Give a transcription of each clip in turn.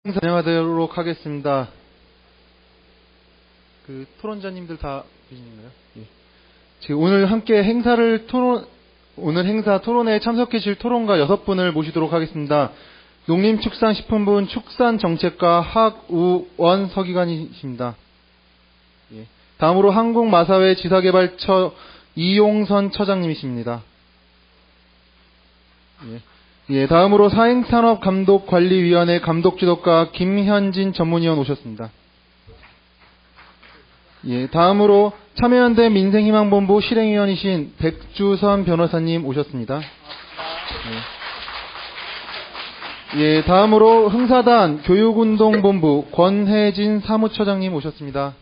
진행하도록 하겠습니다. 토론자님들 다 계시나요? 예. 지금 오늘 함께 오늘 행사 토론회에 참석해 주실 토론가 6분을 모시도록 하겠습니다. 농림축산식품부 축산정책과 하우원 서기관이십니다. 예. 다음으로 한국마사회 지사개발처 이용선 처장님이십니다. 예. 예, 다음으로 사행산업감독관리위원회 감독지도과 김현진 전문위원 오셨습니다. 예, 다음으로 참여연대 민생희망본부 실행위원이신 백주선 변호사님 오셨습니다. 예, 예, 다음으로 흥사단 교육운동본부 권혜진 사무처장님 오셨습니다.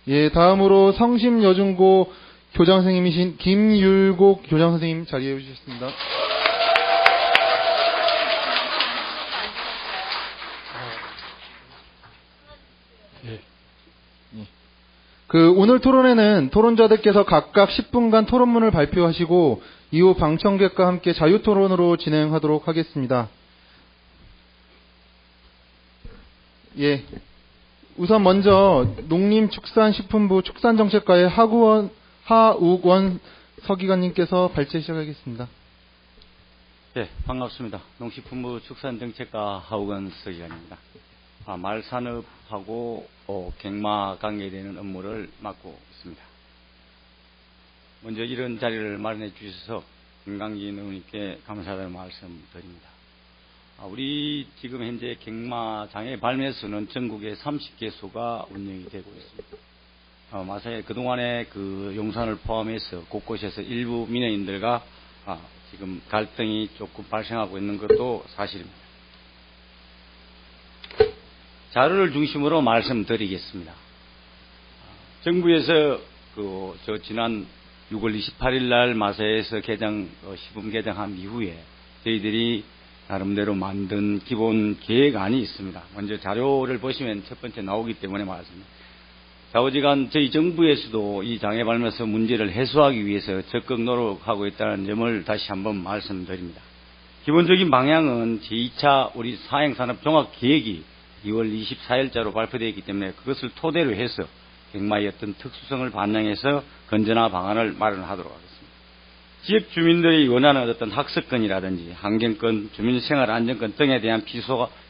예, 다음으로 성심여중고 교장선생님이신 김율곡 교장선생님 자리해 주셨습니다. 예. 오늘 토론회는 토론자들께서 각각 10분간 토론문을 발표하시고 이후 방청객과 함께 자유토론으로 진행하도록 하겠습니다. 예. 우선 먼저 농림축산식품부 축산정책과의 하우원 서기관님께서 발제 시작하겠습니다. 네, 반갑습니다. 농식품부 축산정책과 하우원 서기관입니다. 말산업하고 갱마 관계되는 업무를 맡고 있습니다. 먼저 이런 자리를 마련해 주셔서 김강진 의원님께 감사하다는 말씀드립니다. 우리 지금 현재 갱마장의 발매수는 전국에 30개소가 운영이 되고 있습니다. 마사회 그동안에 용산을 포함해서 곳곳에서 일부 민원인들과 지금 갈등이 조금 발생하고 있는 것도 사실입니다. 자료를 중심으로 말씀드리겠습니다. 정부에서 지난 6월 28일 날 마사회에서 시범 개정한 이후에 저희들이 나름대로 만든 기본 계획안이 있습니다. 먼저 자료를 보시면 첫 번째 나오기 때문에 말씀드립니다. 좌우지간 저희 정부에서도 이 장애 발매서 문제를 해소하기 위해서 적극 노력하고 있다는 점을 다시 한번 말씀드립니다. 기본적인 방향은 제2차 우리 사행산업종합계획이 2월 24일자로 발표되어 있기 때문에 그것을 토대로 해서 갱마의 어떤 특수성을 반영해서 건전한 방안을 마련하도록 하겠습니다. 지역 주민들이 원하는 어떤 학습권이라든지 환경권, 주민생활안전권 등에 대한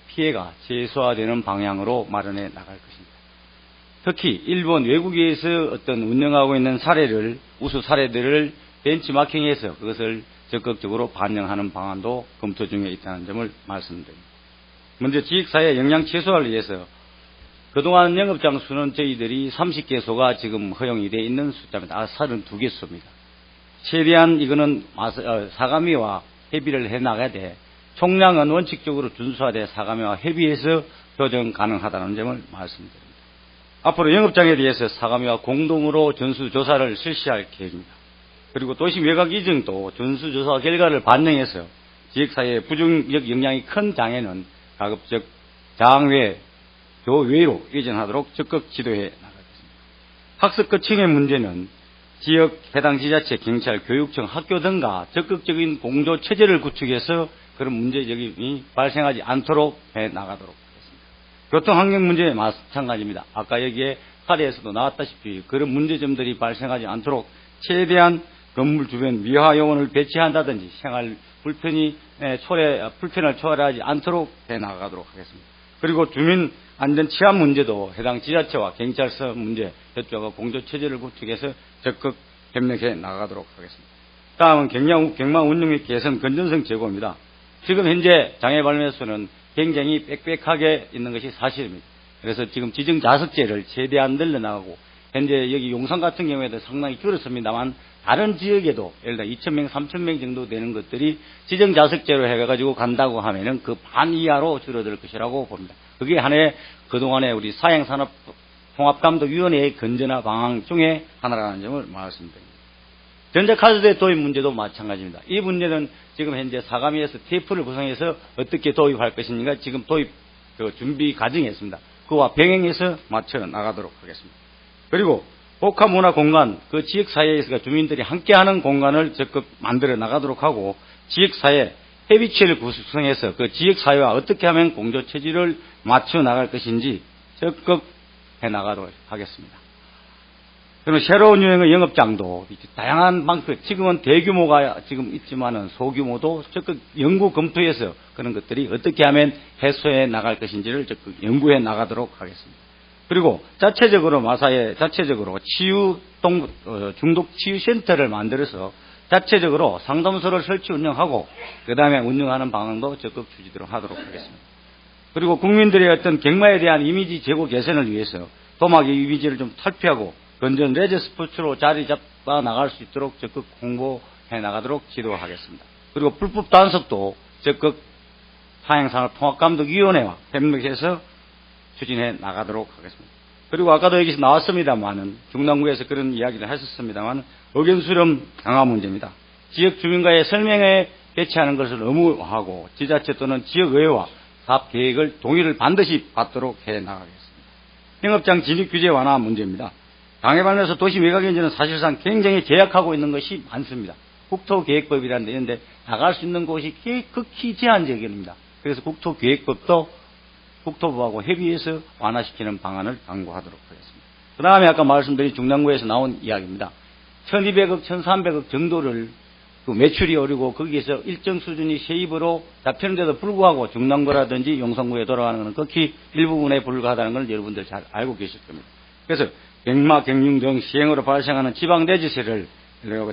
피해가 최소화되는 방향으로 마련해 나갈 것입니다. 특히 일본 외국에서 어떤 운영하고 있는 우수 사례들을 벤치마킹해서 그것을 적극적으로 반영하는 방안도 검토 중에 있다는 점을 말씀드립니다. 먼저 지역사회 영향 최소화를 위해서 그동안 영업장 수는 저희들이 30개소가 지금 허용이 되어 있는 숫자입니다. 32개소입니다. 최대한 이거는 사가미와 협의를 해 나가야 돼. 총량은 원칙적으로 준수하되 사가미와 협의해서 조정 가능하다는 점을 말씀드립니다. 앞으로 영업장에 대해서 사가미와 공동으로 전수조사를 실시할 계획입니다. 그리고 도시 외곽 이전도 전수조사 결과를 반영해서 지역사회에 부정적 영향이 큰 장애는 가급적 장외, 교외로 이전하도록 적극 지도해 나가겠습니다. 학습권 침해 문제는 지역 해당 지자체, 경찰, 교육청, 학교 등과 적극적인 공조 체제를 구축해서 그런 문제점이 발생하지 않도록 해 나가도록 하겠습니다. 교통환경 문제 마찬가지입니다. 아까 여기에 사례에서도 나왔다시피 그런 문제점들이 발생하지 않도록 최대한 건물 주변 미화요원을 배치한다든지 생활 불편을 초래하지 않도록 해 나가도록 하겠습니다. 그리고 주민 안전 치안 문제도 해당 지자체와 경찰서 문제, 저쪽과 공조 체제를 구축해서 적극 협력해 나가도록 하겠습니다. 다음은 갱마 운영 및 개선 건전성 제고입니다. 지금 현재 장애 발매수는 굉장히 빽빽하게 있는 것이 사실입니다. 그래서 지금 지정 자석제를 최대한 늘려나가고 현재 여기 용산 같은 경우에도 상당히 줄었습니다만 다른 지역에도 예를 들어 2,000명, 3,000명 정도 되는 것들이 지정 자석제로 해가지고 간다고 하면은 그 반 이하로 줄어들 것이라고 봅니다. 그게 하나의 그동안에 우리 사행산업 통합감독위원회의 건전화 방안 중에 하나라는 점을 말씀드립니다. 전자카드의 도입 문제도 마찬가지입니다. 이 문제는 지금 현재 사가미에서 TF를 구성해서 어떻게 도입할 것인가 지금 도입 준비 과정에 있습니다. 그와 병행해서 맞춰 나가도록 하겠습니다. 그리고 복합문화공간, 그 지역사회에서 주민들이 함께하는 공간을 적극 만들어 나가도록 하고 지역사회 협의체를 구성해서 그 지역사회와 어떻게 하면 공조체질을 맞춰 나갈 것인지 적극 해 나가도록 하겠습니다. 그리고 새로운 유형의 영업장도 다양한 방법, 지금은 대규모가 지금 있지만은 소규모도 적극 연구 검토해서 그런 것들이 어떻게 하면 해소해 나갈 것인지를 적극 연구해 나가도록 하겠습니다. 그리고 자체적으로 마사에 자체적으로 중독 치유 센터를 만들어서 자체적으로 상담소를 설치 운영하고 그 다음에 운영하는 방안도 적극 추진하도록 하도록 하겠습니다. 그리고 국민들의 어떤 경마에 대한 이미지 제고 개선을 위해서 도마기 이미지를 좀 탈피하고 건전 레저 스포츠로 자리 잡아 나갈 수 있도록 적극 홍보해 나가도록 지도하겠습니다. 그리고 불법 단속도 적극 사행산업통합감독위원회와 협력해서 추진해 나가도록 하겠습니다. 그리고 아까도 여기서 나왔습니다만은 중랑구에서 그런 이야기를 하셨습니다만 의견 수렴 강화 문제입니다. 지역 주민과의 설명회 개최하는 것을 의무화하고 지자체 또는 지역의회와 사업 계획을 동의를 반드시 받도록 해 나가겠습니다. 영업장 진입 규제 완화 문제입니다. 당해반에서 도시 외곽인지는 사실상 굉장히 제약하고 있는 것이 많습니다. 국토계획법이라는 데 있는데 나갈 수 있는 곳이 극히 제한적입니다. 그래서 국토계획법도 국토부하고 협의해서 완화시키는 방안을 강구하도록 하겠습니다. 그 다음에 아까 말씀드린 중랑구에서 나온 이야기입니다. 1200억, 1300억 정도를 그 매출이 오르고 거기에서 일정 수준이 세입으로 잡히는데도 불구하고 중랑구라든지 용성구에 돌아가는 것은 극히 일부분에 불과하다는 걸 여러분들 잘 알고 계실 겁니다. 그래서 경마, 경융 등 시행으로 발생하는 지방대지세를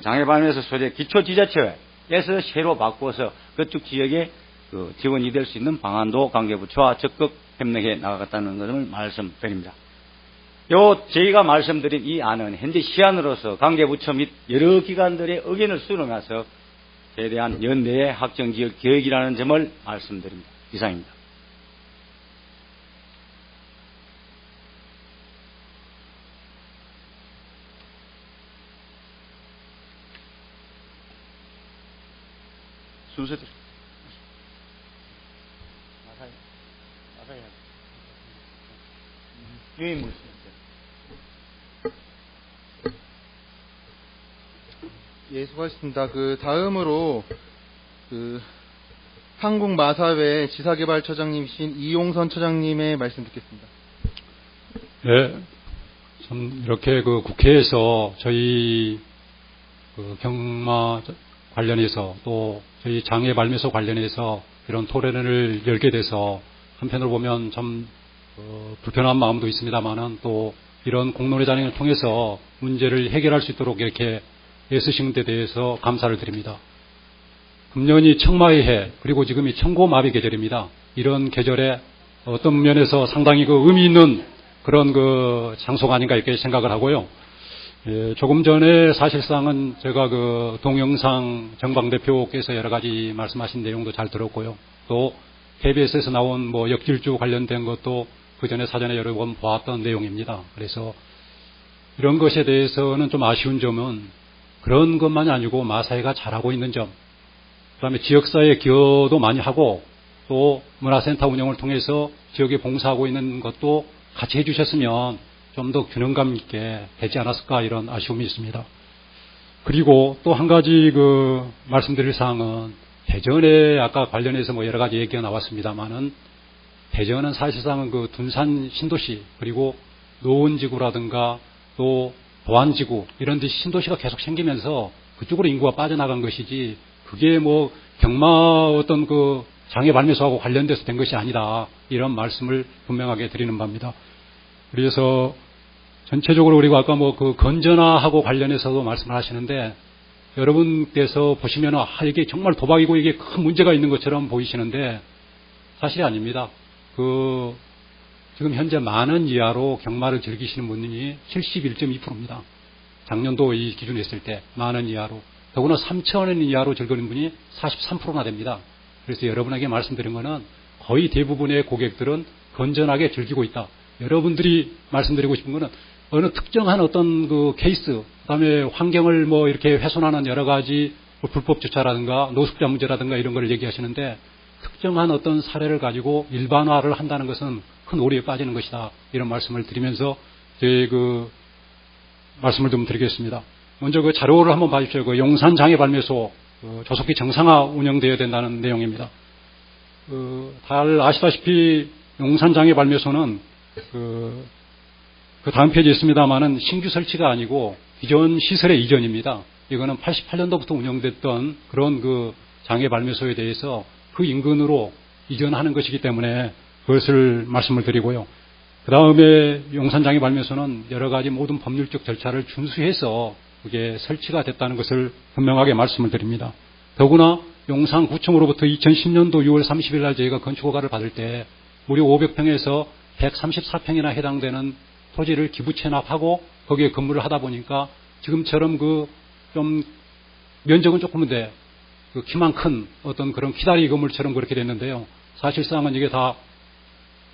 장애반에서 소재 기초지자체에서 새로 바꾸어서 그쪽 지역에 그 지원이 될 수 있는 방안도 관계부처와 적극 협력해 나가겠다는 것을 말씀드립니다. 저희가 말씀드린 이 안은 현재 시안으로서 관계부처 및 여러 기관들의 의견을 수렴해서 최대한 연내의 확정지역 계획이라는 점을 말씀드립니다. 이상입니다. 순서대로. 맞아요. 유인물. 예, 수고하셨습니다. 그 다음으로 그 한국마사회 지사개발처장님이신 이용선 처장님의 말씀 듣겠습니다. 네, 참 이렇게 그 국회에서 저희 그 경마 관련해서 또 저희 장애 발매소 관련해서 이런 토론을 열게 돼서 한편으로 보면 참 불편한 마음도 있습니다만은 또 이런 공론의 자리를 통해서 문제를 해결할 수 있도록 이렇게 애쓰신 데 대해서 감사를 드립니다. 금년이 청마의 해 그리고 지금이 청고마비 계절입니다. 이런 계절에 어떤 면에서 상당히 그 의미 있는 그런 그 장소가 아닌가 이렇게 생각을 하고요. 예, 조금 전에 사실상은 제가 그 동영상 정방대표께서 여러 가지 말씀하신 내용도 잘 들었고요. 또 KBS에서 나온 뭐 역질주 관련된 것도 그 전에 사전에 여러 번 보았던 내용입니다. 그래서 이런 것에 대해서는 좀 아쉬운 점은 그런 것만이 아니고 마사회가 잘하고 있는 점, 그다음에 지역사회 기여도 많이 하고 또 문화센터 운영을 통해서 지역에 봉사하고 있는 것도 같이 해주셨으면 좀 더 균형감 있게 되지 않았을까 이런 아쉬움이 있습니다. 그리고 또 한 가지 그 말씀드릴 사항은 대전에 아까 관련해서 뭐 여러 가지 얘기가 나왔습니다만은 대전은 사실상은 그 둔산 신도시 그리고 노원지구라든가 또 도안지구 이런 데 신도시가 계속 생기면서 그쪽으로 인구가 빠져나간 것이지 그게 뭐 경마 어떤 그 장애 발매소하고 관련돼서 된 것이 아니다 이런 말씀을 분명하게 드리는 바입니다. 그래서 전체적으로 우리가 아까 뭐 그 건전화하고 관련해서도 말씀을 하시는데 여러분께서 보시면은 이게 정말 도박이고 이게 큰 문제가 있는 것처럼 보이시는데 사실이 아닙니다. 지금 현재 만원 이하로 경마를 즐기시는 분이 71.2%입니다. 작년도 이 기준으로 했을 때 만원 이하로. 더구나 3,000원 이하로 즐기는 분이 43%나 됩니다. 그래서 여러분에게 말씀드린 거는 거의 대부분의 고객들은 건전하게 즐기고 있다. 여러분들이 말씀드리고 싶은 거는 어느 특정한 어떤 그 케이스, 그다음에 환경을 뭐 이렇게 훼손하는 여러 가지 불법 주차라든가 노숙자 문제라든가 이런 걸 얘기하시는데 특정한 어떤 사례를 가지고 일반화를 한다는 것은 큰 오류에 빠지는 것이다. 이런 말씀을 드리면서 제 말씀을 좀 드리겠습니다. 먼저 그 자료를 한번 봐주십시오. 그 용산 장애 발매소 조속히 정상화 운영되어야 된다는 내용입니다. 잘 아시다시피 용산장애발매소는 그 다음 페이지에 있습니다만은 신규 설치가 아니고 기존 시설의 이전입니다. 이거는 88년도부터 운영됐던 그런 그 장애발매소에 대해서 그 인근으로 이전하는 것이기 때문에 그것을 말씀을 드리고요. 그 다음에 용산장애발매소는 여러 가지 모든 법률적 절차를 준수해서 그게 설치가 됐다는 것을 분명하게 말씀을 드립니다. 더구나 용산구청으로부터 2010년도 6월 30일 날 저희가 건축허가를 받을 때 무려 500평에서 134평이나 해당되는 토지를 기부 체납하고 거기에 건물을 하다 보니까 지금처럼 그 좀 면적은 조금인데 그 키만 큰 어떤 그런 키다리 건물처럼 그렇게 됐는데요. 사실상은 이게 다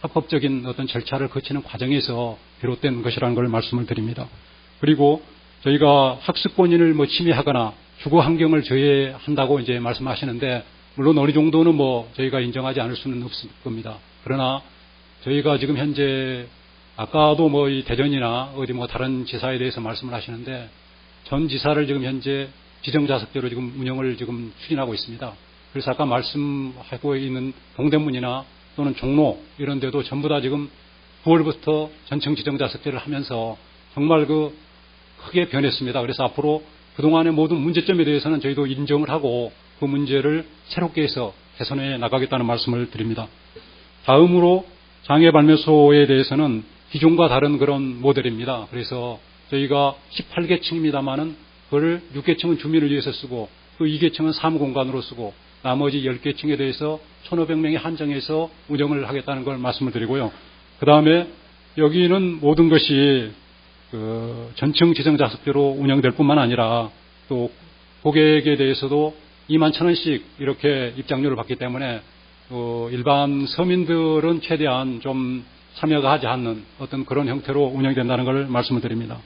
합법적인 어떤 절차를 거치는 과정에서 비롯된 것이라는 걸 말씀을 드립니다. 그리고 저희가 학습 본인을 뭐 침해하거나 주거 환경을 저해한다고 이제 말씀하시는데 물론 어느 정도는 뭐 저희가 인정하지 않을 수는 없을 겁니다. 그러나 저희가 지금 현재 아까도 뭐 이 대전이나 어디 뭐 다른 지사에 대해서 말씀을 하시는데 전 지사를 지금 현재 지정자석제로 지금 운영을 지금 추진하고 있습니다. 그래서 아까 말씀하고 있는 동대문이나 또는 종로 이런 데도 전부 다 지금 9월부터 전청 지정자석제를 하면서 정말 그 크게 변했습니다. 그래서 앞으로 그동안의 모든 문제점에 대해서는 저희도 인정을 하고 그 문제를 새롭게 해서 개선해 나가겠다는 말씀을 드립니다. 다음으로 장애발매소에 대해서는 기존과 다른 그런 모델입니다. 그래서 저희가 18개층입니다만은 그걸 6개층은 주민을 위해서 쓰고 그 2개층은 사무공간으로 쓰고 나머지 10개층에 대해서 1,500명에 한정해서 운영을 하겠다는 걸 말씀을 드리고요. 그 다음에 여기는 모든 것이 그 전층 지정자석제로 운영될 뿐만 아니라 또 고객에 대해서도 21,000원씩 이렇게 입장료를 받기 때문에 일반 서민들은 최대한 좀 참여가 하지 않는 어떤 그런 형태로 운영된다는 걸 말씀을 드립니다.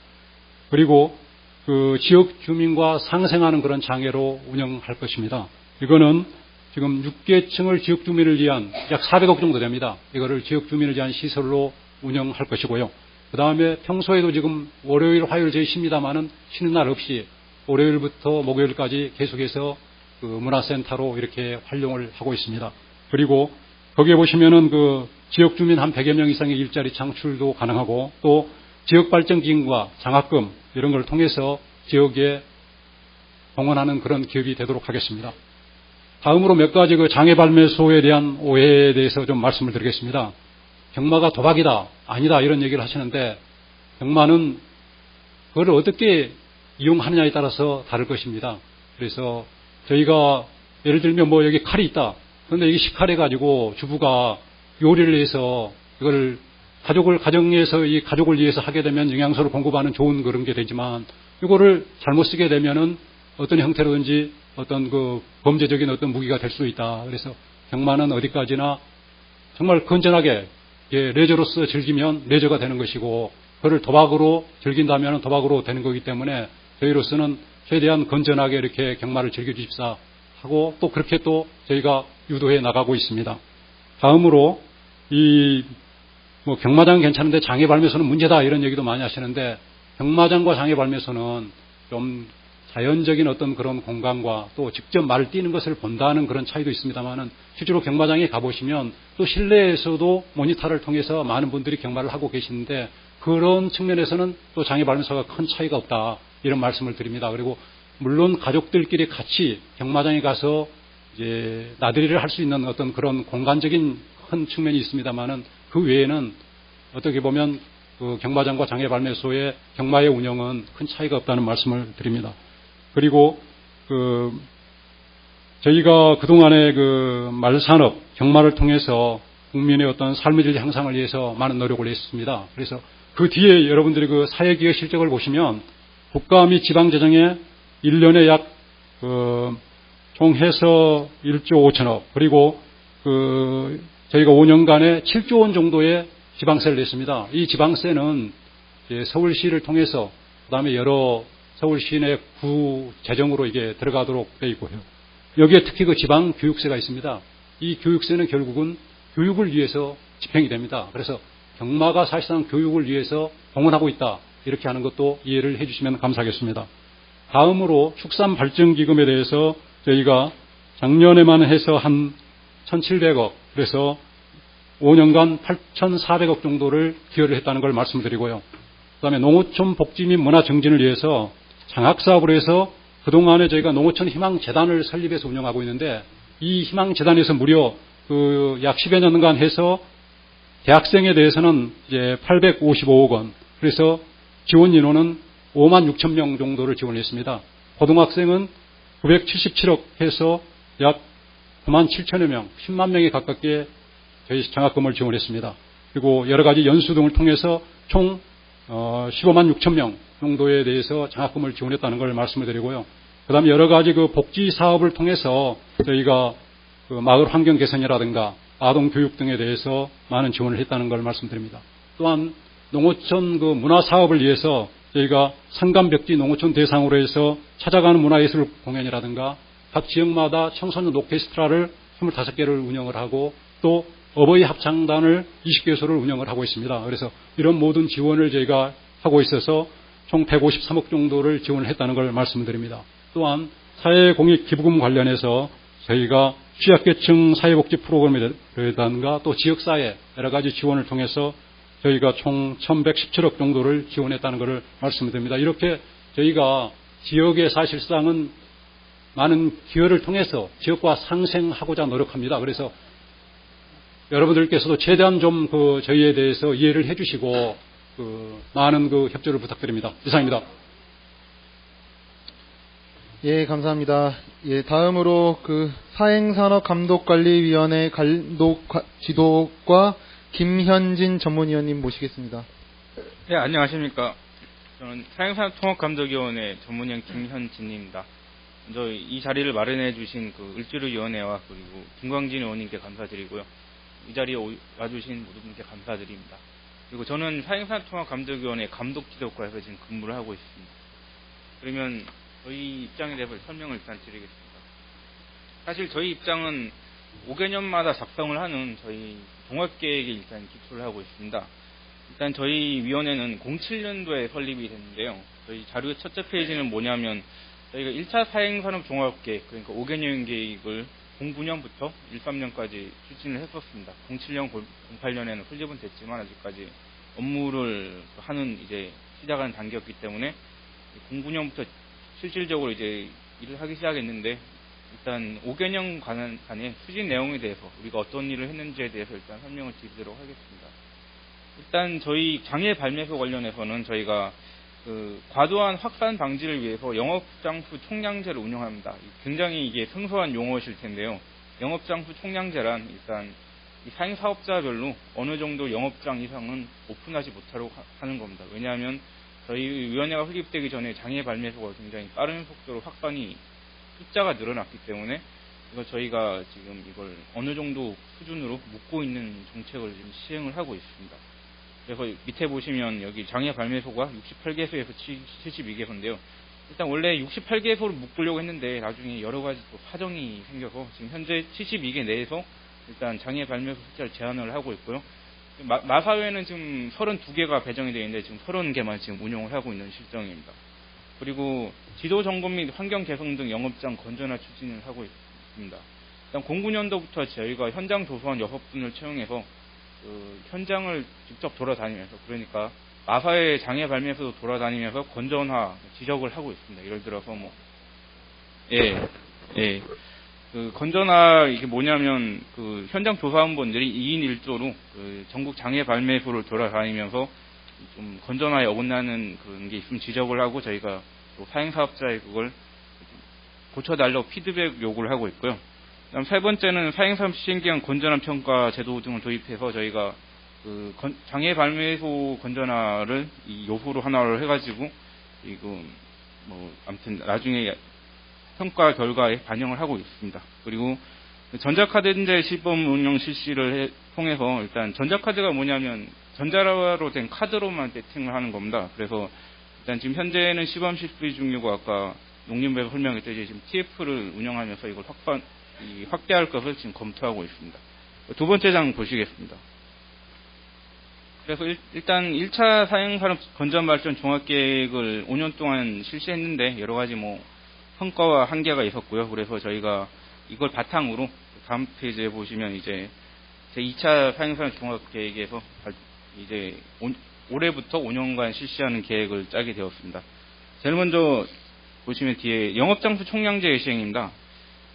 그리고 그 지역 주민과 상생하는 그런 장애로 운영할 것입니다. 이거는 지금 6개층을 지역 주민을 위한 약 400억 정도 됩니다. 이거를 지역 주민을 위한 시설로 운영할 것이고요. 그 다음에 평소에도 지금 월요일, 화요일 저희 쉽니다만은 쉬는 날 없이 월요일부터 목요일까지 계속해서 그 문화센터로 이렇게 활용을 하고 있습니다. 그리고 거기에 보시면은 그 지역 주민 한 100여 명 이상의 일자리 창출도 가능하고 또 지역 발전 기금과 장학금 이런 걸 통해서 지역에 동원하는 그런 기업이 되도록 하겠습니다. 다음으로 몇 가지 그 장애발매소에 대한 오해에 대해서 좀 말씀을 드리겠습니다. 경마가 도박이다, 아니다 이런 얘기를 하시는데 경마는 그걸 어떻게 이용하느냐에 따라서 다를 것입니다. 그래서 저희가 예를 들면 뭐 여기 칼이 있다. 그런데 이게 식칼해 가지고 주부가 요리를 해서 이걸 가정에서 이 가족을 위해서 하게 되면 영양소를 공급하는 좋은 그런 게 되지만 이거를 잘못 쓰게 되면은 어떤 형태로든지 어떤 그 범죄적인 어떤 무기가 될 수 있다. 그래서 경마는 어디까지나 정말 건전하게 레저로서 즐기면 레저가 되는 것이고 그걸 도박으로 즐긴다면 도박으로 되는 거기 때문에 저희로서는 최대한 건전하게 이렇게 경마를 즐겨주십사 하고 또 그렇게 또 저희가 유도해 나가고 있습니다. 다음으로 뭐 경마장 괜찮은데 장애발매소는 문제다 이런 얘기도 많이 하시는데 경마장과 장애발매소는 좀 자연적인 어떤 그런 공간과 또 직접 말을 띄는 것을 본다는 그런 차이도 있습니다만은 실제로 경마장에 가보시면 또 실내에서도 모니터를 통해서 많은 분들이 경마를 하고 계시는데 그런 측면에서는 또 장애발매소가 큰 차이가 없다 이런 말씀을 드립니다. 그리고 물론 가족들끼리 같이 경마장에 가서 이제 나들이를 할 수 있는 어떤 그런 공간적인 큰 측면이 있습니다만은 그 외에는 어떻게 보면 그 경마장과 장애발매소의 경마의 운영은 큰 차이가 없다는 말씀을 드립니다. 그리고 저희가 그동안의 그 말산업, 경마를 통해서 국민의 어떤 삶의 질 향상을 위해서 많은 노력을 했습니다. 그래서 그 뒤에 여러분들이 그 사회기여 실적을 보시면 국가 및 지방재정에 1년에 약 총 해서 1조 5천억 그리고 저희가 5년간에 7조 원 정도의 지방세를 냈습니다. 이 지방세는 서울시를 통해서 그다음에 여러 서울시 내 구 재정으로 이게 들어가도록 되어 있고요. 여기에 특히 그 지방 교육세가 있습니다. 이 교육세는 결국은 교육을 위해서 집행이 됩니다. 그래서 경마가 사실상 교육을 위해서 동원하고 있다. 이렇게 하는 것도 이해를 해 주시면 감사하겠습니다. 다음으로 축산발전기금에 대해서 저희가 작년에만 해서 한 1,700억, 그래서 5년간 8,400억 정도를 기여를 했다는 걸 말씀드리고요. 그다음에 농어촌 복지 및 문화 정진을 위해서 장학사업을 해서 그동안에 저희가 농어촌 희망재단을 설립해서 운영하고 있는데, 이 희망재단에서 무려 약 10여 년간 해서 대학생에 대해서는 이제 855억 원, 그래서 지원 인원은 5만 6천 명 정도를 지원했습니다. 고등학생은 977억 해서 약 9만 7천여 명, 10만 명에 가깝게 저희 장학금을 지원했습니다. 그리고 여러 가지 연수 등을 통해서 총 15만 6천 명 정도에 대해서 장학금을 지원했다는 걸 말씀을 드리고요. 그 다음에 여러 가지 그 복지 사업을 통해서 저희가 그 마을 환경 개선이라든가 아동 교육 등에 대해서 많은 지원을 했다는 걸 말씀드립니다. 또한 농어촌 그 문화 사업을 위해서 저희가 상감벽지 농어촌 대상으로 해서 찾아가는 문화예술 공연이라든가 각 지역마다 청소년 오케스트라를 25개를 운영을 하고 또 어버이 합창단을 20개소를 운영을 하고 있습니다. 그래서 이런 모든 지원을 저희가 하고 있어서 총 153억 정도를 지원을 했다는 걸 말씀드립니다. 또한 사회공익 기부금 관련해서 저희가 취약계층 사회복지 프로그램이라든가 또 지역사회 여러 가지 지원을 통해서 저희가 총 1,117억 정도를 지원했다는 것을 말씀드립니다. 이렇게 저희가 지역에 사실상은 많은 기여를 통해서 지역과 상생하고자 노력합니다. 그래서 여러분들께서도 최대한 좀 저희에 대해서 이해를 해주시고 많은 협조를 부탁드립니다. 이상입니다. 예, 감사합니다. 예, 다음으로 사행산업감독관리위원회 지도과 김현진 전문위원님 모시겠습니다. 네, 안녕하십니까. 저는 사행산업통합감독위원회 전문위원 김현진입니다. 먼저 이 자리를 마련해 주신 을지로위원회와 그리고 김광진 의원님께 감사드리고요. 이 자리에 와주신 모든 분께 감사드립니다. 그리고 저는 사행산업통합감독위원회 감독지도과에서 지금 근무를 하고 있습니다. 그러면 저희 입장에 대해서 설명을 일단 드리겠습니다. 사실 저희 입장은 5개년마다 작성을 하는 저희 종합계획에 일단 기초를 하고 있습니다. 일단 저희 위원회는 07년도에 설립이 됐는데요. 저희 자료의 첫째 페이지는 뭐냐면 저희가 1차 사행산업종합계획, 그러니까 5개년 계획을 09년부터 13년까지 추진을 했었습니다. 07년, 08년에는 설립은 됐지만 아직까지 업무를 하는 시작하는 단계였기 때문에 09년부터 실질적으로 일을 하기 시작했는데, 일단 5개년 간의 추진 내용에 대해서 우리가 어떤 일을 했는지에 대해서 일단 설명을 드리도록 하겠습니다. 일단 저희 장애 발매소 관련해서는 저희가 과도한 확산 방지를 위해서 영업장수 총량제를 운영합니다. 굉장히 이게 생소한 용어실 텐데요. 영업장수 총량제란 일단 이 사행사업자별로 어느 정도 영업장 이상은 오픈하지 못하도록 하는 겁니다. 왜냐하면 저희 위원회가 설립되기 전에 장애 발매소가 굉장히 빠른 속도로 확산이 숫자가 늘어났기 때문에 저희가 지금 이걸 어느 정도 수준으로 묶고 있는 정책을 지금 시행을 하고 있습니다. 그래서 밑에 보시면 여기 장애 발매소가 68개소에서 72개소인데요. 일단 원래 68개소를 묶으려고 했는데 나중에 여러 가지 또 사정이 생겨서 지금 현재 72개 내에서 일단 장애 발매소 숫자를 제한을 하고 있고요. 마사회는 지금 32개가 배정이 되어 있는데 지금 30개만 지금 운영을 하고 있는 실정입니다. 그리고 지도 점검 및 환경 개선 등 영업장 건전화 추진을 하고 있습니다. 일단 09년도부터 저희가 현장 조수원 6분을 채용해서 현장을 직접 돌아다니면서, 그러니까 마사회 장애 발매소도 돌아다니면서 건전화 지적을 하고 있습니다. 예를 들어서 건전화 이게 뭐냐면 현장 조사원분들이 2인 1조로 전국 장애 발매소를 돌아다니면서 좀 건전화에 어긋나는 그런 게 있으면 지적을 하고 저희가 또 사행사업자에 그걸 고쳐달라고 피드백 요구를 하고 있고요. 그다음 세 번째는 사행사업 시행기간 건전한 평가 제도 등을 도입해서 저희가 장애 발매소 건전화를 요소로 하나를 해가지고 아무튼 나중에 평가 결과에 반영을 하고 있습니다. 그리고 전자카드인재 시범 운영 실시를 통해서 일단 전자카드가 뭐냐면 전자로 된 카드로만 세팅을 하는 겁니다. 그래서 일단 지금 현재는 시범 실시 중이고 아까 농림부에서 설명했듯이 지금 TF를 운영하면서 이걸 확대할 것을 지금 검토하고 있습니다. 두 번째 장 보시겠습니다. 그래서 일단 1차 사행산업 건전발전 종합계획을 5년 동안 실시했는데 여러 가지 성과와 한계가 있었고요. 그래서 저희가 이걸 바탕으로 다음 페이지에 보시면 이제 제 2차 사행산 종합 계획에서 이제 올해부터 5년간 실시하는 계획을 짜게 되었습니다. 제일 먼저 보시면 뒤에 영업장수 총량제 시행입니다.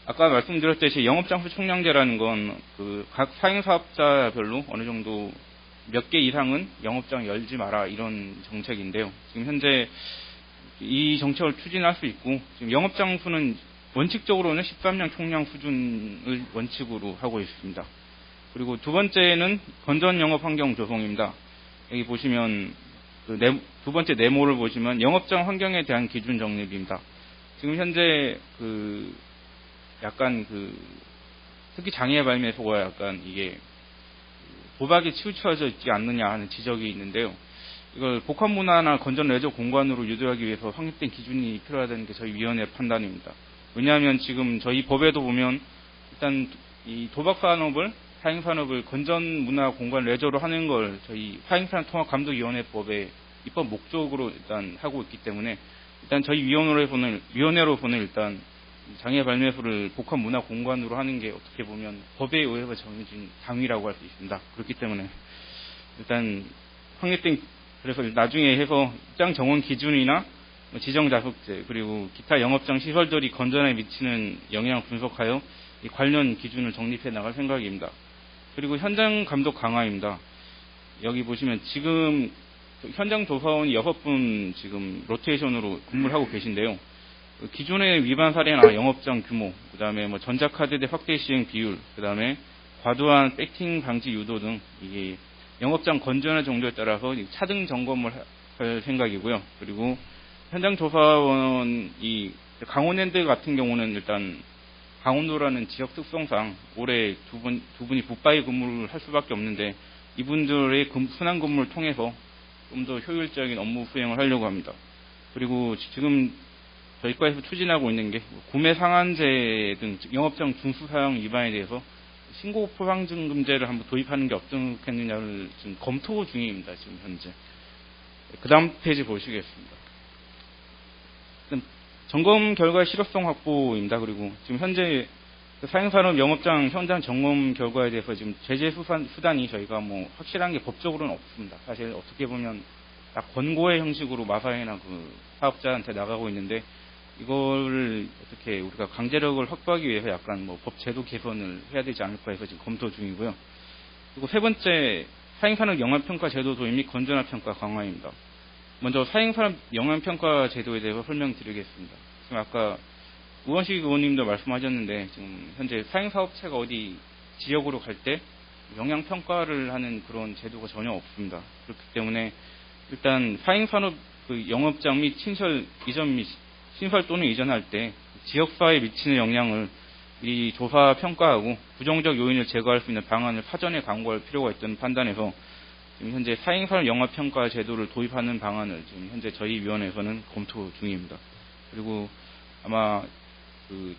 아까 말씀드렸듯이 영업장수 총량제라는 건 그 각 사행사업자별로 어느 정도 몇 개 이상은 영업장 열지 마라 이런 정책인데요. 지금 현재 이 정책을 추진할 수 있고 지금 영업장 수는 원칙적으로는 13년 총량 수준을 원칙으로 하고 있습니다. 그리고 두 번째는 건전 영업 환경 조성입니다. 여기 보시면 두 번째 네모를 보시면 영업장 환경에 대한 기준 정립입니다. 지금 현재 특히 장애 발매소가 약간 이게 도박에 치우쳐져 있지 않느냐 하는 지적이 있는데요. 이걸 복합문화나 건전 레저 공간으로 유도하기 위해서 확립된 기준이 필요하다는 게 저희 위원회 판단입니다. 왜냐하면 지금 저희 법에도 보면 일단 이 도박 산업을 사행산업을 건전 문화 공간 레저로 하는 걸 저희 사행산업 통합감독위원회법의 입법 목적으로 일단 하고 있기 때문에 일단 저희 위원회로서는 일단 장애 발매소를 복합 문화 공간으로 하는 게 어떻게 보면 법에 의해서 정해진 당위라고 할 수 있습니다. 그렇기 때문에 일단 확립된 그래서 나중에 해서 입장 정원 기준이나 지정 좌석제 그리고 기타 영업장 시설들이 건전에 미치는 영향을 분석하여 이 관련 기준을 정립해 나갈 생각입니다. 그리고 현장 감독 강화입니다. 여기 보시면 지금 현장 조사원이 6분 지금 로테이션으로 근무를 하고 계신데요. 기존의 위반 사례나 영업장 규모, 그 다음에 전자카드대 확대 시행 비율, 그 다음에 과도한 백팅 방지 유도 등 이게 영업장 건전화 정도에 따라서 차등 점검을 할 생각이고요. 그리고 현장 조사원이 강원랜드 같은 경우는 일단 강원도라는 지역 특성상 올해 두 분이 붙바이 근무를 할 수밖에 없는데 이분들의 순환 근무를 통해서 좀 더 효율적인 업무 수행을 하려고 합니다. 그리고 지금 저희과에서 추진하고 있는 게 구매 상한제 등 영업장 중수 사용 위반에 대해서 신고 포상증금제를 한번 도입하는 게 어떻겠느냐를 지금 검토 중입니다. 지금 현재. 그 다음 페이지 보시겠습니다. 점검 결과의 실효성 확보입니다. 그리고 지금 현재 사행산업 영업장 현장 점검 결과에 대해서 지금 제재 수단이 저희가 확실한 게 법적으로는 없습니다. 사실 어떻게 보면 딱 권고의 형식으로 마사회나 사업자한테 나가고 있는데 이거를 어떻게 우리가 강제력을 확보하기 위해서 약간 법 제도 개선을 해야 되지 않을까 해서 지금 검토 중이고요. 그리고 세 번째, 사행산업 영업평가 제도 도입 및 건전화 평가 강화입니다. 먼저 사행산업 영업평가 제도에 대해서 설명드리겠습니다. 지금 아까 우원식 의원님도 말씀하셨는데 지금 현재 사행사업체가 어디 지역으로 갈 때 영향평가를 하는 그런 제도가 전혀 없습니다. 그렇기 때문에 일단 사행산업 영업장 및 신설 또는 이전할 때 지역사회에 미치는 영향을 이 조사 평가하고 부정적 요인을 제거할 수 있는 방안을 사전에 강구할 필요가 있다는 판단에서 지금 현재 사행산업 영업평가 제도를 도입하는 방안을 지금 현재 저희 위원회에서는 검토 중입니다. 그리고 아마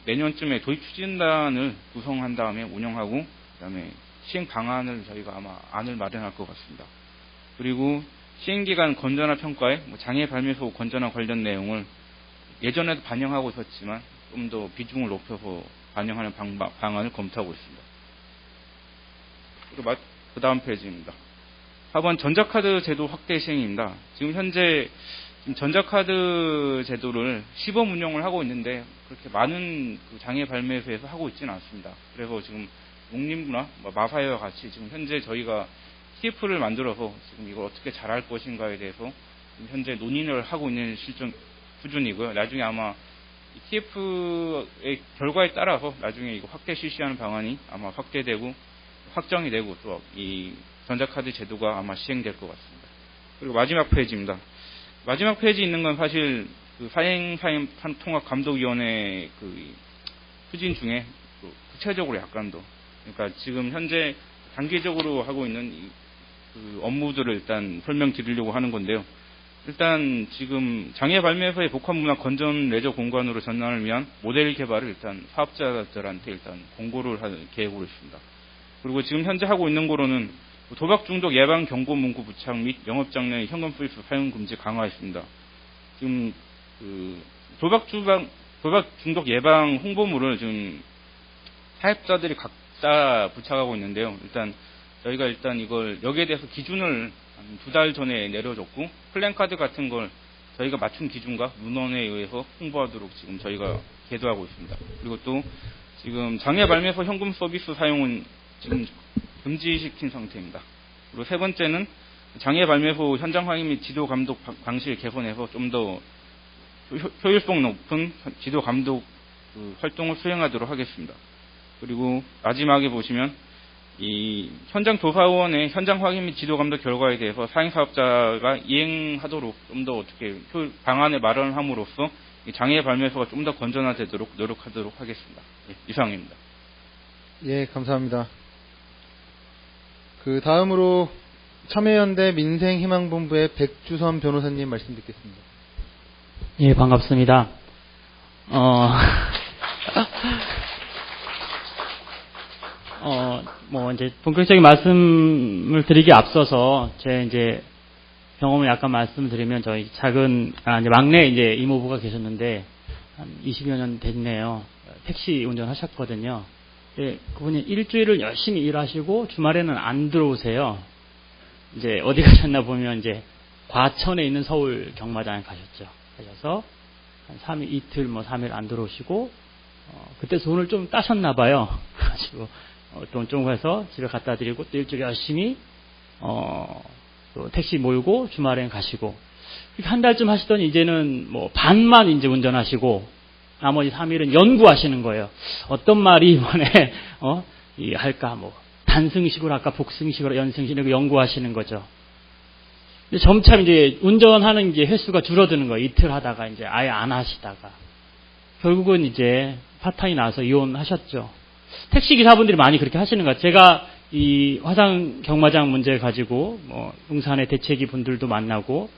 내년쯤에 도입 추진단을 구성한 다음에 운영하고 그다음에 시행 방안을 저희가 아마 안을 마련할 것 같습니다. 그리고 시행기간 건전화 평가에 장애 발매소 건전화 관련 내용을 예전에도 반영하고 있었지만 좀 더 비중을 높여서 반영하는 방안을 검토하고 있습니다. 그리고 그 다음 페이지입니다. 4번 전자카드 제도 확대 시행입니다. 지금 현재 전자카드 제도를 시범 운영을 하고 있는데 그렇게 많은 장애 발매소에서 하고 있지는 않습니다. 그래서 지금 농림부나 마사회와 같이 지금 현재 저희가 TF를 만들어서 지금 이걸 어떻게 잘할 것인가에 대해서 현재 논의를 하고 있는 수준이고요. 나중에 아마 이 TF의 결과에 따라서 나중에 이거 확대 실시하는 방안이 아마 확대되고 확정이 되고 또 이 전자카드 제도가 아마 시행될 것 같습니다. 그리고 마지막 페이지입니다. 마지막 페이지 있는 건 사실 사행통합감독위원회 추진 중에 구체적으로 약간 더 그러니까 지금 현재 단계적으로 하고 있는 업무들을 일단 설명드리려고 하는 건데요. 일단 지금 장애 발매소의 복합문화 건전 레저 공간으로 전환을 위한 모델 개발을 일단 사업자들한테 일단 공고를 할 계획으로 있습니다. 그리고 지금 현재 하고 있는 거로는 도박 중독 예방 경고 문구 부착 및 영업장 내 현금 수입 사용 금지 강화했습니다. 지금 도박 도박 중독 예방 홍보물을 지금 사업자들이 각자 부착하고 있는데요. 저희가 이걸 여기에 대해서 기준을 2달 전에 내려줬고, 플랜카드 같은 걸 저희가 맞춘 기준과 문헌에 의해서 홍보하도록 지금 저희가 계도하고 있습니다. 그리고 또 지금 장애 발매서 현금 서비스 사용은 지금 금지시킨 상태입니다. 그리고 세 번째는 장애 발매소 현장 확인 및 지도 감독 방식을 개선해서 좀 더 효율성 높은 지도 감독 활동을 수행하도록 하겠습니다. 그리고 마지막에 보시면 이 현장 조사원의 현장 확인 및 지도 감독 결과에 대해서 사행 사업자가 이행하도록 좀 더 어떻게 방안을 마련함으로써 장애 발매소가 좀 더 건전화되도록 노력하도록 하겠습니다. 예, 이상입니다. 예, 감사합니다. 다음으로 참여연대 민생희망본부의 백주선 변호사님 말씀 듣겠습니다. 예, 반갑습니다. 이제 본격적인 말씀을 드리기 앞서서 제 이제 경험을 약간 말씀드리면 저희 이제 막내 이제 이모부가 계셨는데 한 20여 년 됐네요. 택시 운전하셨거든요. 예, 그분이 일주일을 열심히 일하시고 주말에는 안 들어오세요. 이제 어디 가셨나 보면 이제 과천에 있는 서울 경마장에 가셨죠. 가셔서 한 3일, 이틀, 3일 안 들어오시고, 그때 돈을 좀 따셨나 봐요. 가지고, 돈 좀 해서 집에 갖다 드리고, 또 일주일 열심히, 또 택시 몰고 주말엔 가시고, 한 달쯤 하시더니 이제는 반만 이제 운전하시고, 나머지 3일은 연구하시는 거예요. 어떤 말이 이번에, 할까, 단승식으로 할까, 복승식으로, 연승식으로 연구하시는 거죠. 점차 이제 운전하는 이제 횟수가 줄어드는 거예요. 이틀 하다가 이제 아예 안 하시다가. 결국은 이제 파탄이 나서 이혼하셨죠. 택시 기사분들이 많이 그렇게 하시는 것 같아요. 제가 이 화상 경마장 문제 가지고 용산의 대책위 분들도 만나고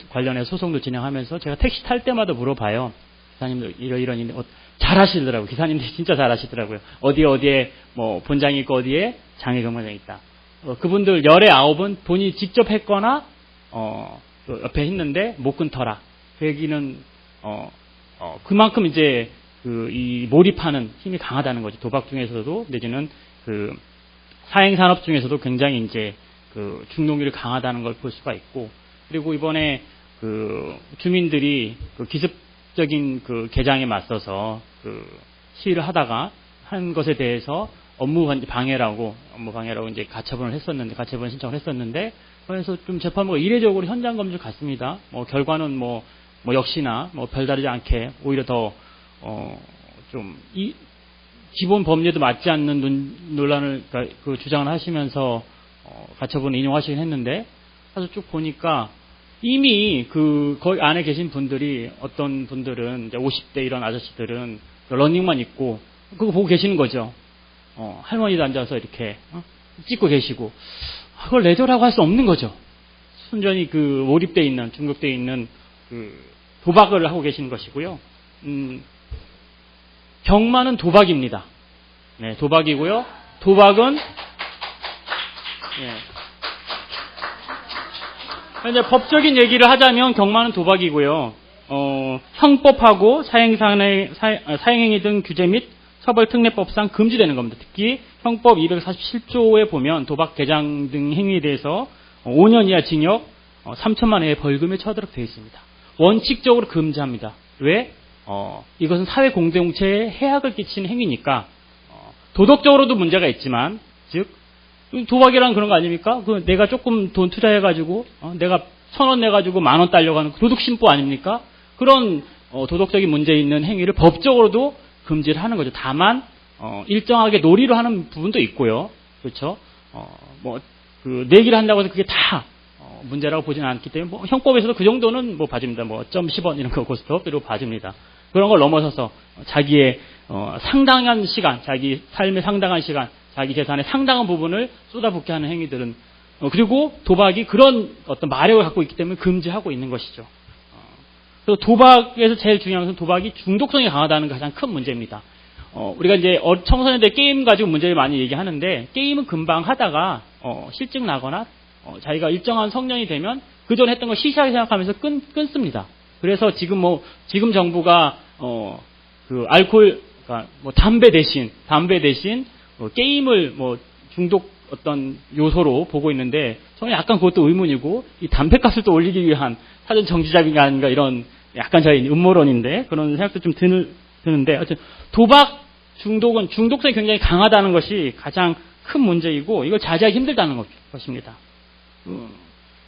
관련해서 소송도 진행하면서 제가 택시 탈 때마다 물어봐요. 기사님들 이런 잘하시더라고요. 기사님들이 진짜 잘하시더라고요. 어디에 본장이 있고 어디에 장애 경마장이 있다. 그분들 열의 9은 본인이 직접 했거나 또 옆에 있는데 못 끊더라. 그 얘기는 그만큼 이제 이 몰입하는 힘이 강하다는 거죠. 도박 중에서도 내지는 사행 산업 중에서도 굉장히 이제 중독률이 강하다는 걸 볼 수가 있고, 그리고 이번에 주민들이 기습적인 개장에 맞서서 시위를 하다가 한 것에 대해서 업무 방해라고 이제 가처분을 했었는데, 가처분 신청을 했었는데, 그래서 좀 재판부가 이례적으로 현장 검증을 갔습니다. 결과는 역시나 별다르지 않게 오히려 더 좀 기본 법률에도 맞지 않는 논란을 주장을 하시면서 가처분을 인용하시긴 했는데, 사실 쭉 보니까 이미 거기 안에 계신 분들이, 어떤 분들은 이제 50대 이런 아저씨들은 러닝만 입고 그거 보고 계시는 거죠. 할머니도 앉아서 이렇게 찍고 계시고, 그걸 내조라고 할 수 없는 거죠. 순전히 몰입되어 있는, 중독되어 있는 도박을 하고 계시는 것이고요. 경마는 도박입니다. 네, 도박이고요. 도박은 이제 법적인 얘기를 하자면 경마는 도박이고요. 형법하고 사행행위 등 규제 및 처벌특례법상 금지되는 겁니다. 특히 형법 247조에 보면 도박 개장 등 행위에 대해서 5년 이하 징역, 3천만 원의 벌금에 처하도록 되어 있습니다. 원칙적으로 금지합니다. 왜? 이것은 사회 공동체에 해악을 끼치는 행위니까, 도덕적으로도 문제가 있지만, 즉 도박이란 그런 거 아닙니까? 내가 조금 돈 투자해가지고 내가 1,000원 내가지고 10,000원 따려고 하는 도둑 심보 아닙니까? 그런 도덕적인 문제 있는 행위를 법적으로도 금지를 하는 거죠. 다만 일정하게 놀이로 하는 부분도 있고요. 그렇죠? 내기를 한다고 해서 그게 다 문제라고 보지는 않기 때문에 형법에서도 그 정도는 봐줍니다. 0.10원 이런 거 고스톱으로 봐줍니다. 그런 걸 넘어서서 자기의 상당한 시간, 자기 삶의 상당한 시간, 자기 재산의 상당한 부분을 쏟아붓게 하는 행위들은, 그리고 도박이 그런 어떤 마력을 갖고 있기 때문에 금지하고 있는 것이죠. 그래서 도박에서 제일 중요한 것은 도박이 중독성이 강하다는 게 가장 큰 문제입니다. 우리가 이제 청소년들 게임 가지고 문제를 많이 얘기하는데, 게임은 금방 하다가 실증 나거나 자기가 일정한 성년이 되면 그전에 했던 걸 시시하게 생각하면서 끊습니다. 그래서 지금 정부가 그 알코올, 그러니까 뭐 담배 대신 뭐 게임을 뭐 중독 어떤 요소로 보고 있는데 저는 약간 그것도 의문이고 이 담배값을 또 올리기 위한 사전 정지작이 아닌가 이런 약간 저희 음모론인데 그런 생각도 좀 드는데 어쨌든 도박 중독은 중독성이 굉장히 강하다는 것이 가장 큰 문제이고 이걸 자제하기 힘들다는 것입니다.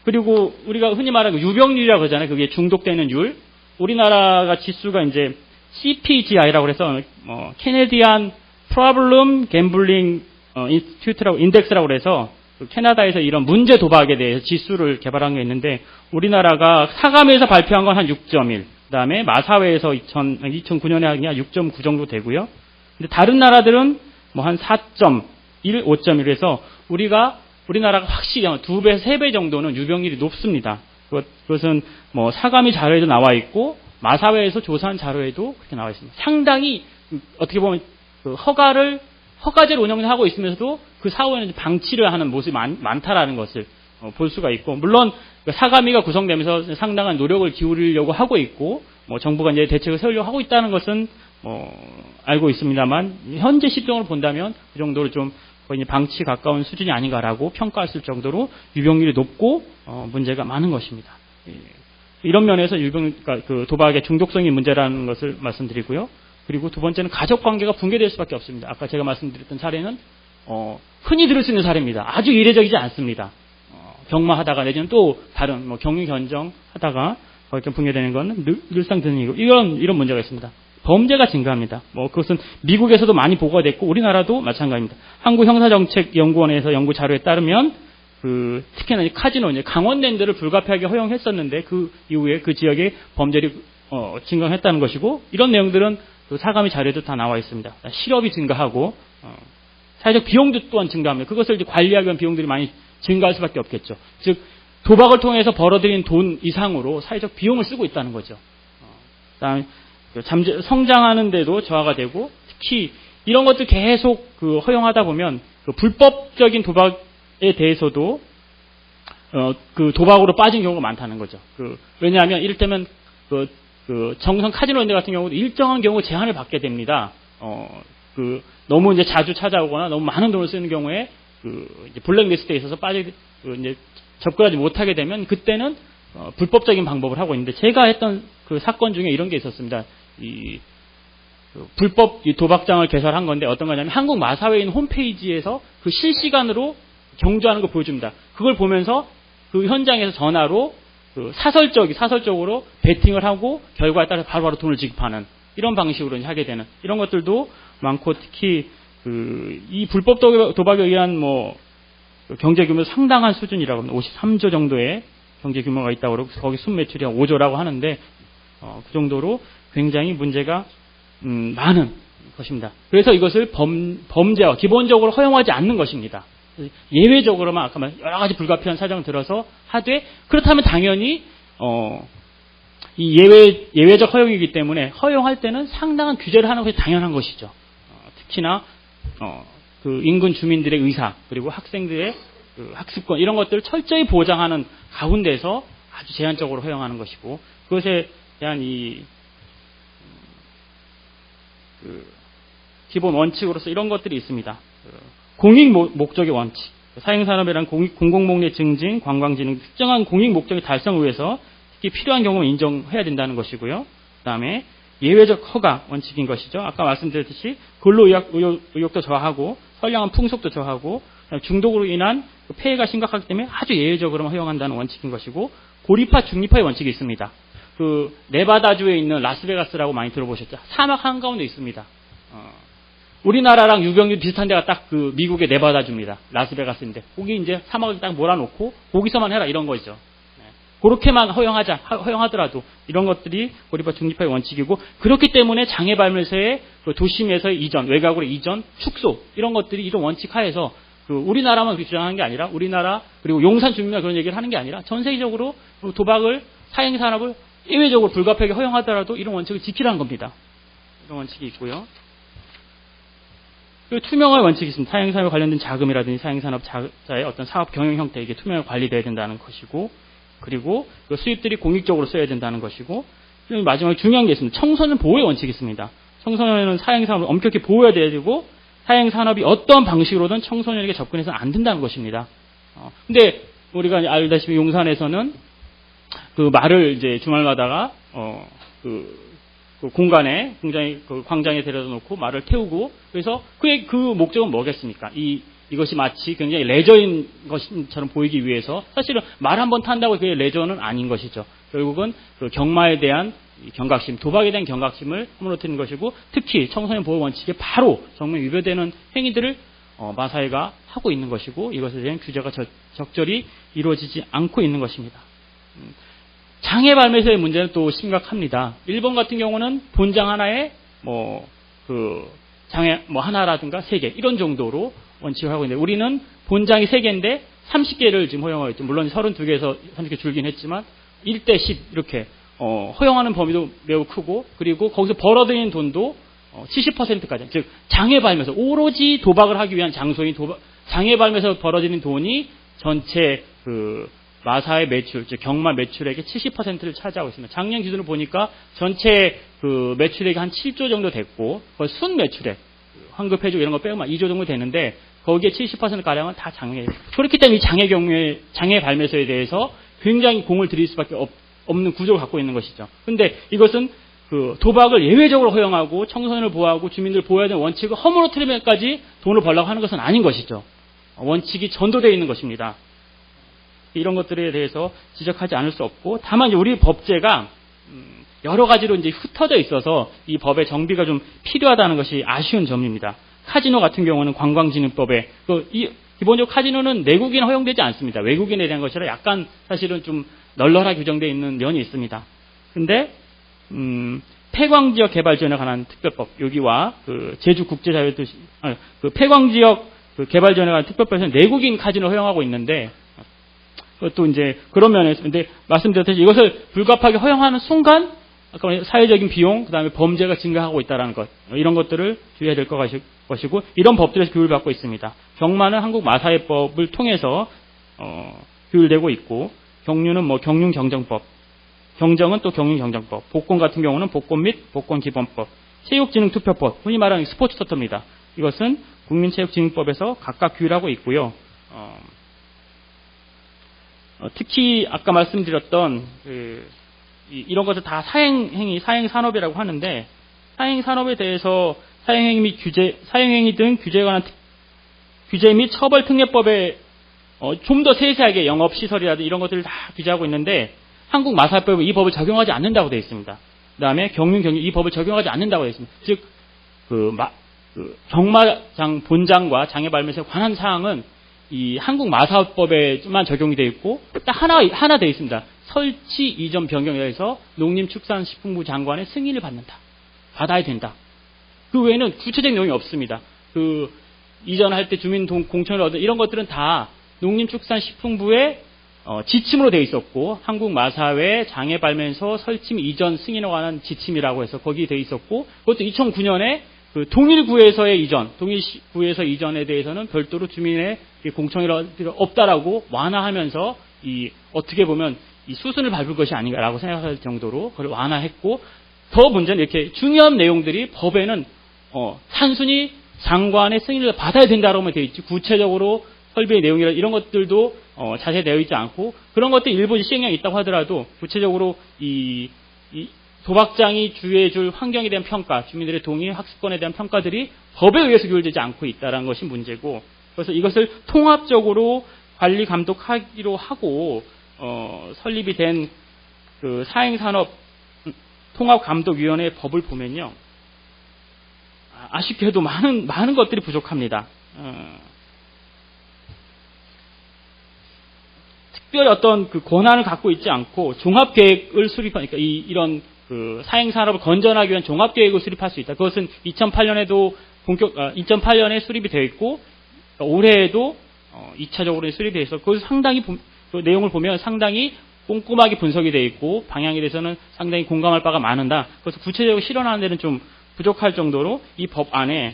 그리고 우리가 흔히 말하는 유병률이라고 그러잖아요. 그게 중독되는 율. 우리나라가 지수가 이제 CPGI라고 해서 캐네디안 프로블럼 갬블링 인스티튜트라고 인덱스라고 그래서 캐나다에서 이런 문제 도박에 대해서 지수를 개발한 게 있는데 우리나라가 사감에서 발표한 건 한 6.1, 그다음에 마사회에서 2009년에 한 6.9 정도 되고요. 근데 다른 나라들은 뭐 한 4.1, 5.1 해서 우리나라가 확실히 2배, 3배 정도는 유병률이 높습니다. 그것은 뭐 사감이 자료에도 나와 있고 마사회에서 조사한 자료에도 그렇게 나와 있습니다. 상당히 어떻게 보면 그 허가제를 운영하고 있으면서도 그 사후에는 방치를 하는 모습이 많다라는 것을 볼 수가 있고 물론 사감위가 구성되면서 상당한 노력을 기울이려고 하고 있고 뭐 정부가 이제 대책을 세우려고 하고 있다는 것은 알고 있습니다만 현재 시점으로 본다면 그 정도로 좀 거의 이제 방치 가까운 수준이 아닌가라고 평가했을 정도로 유병률이 높고 문제가 많은 것입니다. 이런 면에서 그러니까 그 도박의 중독성이 문제라는 것을 말씀드리고요. 그리고 두 번째는 가족 관계가 붕괴될 수밖에 없습니다. 아까 제가 말씀드렸던 사례는 흔히 들을 수 있는 사례입니다. 아주 이례적이지 않습니다. 경마하다가 내지는 또 다른 뭐 경유 견정하다가 거기서 붕괴되는 건 늘상 드는 일이고 이런 문제가 있습니다. 범죄가 증가합니다. 뭐 그것은 미국에서도 많이 보고가 됐고 우리나라도 마찬가지입니다. 한국형사정책연구원에서 연구 자료에 따르면 특히나 카지노 강원랜드를 불가피하게 허용했었는데 그 이후에 그 지역의 범죄율이 증가했다는 것이고 이런 내용들은 사감위 자료에도 다 나와 있습니다. 실업이 증가하고 사회적 비용도 또한 증가합니다. 그것을 이제 관리하기 위한 비용들이 많이 증가할 수밖에 없겠죠. 즉 도박을 통해서 벌어들인 돈 이상으로 사회적 비용을 쓰고 있다는 거죠. 그다음에 성장하는 데도 저하가 되고 특히 이런 것들 계속 허용하다 보면 불법적인 도박에 대해서도 그 도박으로 빠진 경우가 많다는 거죠. 왜냐하면 이를테면 정성 카지노 같은 경우도 일정한 경우 제한을 받게 됩니다. 너무 이제 자주 찾아오거나 너무 많은 돈을 쓰는 경우에 이제 블랙리스트에 있어서 이제 접근하지 못하게 되면 그때는 불법적인 방법을 하고 있는데 제가 했던 그 사건 중에 이런 게 있었습니다. 불법 도박장을 개설한 건데 어떤 거냐면 한국 마사회에 있는 홈페이지에서 실시간으로 경주하는 걸 보여줍니다. 그걸 보면서 그 현장에서 전화로 사설적으로 베팅을 하고 결과에 따라서 바로바로 돈을 지급하는 이런 방식으로 이제 하게 되는 이런 것들도 많고 특히 이 불법 도박에 의한 경제 규모 상당한 수준이라고 합니다. 53조 정도의 경제 규모가 있다고 그러고 거기 순매출이 5조라고 하는데 그 정도로 굉장히 문제가 많은 것입니다. 그래서 이것을 범죄와 기본적으로 허용하지 않는 것입니다. 예외적으로만 아까 말한 여러 가지 불가피한 사정을 들어서 하되 그렇다면 당연히 이 예외적 허용이기 때문에 허용할 때는 상당한 규제를 하는 것이 당연한 것이죠. 특히나 그 인근 주민들의 의사 그리고 학생들의 학습권 이런 것들을 철저히 보장하는 가운데서 아주 제한적으로 허용하는 것이고 그것에 대한 기본 원칙으로서 이런 것들이 있습니다. 공익 목적의 원칙, 사행산업이란 공공목내 증진, 관광진흥 특정한 공익 목적의 달성을 위해서 특히 필요한 경우는 인정해야 된다는 것이고요. 그다음에 예외적 허가 원칙인 것이죠. 아까 말씀드렸듯이 근로 의욕도 저하고 선량한 풍속도 저하고 중독으로 인한 폐해가 심각하기 때문에 아주 예외적으로만 허용한다는 원칙인 것이고 고립화, 중립화의 원칙이 있습니다. 네바다주에 있는 라스베가스라고 많이 들어보셨죠? 사막 한가운데 있습니다. 우리나라랑 유병률 비슷한 데가 딱 미국의 네바다주입니다. 라스베가스인데 거기 이제 사막을 딱 몰아놓고 거기서만 해라 이런 거죠. 그렇게만 허용하더라도 이런 것들이 고립화 중립화의 원칙이고 그렇기 때문에 장애발매소의 도심에서의 이전, 외곽으로 이전, 축소 이런 것들이 이런 원칙 하에서 우리나라만 주장하는 게 아니라 우리나라 그리고 용산 주민만 그런 얘기를 하는 게 아니라 전 세계적으로 도박을 사행산업을 예외적으로 불가피하게 허용하더라도 이런 원칙을 지키라는 겁니다. 이런 원칙이 있고요. 그리고 투명화의 원칙이 있습니다. 사행산업에 관련된 자금이라든지 사행산업자의 어떤 사업 경영 형태 이게 투명하게 관리돼야 된다는 것이고 그리고 수입들이 공익적으로 써야 된다는 것이고 마지막에 중요한 게 있습니다. 청소년 보호의 원칙이 있습니다. 청소년은 사행산업을 엄격히 보호해야 되고 사행산업이 어떤 방식으로든 청소년에게 접근해서는 안 된다는 것입니다. 근데 우리가 알다시피 용산에서는 그 말을 이제 주말마다가 그 공간에 굉장히 그 광장에 데려다 놓고 말을 태우고 그래서 그 목적은 뭐겠습니까? 이것이 마치 굉장히 레저인 것처럼 보이기 위해서 사실은 말 한 번 탄다고 그게 레저는 아닌 것이죠. 결국은 그 경마에 대한 경각심, 도박에 대한 경각심을 허물어뜨리는 것이고 특히 청소년 보호 원칙에 바로 정면 위배되는 행위들을 마사회가 하고 있는 것이고 이것에 대한 규제가 적절히 이루어지지 않고 있는 것입니다. 장애 발매소의 문제는 또 심각합니다. 일본 같은 경우는 본장 하나에 장애 하나라든가 3개 이런 정도로 원칙을 하고 있는데 우리는 본장이 3개인데 30개를 지금 허용하고 있죠. 물론 32개에서 30개 줄긴 했지만 1대 10 이렇게 허용하는 범위도 매우 크고 그리고 거기서 벌어들이는 돈도 70%까지 즉 장애 발매소 오로지 도박을 하기 위한 장소인 장애 발매소 벌어지는 돈이 전체 그 마사의 매출, 즉 경마 매출액의 70%를 차지하고 있습니다. 작년 기준으로 보니까 전체 그 매출액이 한 7조 정도 됐고, 거의 순 매출액, 환급해주고 이런 거 빼면 2조 정도 되는데, 거기에 70%가량은 다 장애. 그렇기 때문에 이 장애 발매소에 대해서 굉장히 공을 들일 수밖에 없는 구조를 갖고 있는 것이죠. 근데 이것은 그 도박을 예외적으로 허용하고 청소년을 보호하고 주민들을 보호해야 되는 원칙을 허물어뜨리면까지 돈을 벌려고 하는 것은 아닌 것이죠. 원칙이 전도되어 있는 것입니다. 이런 것들에 대해서 지적하지 않을 수 없고 다만 우리 법제가 여러 가지로 이제 흩어져 있어서 이 법의 정비가 좀 필요하다는 것이 아쉬운 점입니다. 카지노 같은 경우는 관광진흥법에 기본적으로 카지노는 내국인 허용되지 않습니다. 외국인에 대한 것이라 약간 사실은 좀 널널하게 규정되어 있는 면이 있습니다. 근데 폐광지역 개발 지원에 관한 특별법 여기와 그 제주 국제자유도시 그 폐광지역 그 개발 지원에 관한 특별법에서 내국인 카지노 허용하고 있는데 또 이제 그런 면에서 근데 말씀드렸듯이 이것을 불가피하게 허용하는 순간 아까 사회적인 비용 그다음에 범죄가 증가하고 있다는 것 이런 것들을 주의해야 될 것이고 이런 법들에서 교육을 받고 있습니다. 경마는 한국 마사회법을 통해서 교육되고 있고 경륜은 경륜경정법 경정은 또 경륜경정법 복권 같은 경우는 복권 및 복권기본법 체육진흥투표법 흔히 말하는 스포츠 토토입니다. 이것은 국민체육진흥법에서 각각 규율을 하고 있고요. 특히 아까 말씀드렸던 이런 것을 다 사행행위, 사행산업이라고 하는데 사행산업에 대해서 사행행위 등 규제에 관한 규제 및 처벌특례법에 좀 더 세세하게 영업시설이라든지 이런 것들을 다 규제하고 있는데 한국 마사회법은 이 법을 적용하지 않는다고 되어 있습니다. 그 다음에 경륜경륜 이 법을 적용하지 않는다고 되어 있습니다. 즉 경마장 본장과 장애 발매소에 관한 사항은 이 한국 마사법에만 적용이 되어 있고 딱 하나 되어 있습니다. 설치 이전 변경에 대해서 농림축산식품부 장관의 승인을 받아야 된다. 그 외에는 구체적인 내용이 없습니다. 그 이전할 때 주민 공천을 얻은 이런 것들은 다 농림축산식품부의 지침으로 되어 있었고 한국 마사회 장애 발매소 설치 이전 승인에 관한 지침이라고 해서 거기에 되어 있었고 그것도 2009년에 그 동일구에서의 이전, 동일구에서 이전에 대해서는 별도로 주민의 공청이 없다라고 완화하면서 어떻게 보면 이 수순을 밟을 것이 아닌가라고 생각할 정도로 그걸 완화했고 더 문제는 이렇게 중요한 내용들이 법에는 단순히 장관의 승인을 받아야 된다라고만 되어 있지 구체적으로 설비의 내용이라 이런 것들도 자세히 되어 있지 않고 그런 것들 일부 시행령이 있다고 하더라도 구체적으로 이 도박장이 주의해줄 환경에 대한 평가, 주민들의 동의, 학습권에 대한 평가들이 법에 의해서 규율되지 않고 있다는 것이 문제고, 그래서 이것을 통합적으로 관리 감독하기로 하고 설립이 된 그 사행산업 통합감독위원회 법을 보면요, 아쉽게도 많은 것들이 부족합니다. 특별히 어떤 그 권한을 갖고 있지 않고 종합계획을 수립하니까 이런 그 사행산업을 건전하기 위한 종합계획을 수립할 수 있다. 그것은 2008년에 수립이 되어 있고 올해에도 2차적으로 수립이 되어 있어. 그것을 상당히 그 내용을 보면 상당히 꼼꼼하게 분석이 되어 있고 방향에 대해서는 상당히 공감할 바가 많은다. 그래서 구체적으로 실현하는 데는 좀 부족할 정도로 이 법 안에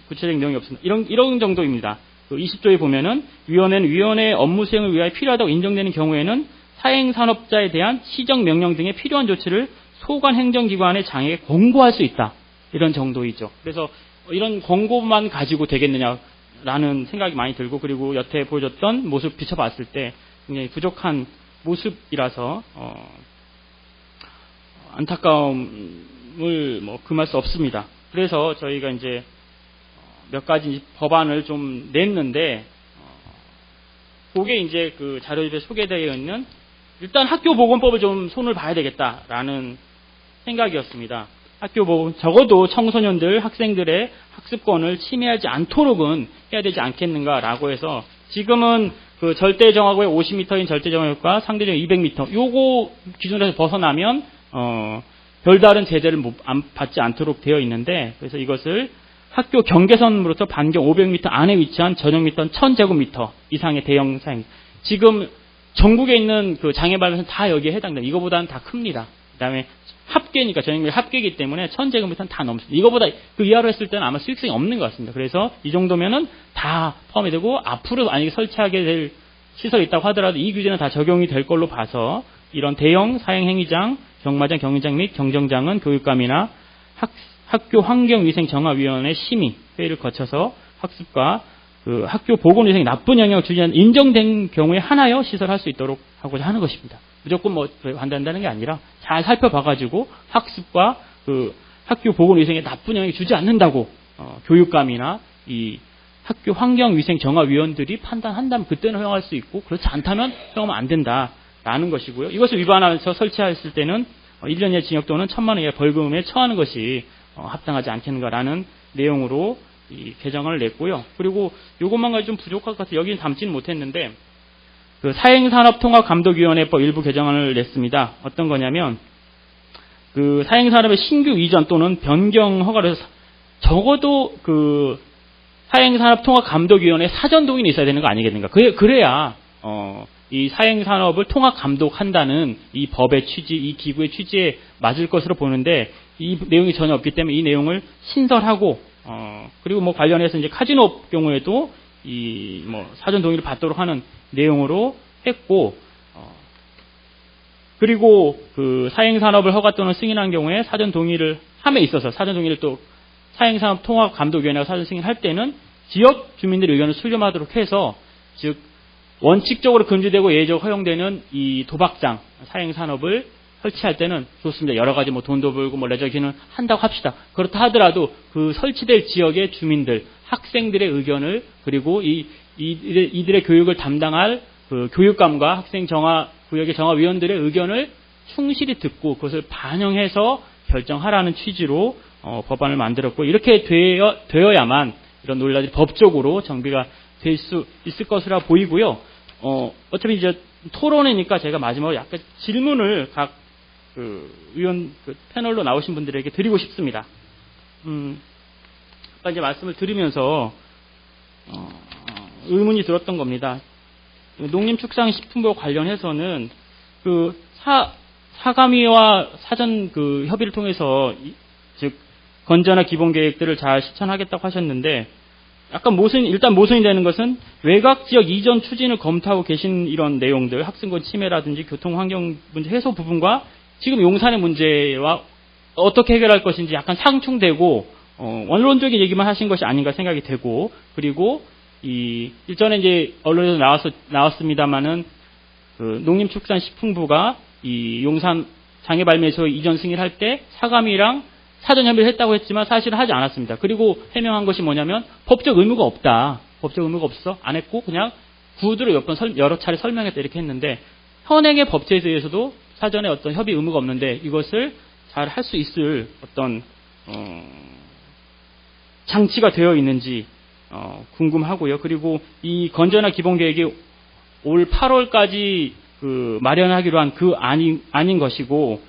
구체적인 내용이 없습니다. 이런 정도입니다. 그 20조에 보면은 위원회는 위원회의 업무 수행을 위하여 필요하다고 인정되는 경우에는 사행산업자에 대한 시정 명령 등의 필요한 조치를 소관 행정기관의 장에게 공고할 수 있다. 이런 정도이죠. 그래서 이런 권고만 가지고 되겠느냐라는 생각이 많이 들고, 그리고 여태 보여줬던 모습 비춰봤을 때 굉장히 부족한 모습이라서 안타까움을 뭐 금할 수 없습니다. 그래서 저희가 이제 몇 가지 법안을 좀 냈는데, 그게 이제 그 자료집에 소개되어 있는, 일단 학교보건법을 좀 손을 봐야 되겠다라는 생각이었습니다. 학교보건, 적어도 청소년들, 학생들의 학습권을 침해하지 않도록은 해야 되지 않겠는가라고 해서, 지금은 그 절대정하고의 50m인 절대정하과 상대적 200m, 요거 기준에서 벗어나면 별다른 제재를 받지 않도록 되어 있는데, 그래서 이것을 학교 경계선으로부터 반경 500m 안에 위치한 전용미터는 1000제곱미터 이상의 대형 사행. 지금 전국에 있는 그 장애발견은 다 여기에 해당됩니다. 이거보다는 다 큽니다. 그 다음에 합계니까, 전용밀 합계이기 때문에 1000제곱미터는 다 넘습니다. 이거보다 그 이하로 했을 때는 아마 수익성이 없는 것 같습니다. 그래서 이 정도면은 다 포함이 되고, 앞으로 만약에 설치하게 될 시설이 있다고 하더라도 이 규제는 다 적용이 될 걸로 봐서, 이런 대형 사행행위장, 경마장, 경위장 및 경정장은 교육감이나 학교 환경위생정화위원회 심의 회의를 거쳐서 학습과 그 학교 보건위생에 나쁜 영향을 주지 않는 인정된 경우에 하나여 시설할 수 있도록 하고자 하는 것입니다. 무조건 뭐 반대한다는 게 아니라 잘 살펴봐가지고 학습과 그 학교 보건위생에 나쁜 영향을 주지 않는다고 교육감이나 이 학교 환경위생정화위원들이 판단한다면 그때는 허용할 수 있고, 그렇지 않다면 허용하면 안 된다라는 것이고요. 이것을 위반해서 설치했을 때는 1년 이하 징역 또는 1000만 원 이하 벌금에 처하는 것이 합당하지 않겠는가라는 내용으로 이 개정을 냈고요. 그리고 이것만 가지고 좀 부족할 것 같아서 여기는 담지는 못했는데, 그 사행산업통합감독위원회법 일부 개정안을 냈습니다. 어떤 거냐면, 그 사행산업의 신규 이전 또는 변경 허가를 해서 적어도 그 사행산업통합감독위원회 사전 동의는 있어야 되는 거 아니겠는가. 그래야 이 사행산업을 통합 감독한다는 이 법의 취지, 이 기구의 취지에 맞을 것으로 보는데, 이 내용이 전혀 없기 때문에 이 내용을 신설하고, 그리고 뭐 관련해서 이제 카지노 경우에도 이 뭐 사전 동의를 받도록 하는 내용으로 했고, 그리고 그 사행산업을 허가 또는 승인한 경우에 사전 동의를 함에 있어서, 사전 동의를 또 사행산업 통합 감독위원회가 사전 승인할 때는 지역 주민들의 의견을 수렴하도록 해서, 즉 원칙적으로 금지되고 예외적으로 허용되는 이 도박장, 사행산업을 설치할 때는 좋습니다. 여러 가지 뭐 돈도 벌고 뭐 레저 기능 한다고 합시다. 그렇다 하더라도 그 설치될 지역의 주민들, 학생들의 의견을, 그리고 이들의 교육을 담당할 그 교육감과 학생 정화 구역의 정화위원들의 의견을 충실히 듣고 그것을 반영해서 결정하라는 취지로 법안을 만들었고, 이렇게 되어야만 이런 논란이 법적으로 정비가 될 수 있을 것이라 보이고요. 어차피 이제 토론이니까 제가 마지막으로 약간 질문을 각 그 의원 그 패널로 나오신 분들에게 드리고 싶습니다. 아까 이제 말씀을 들으면서 의문이 들었던 겁니다. 농림축산식품부 관련해서는 그 사감위와 사전 그 협의를 통해서 즉 건전화 기본 계획들을 잘 실천하겠다고 하셨는데, 약간 일단 모순이 되는 것은 외곽 지역 이전 추진을 검토하고 계신 이런 내용들, 학생권 침해라든지 교통환경 문제 해소 부분과 지금 용산의 문제와 어떻게 해결할 것인지 약간 상충되고, 원론적인 얘기만 하신 것이 아닌가 생각이 되고, 그리고 일전에 이제 언론에서 나왔습니다만은 그 농림축산식품부가 이 용산 장애발매소 이전 승인할 때 사감위랑 사전 협의를 했다고 했지만 사실은 하지 않았습니다. 그리고 해명한 것이 뭐냐면 법적 의무가 없다. 법적 의무가 없어. 안 했고 그냥 구두로 여러 차례 설명했다 이렇게 했는데, 현행의 법제에 대해서도 사전에 어떤 협의 의무가 없는데 이것을 잘 할 수 있을 어떤 장치가 되어 있는지 궁금하고요. 그리고 이 건전화 기본계획이 올 8월까지 그 마련하기로 한 그 아닌 것이고,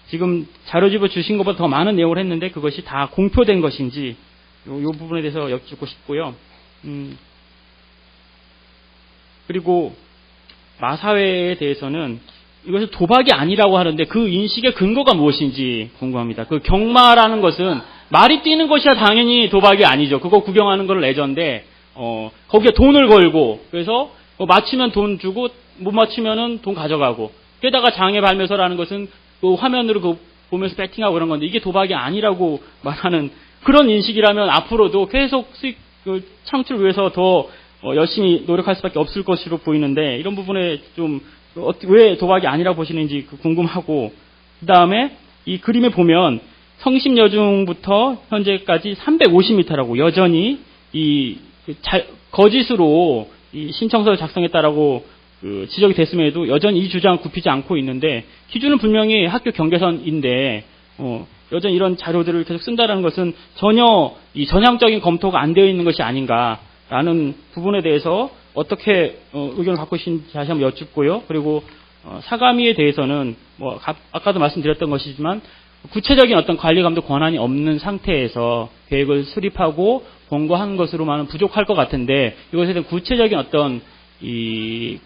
지금 자료집을 주신 것보다 더 많은 내용을 했는데 그것이 다 공표된 것인지 요 부분에 대해서 여쭙고 싶고요. 그리고 마사회에 대해서는 이것이 도박이 아니라고 하는데 그 인식의 근거가 무엇인지 궁금합니다. 그 경마라는 것은 말이 뛰는 것이야 당연히 도박이 아니죠. 그거 구경하는 건 레저인데 거기에 돈을 걸고, 그래서 맞추면 돈 주고 못 맞추면은 돈 가져가고, 게다가 장애 발매서라는 것은 그 화면으로 그 보면서 배팅하고 그런 건데 이게 도박이 아니라고 말하는 그런 인식이라면 앞으로도 계속 수익 창출을 위해서 더 열심히 노력할 수밖에 없을 것으로 보이는데 이런 부분에 좀 왜 도박이 아니라 보시는지 궁금하고 그 다음에 이 그림에 보면 성심여중부터 현재까지 350m라고 여전히 거짓으로 이 신청서를 작성했다라고 지적이 됐음에도 여전히 이 주장은 굽히지 않고 있는데 기준은 분명히 학교 경계선인데 여전히 이런 자료들을 계속 쓴다는 것은 전혀 이 전향적인 검토가 안 되어 있는 것이 아닌가라는 부분에 대해서 어떻게 의견을 갖고 계신지 다시 한번 여쭙고요. 그리고 사감위에 대해서는 아까도 말씀드렸던 것이지만 구체적인 어떤 관리 감독 권한이 없는 상태에서 계획을 수립하고 권고하는 것으로만은 부족할 것 같은데 이것에 대한 구체적인 어떤 이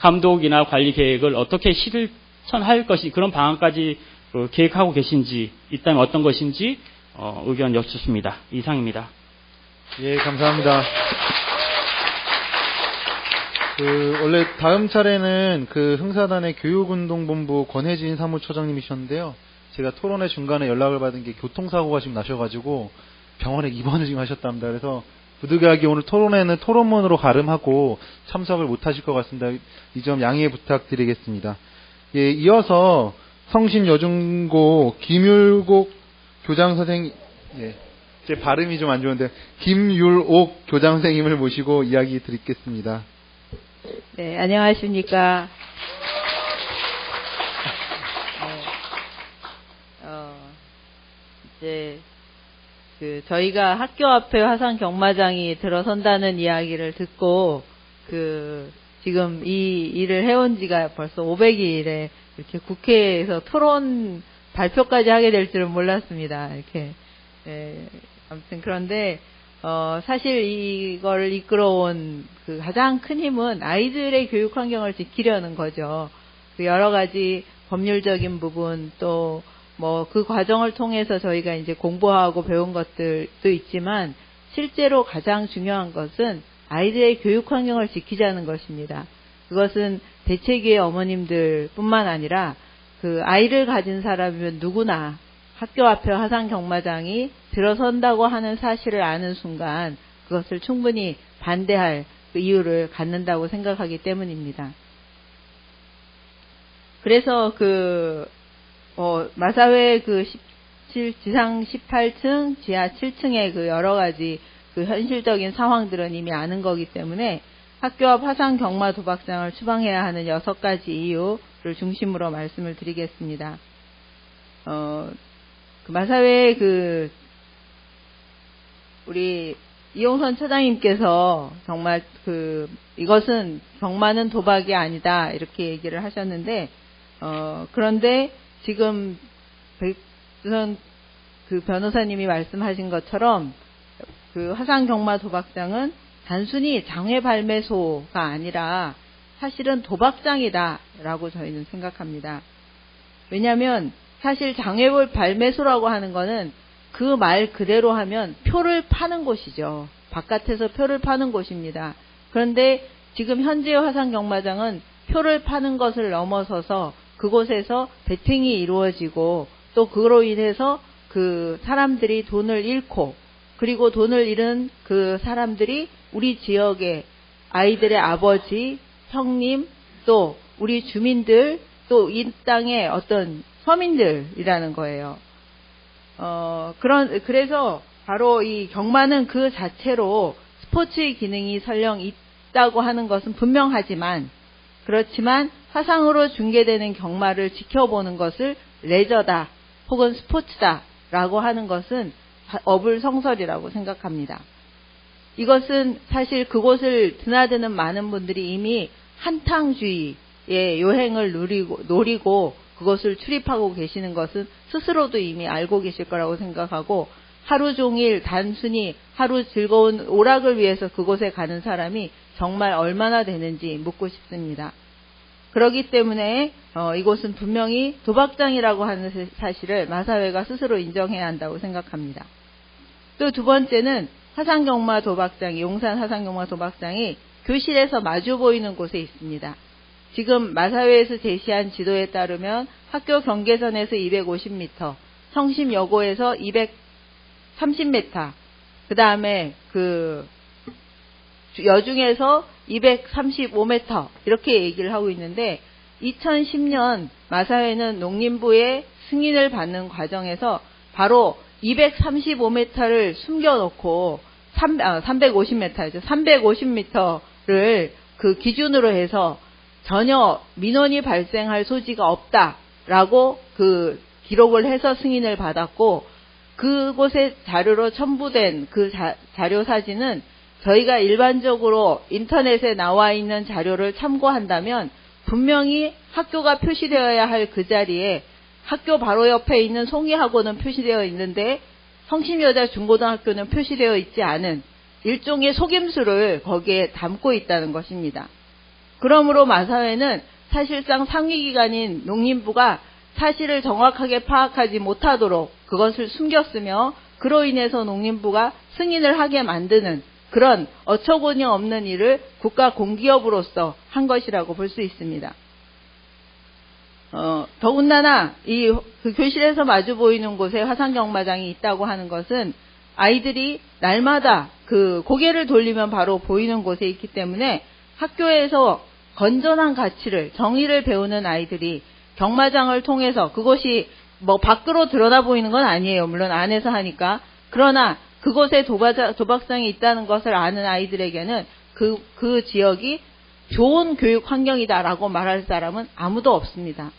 감독이나 관리 계획을 어떻게 실천할 것이 그런 방안까지 계획하고 계신지 있다면 어떤 것인지 의견 여쭙습니다. 이상입니다. 예, 감사합니다. 원래 다음 차례는 흥사단의 교육운동본부 권혜진 사무처장님이셨는데요. 제가 토론회 중간에 연락을 받은 게 교통사고가 지금 나셔가지고 병원에 입원을 지금 하셨답니다. 그래서 부득이하게 오늘 토론회는 토론문으로 가름하고 참석을 못하실 것 같습니다. 이 점 양해 부탁드리겠습니다. 예, 이어서 성심여중고 김율옥 교장선생, 예, 제 발음이 좀 안 좋은데 김율옥 교장선생님을 모시고 이야기 드리겠습니다. 네, 안녕하십니까. 이제 저희가 학교 앞에 화상 경마장이 들어선다는 이야기를 듣고 지금 이 일을 해온 지가 벌써 500일에 이렇게 국회에서 토론 발표까지 하게 될 줄은 몰랐습니다. 이렇게 아무튼 그런데 사실 이걸 이끌어온 가장 큰 힘은 아이들의 교육 환경을 지키려는 거죠. 여러 가지 법률적인 부분 또 그 과정을 통해서 저희가 이제 공부하고 배운 것들도 있지만 실제로 가장 중요한 것은 아이들의 교육 환경을 지키자는 것입니다. 그것은 대체기의 어머님들뿐만 아니라 아이를 가진 사람이면 누구나 학교 앞에 화상 경마장이 들어선다고 하는 사실을 아는 순간 그것을 충분히 반대할 이유를 갖는다고 생각하기 때문입니다. 그래서 마사회 지상 18층, 지하 7층의 여러 가지 현실적인 상황들은 이미 아는 거기 때문에 학교 앞 화상 경마 도박장을 추방해야 하는 6가지 이유를 중심으로 말씀을 드리겠습니다. 마사회 우리 이용선 처장님께서 정말 이것은 경마는 도박이 아니다 이렇게 얘기를 하셨는데 그런데 지금 백두선 변호사님이 말씀하신 것처럼 화상 경마 도박장은 단순히 장외 발매소가 아니라 사실은 도박장이다라고 저희는 생각합니다. 왜냐하면 사실 장외 발매소라고 하는 거는 그 말 그대로 하면 표를 파는 곳이죠. 바깥에서 표를 파는 곳입니다. 그런데 지금 현재의 화상 경마장은 표를 파는 것을 넘어서서 그곳에서 베팅이 이루어지고 또 그로 인해서 사람들이 돈을 잃고 그리고 돈을 잃은 사람들이 우리 지역의 아이들의 아버지, 형님, 또 우리 주민들, 또 이 땅의 어떤 서민들이라는 거예요. 그래서 바로 이 경마는 그 자체로 스포츠의 기능이 설령 있다고 하는 것은 분명하지만 그렇지만 화상으로 중계되는 경마를 지켜보는 것을 레저다 혹은 스포츠다라고 하는 것은 어불성설이라고 생각합니다. 이것은 사실 그곳을 드나드는 많은 분들이 이미 한탕주의의 요행을 노리고 그것을 출입하고 계시는 것은 스스로도 이미 알고 계실 거라고 생각하고 하루 종일 단순히 하루 즐거운 오락을 위해서 그곳에 가는 사람이 정말 얼마나 되는지 묻고 싶습니다. 그렇기 때문에 이곳은 분명히 도박장이라고 하는 사실을 마사회가 스스로 인정해야 한다고 생각합니다. 또 두 번째는 화상경마 도박장이 용산 화상경마 도박장이 교실에서 마주 보이는 곳에 있습니다. 지금 마사회에서 제시한 지도에 따르면 학교 경계선에서 250m, 성심여고에서 230m, 그 다음에 그 여중에서 235m 이렇게 얘기를 하고 있는데 2010년 마사회는 농림부의 승인을 받는 과정에서 바로 235m를 숨겨놓고 350m죠. 350m를 그 기준으로 해서 전혀 민원이 발생할 소지가 없다라고 그 기록을 해서 승인을 받았고 그곳에 자료로 첨부된 그 자료 사진은 저희가 일반적으로 인터넷에 나와 있는 자료를 참고한다면 분명히 학교가 표시되어야 할 그 자리에 학교 바로 옆에 있는 송이학원은 표시되어 있는데 성심여자 중고등학교는 표시되어 있지 않은 일종의 속임수를 거기에 담고 있다는 것입니다. 그러므로 마사회는 사실상 상위기관인 농림부가 사실을 정확하게 파악하지 못하도록 그것을 숨겼으며 그로 인해서 농림부가 승인을 하게 만드는 그런 어처구니 없는 일을 국가 공기업으로서 한 것이라고 볼 수 있습니다. 더군다나 그 교실에서 마주 보이는 곳에 화상경마장이 있다고 하는 것은 아이들이 날마다 그 고개를 돌리면 바로 보이는 곳에 있기 때문에 학교에서 건전한 가치를, 정의를 배우는 아이들이 경마장을 통해서 그것이 뭐 밖으로 드러나 보이는 건 아니에요. 물론 안에서 하니까. 그러나 그곳에 도박성이 있다는 것을 아는 아이들에게는 그 지역이 좋은 교육 환경이다라고 말할 사람은 아무도 없습니다.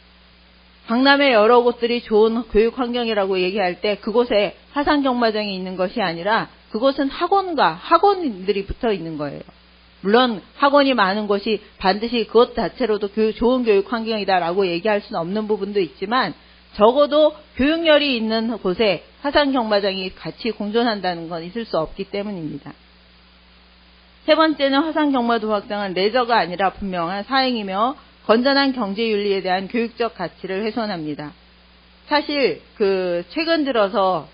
강남의 여러 곳들이 좋은 교육 환경이라고 얘기할 때 그곳에 화상경마장이 있는 것이 아니라 그곳은 학원들이 붙어 있는 거예요. 물론 학원이 많은 곳이 반드시 그것 자체로도 좋은 교육 환경이다라고 얘기할 수는 없는 부분도 있지만 적어도 교육열이 있는 곳에 화상경마장이 같이 공존한다는 건 있을 수 없기 때문입니다. 세 번째는 화상경마도박장은 레저가 아니라 분명한 사행이며 건전한 경제윤리에 대한 교육적 가치를 훼손합니다. 사실 최근 들어서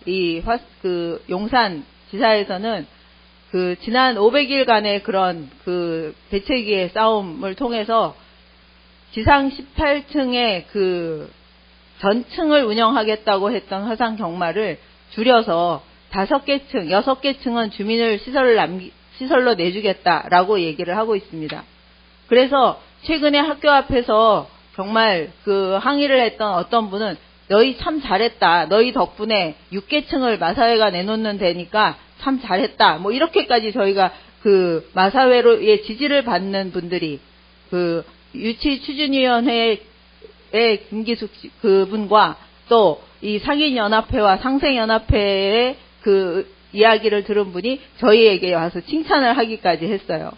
용산 지사에서는 지난 500일간의 그런 대책위의 싸움을 통해서 지상 18층의 전층을 운영하겠다고 했던 화상경마를 줄여서 5개 층, 6개 층은 주민을 시설로 내주겠다라고 얘기를 하고 있습니다. 그래서 최근에 학교 앞에서 정말 항의를 했던 어떤 분은 너희 참 잘했다. 너희 덕분에 6개 층을 마사회가 내놓는 데니까 참 잘했다. 뭐 이렇게까지 저희가 마사회로의 지지를 받는 분들이 유치추진위원회의 김기숙 그분과 또 이 상인연합회와 상생연합회의 이야기를 들은 분이 저희에게 와서 칭찬을 하기까지 했어요.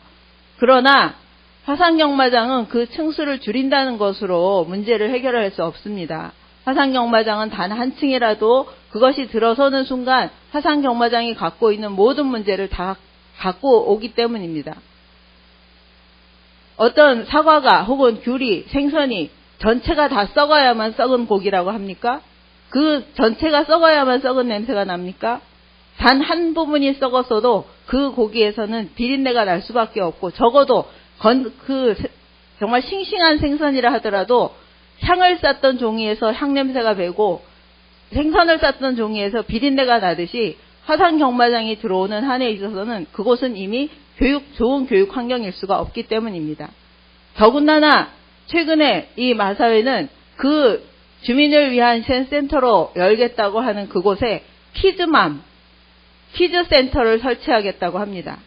그러나 화상경마장은 그 층수를 줄인다는 것으로 문제를 해결할 수 없습니다. 화상경마장은 단 한 층이라도 그것이 들어서는 순간 화상경마장이 갖고 있는 모든 문제를 다 갖고 오기 때문입니다. 어떤 사과가 혹은 귤이, 생선이 전체가 다 썩어야만 썩은 고기라고 합니까? 그 전체가 썩어야만 썩은 냄새가 납니까? 단 한 부분이 썩었어도 그 고기에서는 비린내가 날 수밖에 없고 적어도 정말 싱싱한 생선이라 하더라도 향을 쌌던 종이에서 향냄새가 배고 생선을 쌌던 종이에서 비린내가 나듯이 화상경마장이 들어오는 한에 있어서는 그곳은 이미 좋은 교육 환경일 수가 없기 때문입니다. 더군다나 최근에 이 마사회는 주민을 위한 센터로 열겠다고 하는 그곳에 키즈센터를 설치하겠다고 합니다.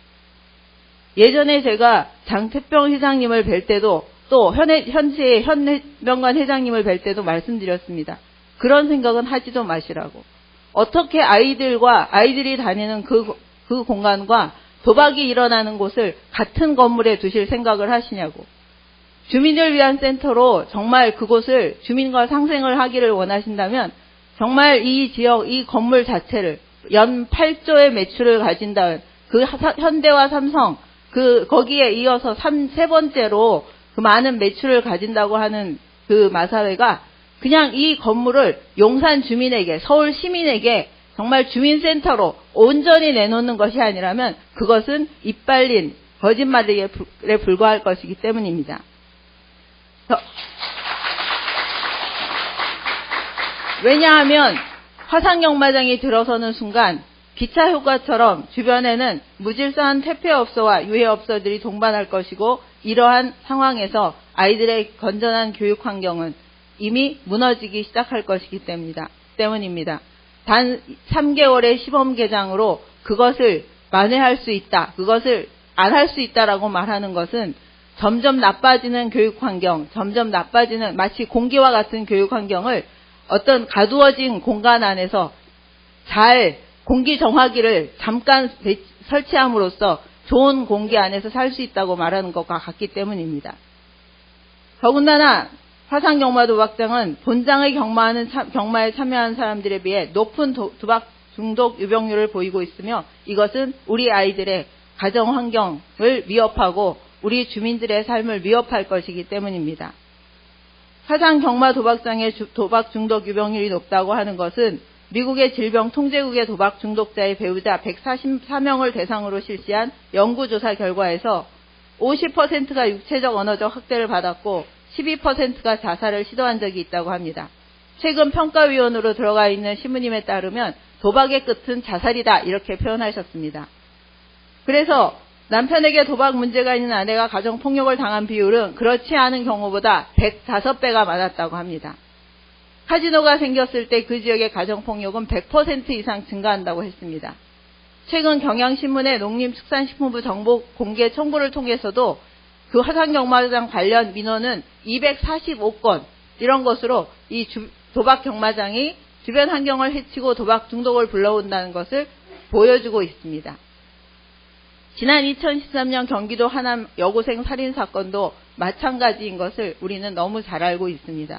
예전에 제가 장태병 회장님을 뵐 때도 또 현재 현명관 회장님을 뵐 때도 말씀드렸습니다. 그런 생각은 하지도 마시라고. 어떻게 아이들이 다니는 그 공간과 도박이 일어나는 곳을 같은 건물에 두실 생각을 하시냐고. 주민을 위한 센터로 정말 그곳을 주민과 상생을 하기를 원하신다면 정말 이 지역, 이 건물 자체를 연 8조의 매출을 가진다는 현대와 삼성, 거기에 이어서 세 번째로 많은 매출을 가진다고 하는 마사회가 그냥 이 건물을 용산 주민에게, 서울 시민에게 정말 주민센터로 온전히 내놓는 것이 아니라면 그것은 입발린 거짓말에 불과할 것이기 때문입니다. 왜냐하면 화상경마장이 들어서는 순간 기차 효과처럼 주변에는 무질서한 퇴폐업소와 유해업소들이 동반할 것이고, 이러한 상황에서 아이들의 건전한 교육 환경은 이미 무너지기 시작할 것이기 때문입니다. 단 3개월의 시범 개장으로 그것을 만회할 수 있다, 그것을 안 할 수 있다라고 말하는 것은 점점 나빠지는 교육 환경, 점점 나빠지는 마치 공기와 같은 교육 환경을 어떤 가두어진 공간 안에서 잘 공기 정화기를 잠깐 설치함으로써 좋은 공기 안에서 살 수 있다고 말하는 것과 같기 때문입니다. 더군다나 화상경마 도박장은 본장의 경마에 참여한 사람들에 비해 높은 도박 중독 유병률을 보이고 있으며, 이것은 우리 아이들의 가정 환경을 위협하고 우리 주민들의 삶을 위협할 것이기 때문입니다. 화상경마 도박장의 도박 중독 유병률이 높다고 하는 것은 미국의 질병통제국의 도박 중독자의 배우자 144명을 대상으로 실시한 연구조사 결과에서 50%가 육체적 언어적 학대를 받았고 12%가 자살을 시도한 적이 있다고 합니다. 최근 평가위원으로 들어가 있는 신부님에 따르면 도박의 끝은 자살이다, 이렇게 표현하셨습니다. 그래서 남편에게 도박 문제가 있는 아내가 가정폭력을 당한 비율은 그렇지 않은 경우보다 105배가 많았다고 합니다. 카지노가 생겼을 때 그 지역의 가정폭력은 100% 이상 증가한다고 했습니다. 최근 경향신문의 농림축산식품부 정보 공개 청구를 통해서도 그 화상경마장 관련 민원은 245건, 이런 것으로 이 도박 경마장이 주변 환경을 해치고 도박 중독을 불러온다는 것을 보여주고 있습니다. 지난 2013년 경기도 하남 여고생 살인 사건도 마찬가지인 것을 우리는 너무 잘 알고 있습니다.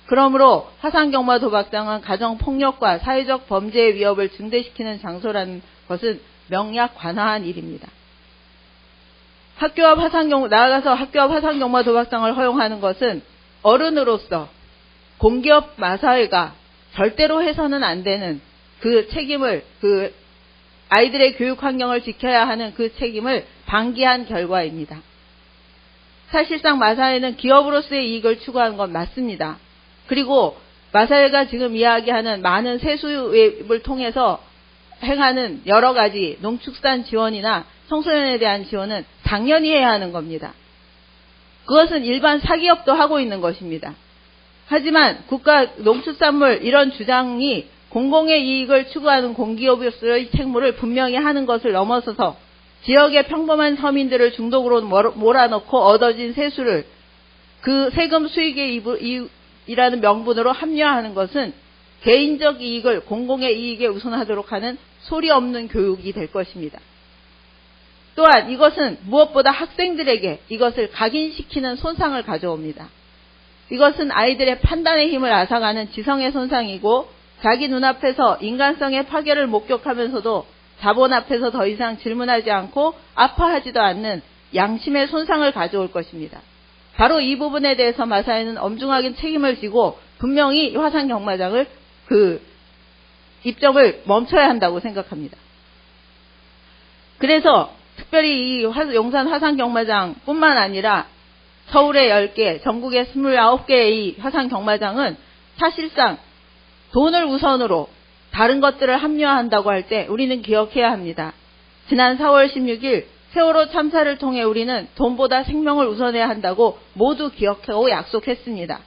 그러므로 화상경마 도박장은 가정폭력과 사회적 범죄의 위협을 증대시키는 장소라는 것은 명약관화한 일입니다. 나아가서 학교 앞 화상경마 도박장을 허용하는 것은 어른으로서 공기업 마사회가 절대로 해서는 안 되는 그 책임을, 그 아이들의 교육 환경을 지켜야 하는 그 책임을 방기한 결과입니다. 사실상 마사회는 기업으로서의 이익을 추구하는 건 맞습니다. 그리고 마사회가 지금 이야기하는 많은 세수입을 통해서 행하는 여러 가지 농축산 지원이나 청소년에 대한 지원은 당연히 해야 하는 겁니다. 그것은 일반 사기업도 하고 있는 것입니다. 하지만 국가 농축산물 이런 주장이 공공의 이익을 추구하는 공기업으로서의 책무를 분명히 하는 것을 넘어서서 지역의 평범한 서민들을 중독으로 몰아넣고 얻어진 세수를 그 세금 수익의 이라는 명분으로 합리화하는 것은 개인적 이익을 공공의 이익에 우선하도록 하는 소리 없는 교육이 될 것입니다. 또한 이것은 무엇보다 학생들에게 이것을 각인시키는 손상을 가져옵니다. 이것은 아이들의 판단의 힘을 앗아가는 지성의 손상이고, 자기 눈앞에서 인간성의 파괴를 목격하면서도 자본 앞에서 더 이상 질문하지 않고 아파하지도 않는 양심의 손상을 가져올 것입니다. 바로 이 부분에 대해서 마사회는 엄중하게 책임을 지고 분명히 화상경마장을 입점을 멈춰야 한다고 생각합니다. 그래서 특별히 이 용산 화상경마장뿐만 아니라 서울에 10개, 전국에 29개의 이 화상경마장은 사실상 돈을 우선으로 다른 것들을 합리화한다고 할 때 우리는 기억해야 합니다. 지난 4월 16일 세월호 참사를 통해 우리는 돈보다 생명을 우선해야 한다고 모두 기억하고 약속했습니다.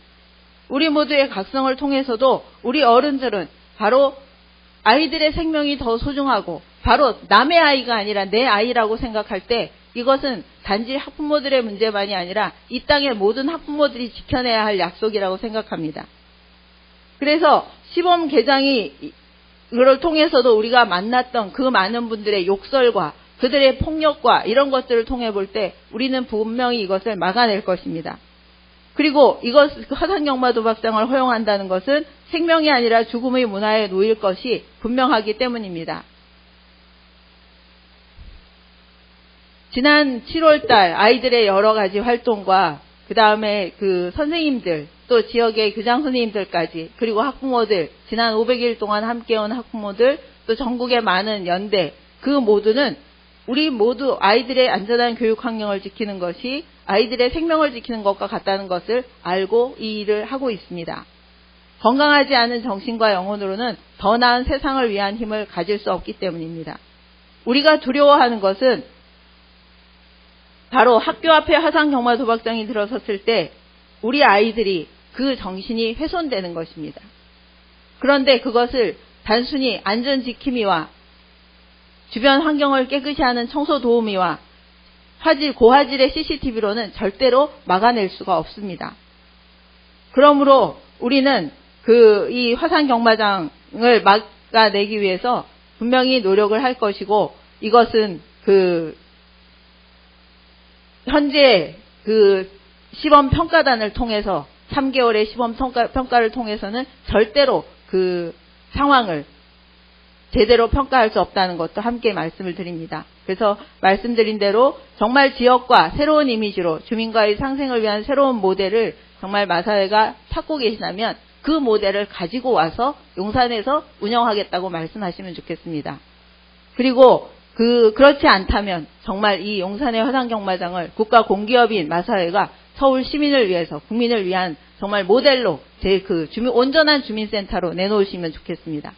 우리 모두의 각성을 통해서도 우리 어른들은 바로 아이들의 생명이 더 소중하고 바로 남의 아이가 아니라 내 아이라고 생각할 때 이것은 단지 학부모들의 문제만이 아니라 이 땅의 모든 학부모들이 지켜내야 할 약속이라고 생각합니다. 그래서 시범 개장이 이걸 통해서도 우리가 만났던 그 많은 분들의 욕설과 그들의 폭력과 이런 것들을 통해 볼 때 우리는 분명히 이것을 막아낼 것입니다. 그리고 화상경마 도박장을 허용한다는 것은 생명이 아니라 죽음의 문화에 놓일 것이 분명하기 때문입니다. 지난 7월달 아이들의 여러 가지 활동과 그 다음에 그 선생님들 또 지역의 교장 선생님들까지 그리고 학부모들 지난 500일 동안 함께온 학부모들 또 전국의 많은 연대 그 모두는 우리 모두 아이들의 안전한 교육 환경을 지키는 것이 아이들의 생명을 지키는 것과 같다는 것을 알고 이 일을 하고 있습니다. 건강하지 않은 정신과 영혼으로는 더 나은 세상을 위한 힘을 가질 수 없기 때문입니다. 우리가 두려워하는 것은 바로 학교 앞에 화상 경마 도박장이 들어섰을 때 우리 아이들이 그 정신이 훼손되는 것입니다. 그런데 그것을 단순히 안전 지킴이와 주변 환경을 깨끗이 하는 청소 도우미와 고화질의 CCTV로는 절대로 막아낼 수가 없습니다. 그러므로 우리는 이 화상 경마장을 막아내기 위해서 분명히 노력을 할 것이고, 이것은 현재 시범 평가단을 통해서 3개월의 시범 평가를 통해서는 절대로 그 상황을 제대로 평가할 수 없다는 것도 함께 말씀을 드립니다. 그래서 말씀드린 대로 정말 지역과 새로운 이미지로 주민과의 상생을 위한 새로운 모델을 정말 마사회가 찾고 계시다면 그 모델을 가지고 와서 용산에서 운영하겠다고 말씀하시면 좋겠습니다. 그리고 그렇지 않다면 정말 이 용산의 화상경마장을 국가 공기업인 마사회가 서울 시민을 위해서 국민을 위한 정말 모델로 온전한 주민센터로 내놓으시면 좋겠습니다.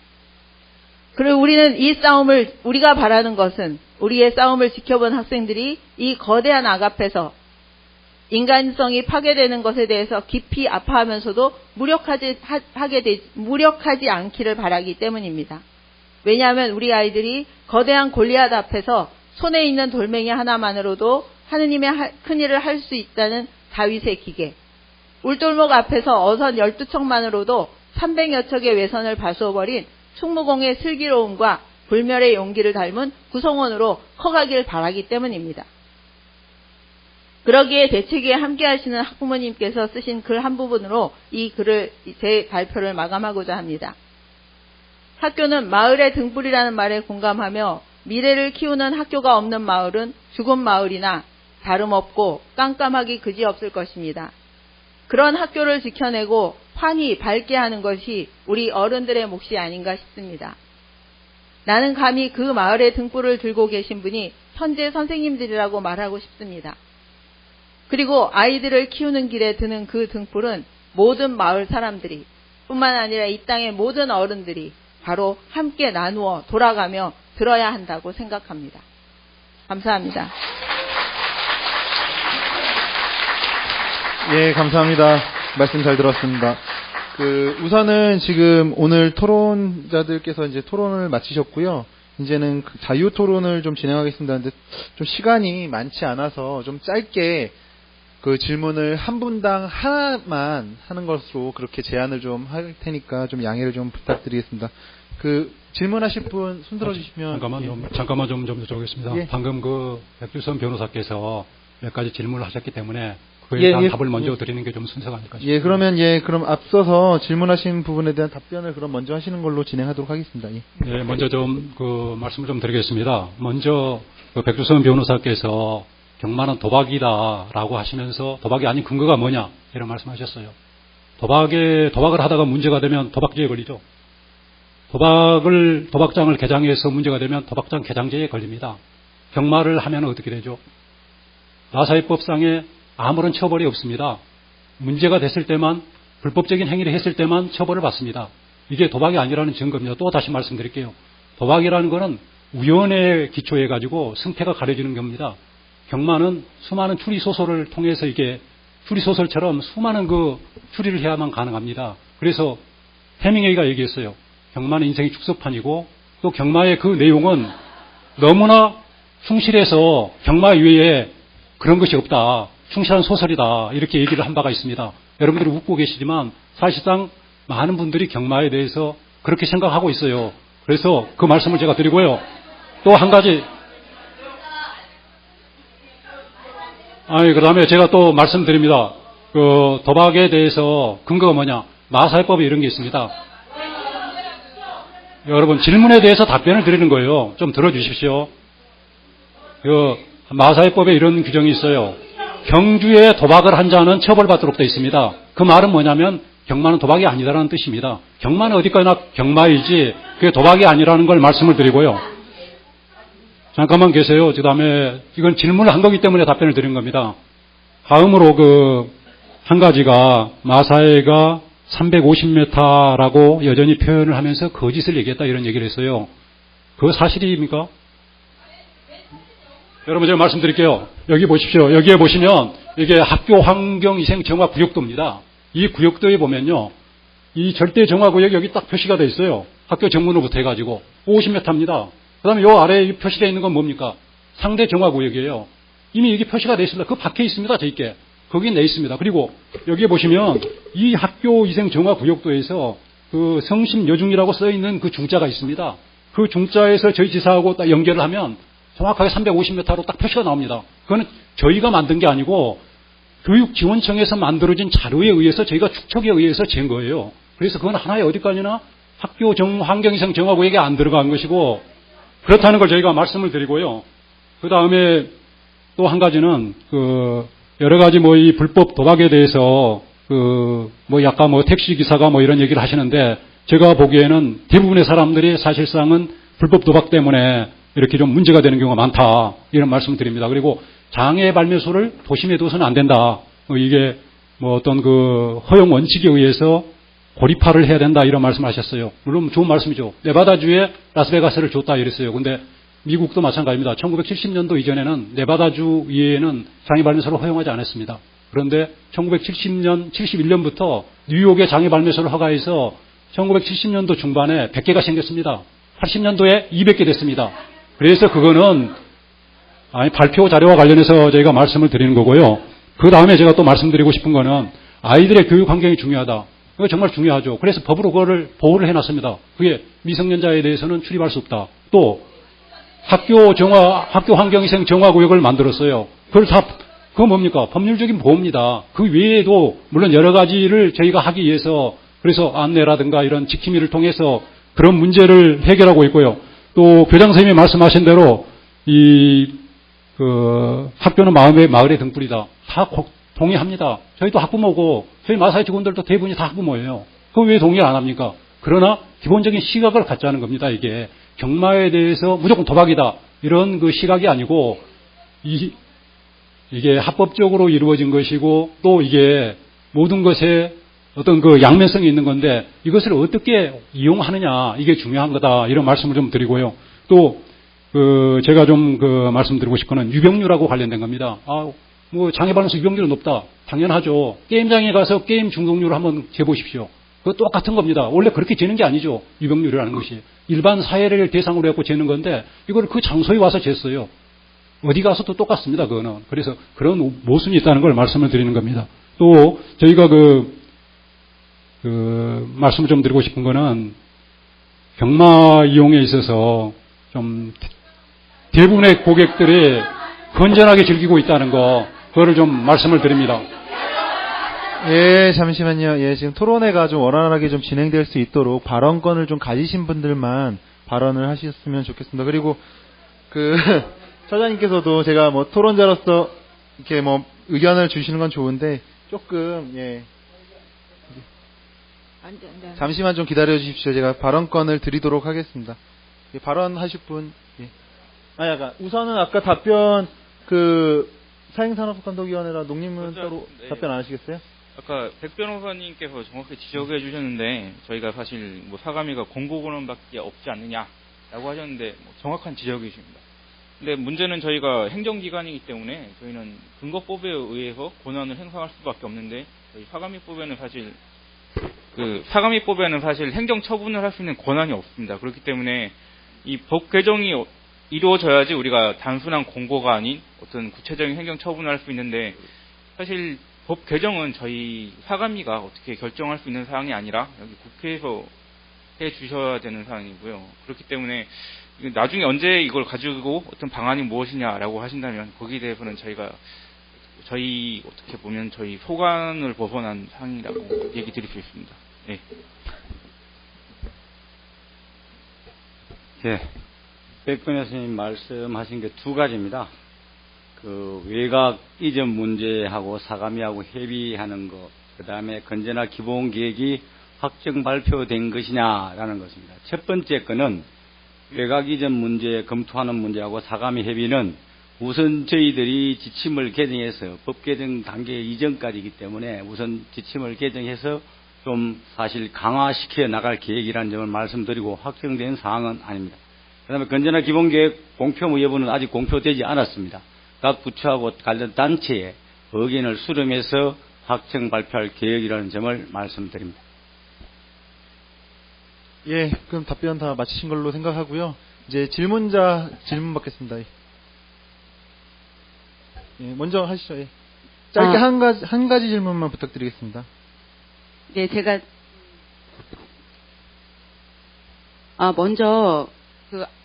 그리고 우리는 이 싸움을, 우리가 바라는 것은 우리의 싸움을 지켜본 학생들이 이 거대한 악 앞에서 인간성이 파괴되는 것에 대해서 깊이 아파하면서도 무력하지 않기를 바라기 때문입니다. 왜냐하면 우리 아이들이 거대한 골리앗 앞에서 손에 있는 돌멩이 하나만으로도 하느님의 큰일을 할 수 있다는 다윗의 기계, 울돌목 앞에서 어선 12척만으로도 300여 척의 외선을 바수어버린 충무공의 슬기로움과 불멸의 용기를 닮은 구성원으로 커가길 바라기 때문입니다. 그러기에 대책위에 함께 하시는 학부모님께서 쓰신 글 한 부분으로 제 발표를 마감하고자 합니다. 학교는 마을의 등불이라는 말에 공감하며 미래를 키우는 학교가 없는 마을은 죽은 마을이나 다름없고 깜깜하기 그지없을 것입니다. 그런 학교를 지켜내고 환히 밝게 하는 것이 우리 어른들의 몫이 아닌가 싶습니다. 나는 감히 그 마을의 등불을 들고 계신 분이 현재 선생님들이라고 말하고 싶습니다. 그리고 아이들을 키우는 길에 드는 그 등불은 모든 마을 사람들이 뿐만 아니라 이 땅의 모든 어른들이 바로 함께 나누어 돌아가며 들어야 한다고 생각합니다. 감사합니다. 예, 감사합니다. 말씀 잘 들었습니다. 우선은 지금 오늘 토론자들께서 이제 토론을 마치셨고요. 이제는 자유 토론을 좀 진행하겠습니다. 근데 좀 시간이 많지 않아서 좀 짧게 질문을 한 분당 하나만 하는 것으로 그렇게 제안을 좀 할 테니까 좀 양해를 좀 부탁드리겠습니다. 질문하실 분 손 들어주시면. 잠깐만 좀 여쭤보겠습니다. 예. 방금 백주선 변호사께서 몇 가지 질문을 하셨기 때문에 그에 대한 답을 먼저 드리는 게 좀 순서가 아닐까 싶습니다. 예, 그럼 앞서서 질문하신 부분에 대한 답변을 그럼 먼저 하시는 걸로 진행하도록 하겠습니다. 예. 예, 먼저 말씀을 좀 드리겠습니다. 먼저 백주선 변호사께서 경마는 도박이다라고 하시면서 도박이 아닌 근거가 뭐냐 이런 말씀하셨어요. 도박을 하다가 문제가 되면 도박죄에 걸리죠. 도박장을 개장해서 문제가 되면 도박장 개장죄에 걸립니다. 경마를 하면 어떻게 되죠? 마사회법상에 아무런 처벌이 없습니다. 문제가 됐을 때만, 불법적인 행위를 했을 때만 처벌을 받습니다. 이게 도박이 아니라는 증거입니다. 또 다시 말씀드릴게요. 도박이라는 것은 우연에 기초해 가지고 승패가 가려지는 겁니다. 경마는 수많은 추리소설을 통해서 이게 추리소설처럼 수많은 추리를 해야만 가능합니다. 그래서 해밍웨이가 얘기했어요. 경마는 인생의 축소판이고 또 경마의 그 내용은 너무나 충실해서 경마 외에 그런 것이 없다. 충실한 소설이다. 이렇게 얘기를 한 바가 있습니다. 여러분들이 웃고 계시지만 사실상 많은 분들이 경마에 대해서 그렇게 생각하고 있어요. 그래서 그 말씀을 제가 드리고요. 또 한 가지. 그 다음에 제가 또 말씀드립니다. 도박에 대해서 근거가 뭐냐. 마사회법에 이런 게 있습니다. 여러분, 질문에 대해서 답변을 드리는 거예요. 좀 들어주십시오. 마사회법에 이런 규정이 있어요. 경주에 도박을 한 자는 처벌받도록 되어 있습니다. 그 말은 뭐냐면 경마는 도박이 아니다라는 뜻입니다. 경마는 어디까지나 경마이지 그게 도박이 아니라는 걸 말씀을 드리고요. 잠깐만 계세요. 그 다음에 이건 질문을 한 거기 때문에 답변을 드린 겁니다. 다음으로 한 가지가 마사회가 350m라고 여전히 표현을 하면서 거짓을 얘기했다 이런 얘기를 했어요. 그거 사실입니까? 여러분 제가 말씀드릴게요. 여기 보십시오. 여기에 보시면 이게 학교 환경위생 정화 구역도입니다. 이 구역도에 보면요. 이 절대 정화 구역이 여기 딱 표시가 돼 있어요. 학교 정문으로부터 해가지고 50m입니다. 그 다음에 요 아래에 표시되어 있는 건 뭡니까? 상대 정화 구역이에요. 이미 여기 표시가 되어 있습니다. 그 밖에 있습니다. 저 있게. 거기 내 있습니다. 그리고 여기에 보시면 이 학교 위생 정화 구역도에서 그 성심 여중이라고 써 있는 그 중자가 있습니다. 그 중자에서 저희 지사하고 딱 연결을 하면 정확하게 350m로 딱 표시가 나옵니다. 그거는 저희가 만든 게 아니고 교육지원청에서 만들어진 자료에 의해서 저희가 축척에 의해서 잰 거예요. 그래서 그건 하나의 어디까지나 학교 환경위생 정화구역에 안 들어간 것이고 그렇다는 걸 저희가 말씀을 드리고요. 그 다음에 또 한 가지는 여러 가지 이 불법 도박에 대해서 약간 택시 기사가 이런 얘기를 하시는데 제가 보기에는 대부분의 사람들이 사실상은 불법 도박 때문에 이렇게 좀 문제가 되는 경우가 많다. 이런 말씀을 드립니다. 그리고 장애 발매소를 도심에 둬서는 안 된다. 이게 어떤 허용 원칙에 의해서 고립화를 해야 된다. 이런 말씀 하셨어요. 물론 좋은 말씀이죠. 네바다주에 라스베가스를 줬다 이랬어요. 근데 미국도 마찬가지입니다. 1970년도 이전에는 네바다주 이외에는 장애 발매소를 허용하지 않았습니다. 그런데 1970년, 71년부터 뉴욕에 장애 발매소를 허가해서 1970년도 중반에 100개가 생겼습니다. 80년도에 200개 됐습니다. 그래서 그거는 발표 자료와 관련해서 저희가 말씀을 드리는 거고요. 그 다음에 제가 또 말씀드리고 싶은 거는 아이들의 교육 환경이 중요하다. 그거 정말 중요하죠. 그래서 법으로 그거를 보호를 해놨습니다. 그게 미성년자에 대해서는 출입할 수 없다. 또 학교 환경위생 정화구역을 만들었어요. 그거 뭡니까? 법률적인 보호입니다. 그 외에도 물론 여러 가지를 저희가 하기 위해서 그래서 안내라든가 이런 지킴이를 통해서 그런 문제를 해결하고 있고요. 또 교장 선생님이 말씀하신 대로 학교는 마을의 등불이다. 다 동의합니다. 저희도 학부모고 저희 마사회 직원들도 대부분이 다 학부모예요. 그거 왜 동의를 안 합니까? 그러나 기본적인 시각을 갖자는 겁니다. 이게 경마에 대해서 무조건 도박이다. 이런 시각이 아니고 이게 합법적으로 이루어진 것이고 또 이게 모든 것에 어떤 양면성이 있는 건데 이것을 어떻게 이용하느냐 이게 중요한 거다. 이런 말씀을 좀 드리고요. 또 제가 좀 말씀드리고 싶은 건 유병률하고 관련된 겁니다. 장애 발매소 유병률은 높다. 당연하죠. 게임장에 가서 게임 중독률을 한번 재보십시오. 그거 똑같은 겁니다. 원래 그렇게 재는 게 아니죠. 유병률이라는 것이. 일반 사회를 대상으로 해서 재는 건데 이걸 그 장소에 와서 쟀어요. 어디 가서도 똑같습니다. 그거는. 그래서 그런 모순이 있다는 걸 말씀을 드리는 겁니다. 또 저희가 말씀을 좀 드리고 싶은 거는 경마 이용에 있어서 좀 대부분의 고객들이 건전하게 즐기고 있다는 거 그거를 좀 말씀을 드립니다. 예, 잠시만요. 예, 지금 토론회가 좀 원활하게 좀 진행될 수 있도록 발언권을 좀 가지신 분들만 발언을 하셨으면 좋겠습니다. 그리고 처장님께서도 제가 토론자로서 이렇게 의견을 주시는 건 좋은데 조금 잠시만 좀 기다려 주십시오. 제가 발언권을 드리도록 하겠습니다. 예, 발언하실 분. 예. 우선은 아까 답변 사행산업감독위원회라 농림은 따로 네. 답변 안 하시겠어요? 아까 백 변호사님께서 정확히 지적해 주셨는데 저희가 사실 사감위가 공고권한밖에 없지 않느냐라고 하셨는데 정확한 지적이십니다. 근데 문제는 저희가 행정기관이기 때문에 저희는 근거법에 의해서 권한을 행사할 수밖에 없는데 저희 사감위법에는 사실 행정처분을 할 수 있는 권한이 없습니다. 그렇기 때문에 이 법 개정이 이루어져야지 우리가 단순한 공고가 아닌 어떤 구체적인 행정처분을 할 수 있는데 사실 법 개정은 저희 사감위가 어떻게 결정할 수 있는 사항이 아니라 여기 국회에서 해 주셔야 되는 사항이고요. 그렇기 때문에 나중에 언제 이걸 가지고 어떤 방안이 무엇이냐라고 하신다면 거기에 대해서는 저희 어떻게 보면 저희 소관을 벗어난 사항이라고 얘기 드릴 수 있습니다. 네. 예. 백 변호사님 말씀하신 게 두 가지입니다. 외곽 이전 문제하고 사감위하고 협의하는 것, 그 다음에 건전화 기본 계획이 확정 발표된 것이냐라는 것입니다. 첫 번째 거는 외곽 이전 문제 검토하는 문제하고 사감위 협의는 우선 저희들이 지침을 개정해서 법 개정 단계 이전까지이기 때문에 우선 지침을 개정해서 좀 사실 강화시켜 나갈 계획이라는 점을 말씀드리고 확정된 사항은 아닙니다. 그다음에 건전한 기본계획 공표 여부는 아직 공표되지 않았습니다. 각 부처하고 관련 단체에 의견을 수렴해서 확정 발표할 계획이라는 점을 말씀드립니다. 예, 그럼 답변 다 마치신 걸로 생각하고요. 이제 질문자 질문 받겠습니다. 예, 먼저 하시죠. 예. 짧게 한 가지 질문만 부탁드리겠습니다. 네, 제가 먼저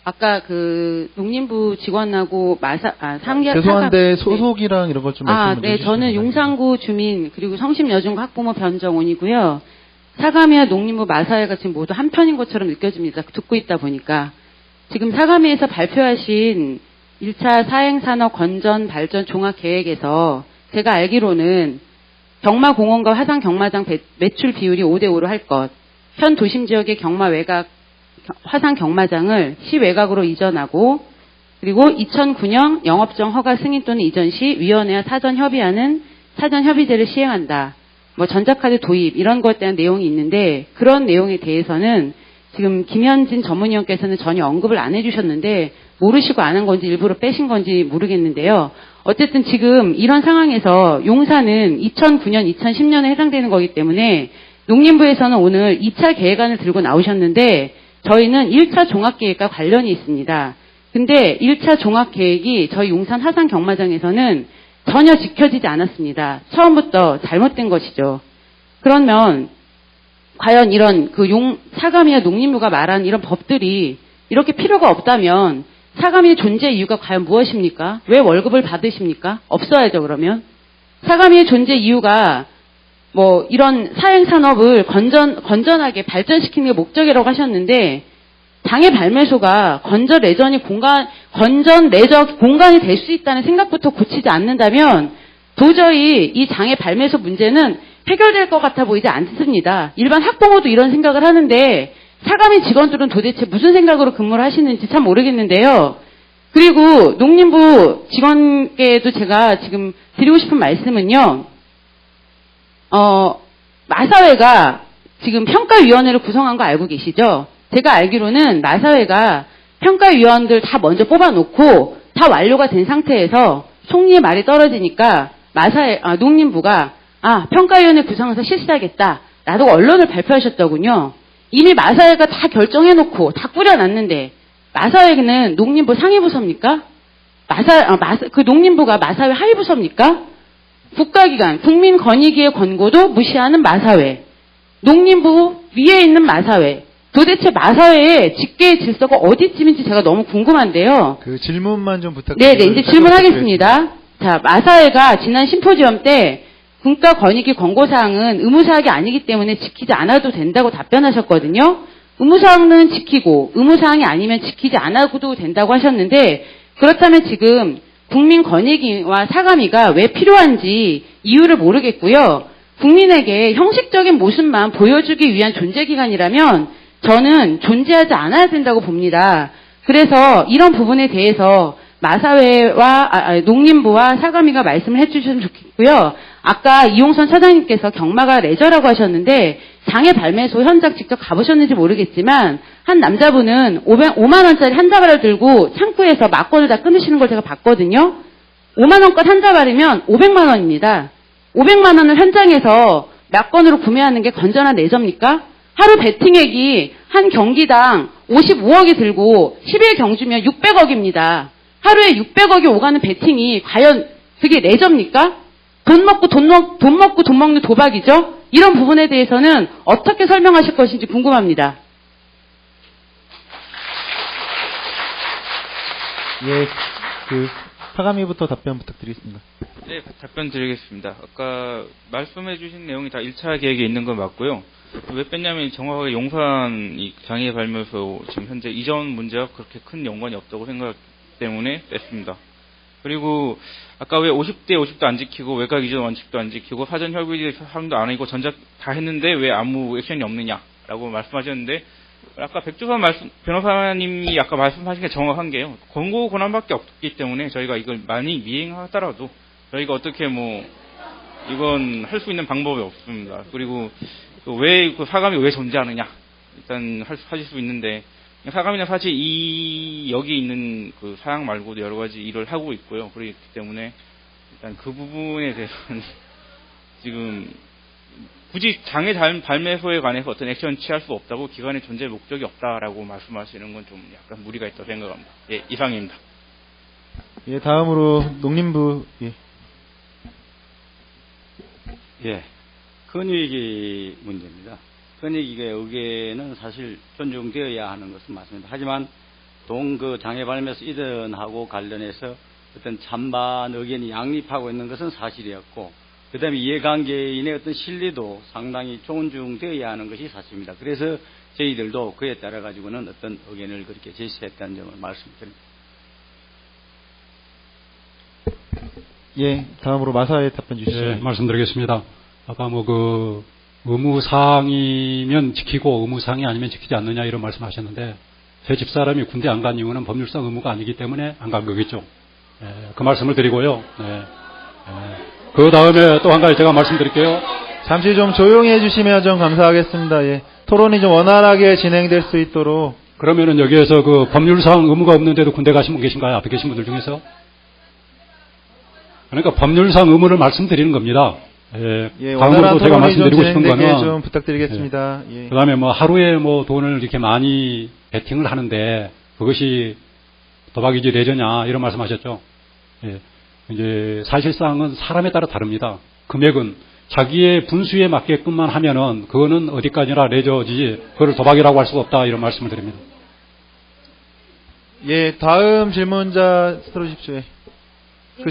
아까 농림부 직원하고 죄송한데 소속이랑 이런 것 좀 말씀 네, 저는 용산구 주민 그리고 성심여중고 학부모 변정원이고요. 사가미와 농림부 마사회가 지금 모두 한 편인 것처럼 느껴집니다. 듣고 있다 보니까 지금 사가미에서 발표하신 1차 사행산업 건전 발전 종합계획에서 제가 알기로는 경마공원과 화산 경마장 매출 비율이 5대5로 할 것, 현 도심 지역의 경마 외곽 화산 경마장을 시 외곽으로 이전하고 그리고 2009년 영업정 허가 승인 또는 이전 시 위원회와 사전 협의하는 사전 협의제를 시행한다. 전자카드 도입 이런 것에 대한 내용이 있는데 그런 내용에 대해서는 지금 김현진 전문위원께서는 전혀 언급을 안 해주셨는데 모르시고 안 한 건지 일부러 빼신 건지 모르겠는데요. 어쨌든 지금 이런 상황에서 용산은 2009년, 2010년에 해당되는 거기 때문에 농림부에서는 오늘 2차 계획안을 들고 나오셨는데 저희는 1차 종합계획과 관련이 있습니다. 근데 1차 종합계획이 저희 용산 화산 경마장에서는 전혀 지켜지지 않았습니다. 처음부터 잘못된 것이죠. 그러면 과연 이런 사가미와 농림부가 말한 이런 법들이 이렇게 필요가 없다면 사가미의 존재 이유가 과연 무엇입니까? 왜 월급을 받으십니까? 없어야죠, 그러면. 사가미의 존재 이유가 이런 사행산업을 건전하게 발전시키는 게 목적이라고 하셨는데 장애 발매소가 건전 내적 공간이 될 수 있다는 생각부터 고치지 않는다면 도저히 이 장애 발매소 문제는 해결될 것 같아 보이지 않습니다. 일반 학부모도 이런 생각을 하는데 사가미 직원들은 도대체 무슨 생각으로 근무를 하시는지 참 모르겠는데요. 그리고 농림부 직원께도 제가 지금 드리고 싶은 말씀은요. 마사회가 지금 평가위원회를 구성한 거 알고 계시죠? 제가 알기로는 마사회가 평가위원들 다 먼저 뽑아놓고 다 완료가 된 상태에서 총리의 말이 떨어지니까 농림부가 평가위원회 구성해서 실시하겠다. 라고 언론을 발표하셨더군요. 이미 마사회가 다 결정해놓고 다 꾸려놨는데 마사회는 농림부 상위부서입니까? 농림부가 마사회 하위부서입니까? 국가기관, 국민권익위의 권고도 무시하는 마사회, 농림부 위에 있는 마사회, 도대체 마사회의 직계의 질서가 어디쯤인지 제가 너무 궁금한데요. 질문만 좀 부탁드립니다. 네, 이제 질문하겠습니다. 자, 마사회가 지난 심포지엄 때 국가권익위 권고사항은 의무사항이 아니기 때문에 지키지 않아도 된다고 답변하셨거든요. 의무사항은 지키고 의무사항이 아니면 지키지 않아도 된다고 하셨는데 그렇다면 지금 국민권익위와 사가미가 왜 필요한지 이유를 모르겠고요. 국민에게 형식적인 모습만 보여주기 위한 존재기관이라면 저는 존재하지 않아야 된다고 봅니다. 그래서 이런 부분에 대해서 마사회와 농림부와 사가미가 말씀을 해주셨으면 좋겠고요. 아까 이용선 차장님께서 경마가 레저라고 하셨는데 장애 발매소 현장 직접 가보셨는지 모르겠지만 한 남자분은 5만 원짜리 한 다발을 들고 창구에서 막건을 다 끊으시는 걸 제가 봤거든요. 5만 원권 한 다발이면 500만 원입니다. 500만 원을 현장에서 막건으로 구매하는 게 건전한 레저입니까? 하루 베팅액이 한 경기당 55억이 들고 10일 경주면 600억입니다. 하루에 600억이 오가는 베팅이 과연 그게 레저입니까? 돈 먹고 돈 먹는 도박이죠? 이런 부분에 대해서는 어떻게 설명하실 것인지 궁금합니다. 예, 사가미부터 답변 부탁드리겠습니다. 네, 답변 드리겠습니다. 아까 말씀해 주신 내용이 다 1차 계획에 있는 건 맞고요. 왜 뺐냐면 정확하게 용산 장애 발매소 지금 현재 이전 문제와 그렇게 큰 연관이 없다고 생각 때문에 뺐습니다. 그리고 아까 왜 50도 안 지키고 외곽 이전 원칙도 안 지키고 사전 협의 사람도 안 하고 전작 다 했는데 왜 아무 액션이 없느냐라고 말씀하셨는데 아까 백주선 변호사님이 아까 말씀하신 게 정확한 게요. 권고 권한밖에 없기 때문에 저희가 이걸 많이 미행하더라도 저희가 어떻게 이건 할 수 있는 방법이 없습니다. 그리고 왜 사감이 왜 존재하느냐 일단 하실 수 있는데 사감이는 사실 여기 있는 그 사양 말고도 여러 가지 일을 하고 있고요. 그렇기 때문에 일단 그 부분에 대해서는 지금 굳이 장애 발매소에 관해서 어떤 액션 취할 수 없다고 기관의 존재 목적이 없다라고 말씀하시는 건 좀 약간 무리가 있다고 생각합니다. 예, 이상입니다. 예, 다음으로 농림부. 예. 예, 권익위 문제입니다. 권익위의 의견은 사실 존중되어야 하는 것은 맞습니다. 하지만 그 장애 발매소 이전하고 관련해서 어떤 찬반 의견이 양립하고 있는 것은 사실이었고, 그 다음에 이해관계인의 어떤 실리도 상당히 존중되어야 하는 것이 사실입니다. 그래서 저희들도 그에 따라 가지고는 어떤 의견을 그렇게 제시했다는 점을 말씀드립니다. 예, 다음으로 마사에 답변 주시죠. 예, 말씀드리겠습니다. 아까 의무사항이면 지키고 의무사항이 아니면 지키지 않느냐 이런 말씀하셨는데, 제 집사람이 군대 안 간 이유는 법률상 의무가 아니기 때문에 안 간 거겠죠. 예, 그 말씀을 드리고요. 그 다음에 또 한 가지 제가 말씀드릴게요. 잠시 좀 조용히 해주시면 좀 감사하겠습니다. 예, 토론이 좀 원활하게 진행될 수 있도록. 그러면은 여기에서 그 법률상 의무가 없는데도 군대 가신 분 계신가요? 앞에 계신 분들 중에서? 그러니까 법률상 의무를 말씀드리는 겁니다. 예, 다음으로 제가 말씀드리고 싶은 거는 좀 부탁드리겠습니다. 예. 그다음에 하루에 돈을 이렇게 많이 베팅을 하는데 그것이 도박이지 레저냐 이런 말씀하셨죠. 예. 이제 사실상은 사람에 따라 다릅니다. 금액은 자기의 분수에 맞게끔만 하면은 그거는 어디까지나 레저지 그걸 도박이라고 할 수가 없다 이런 말씀을 드립니다. 예, 다음 질문자 들어주십시오. 예.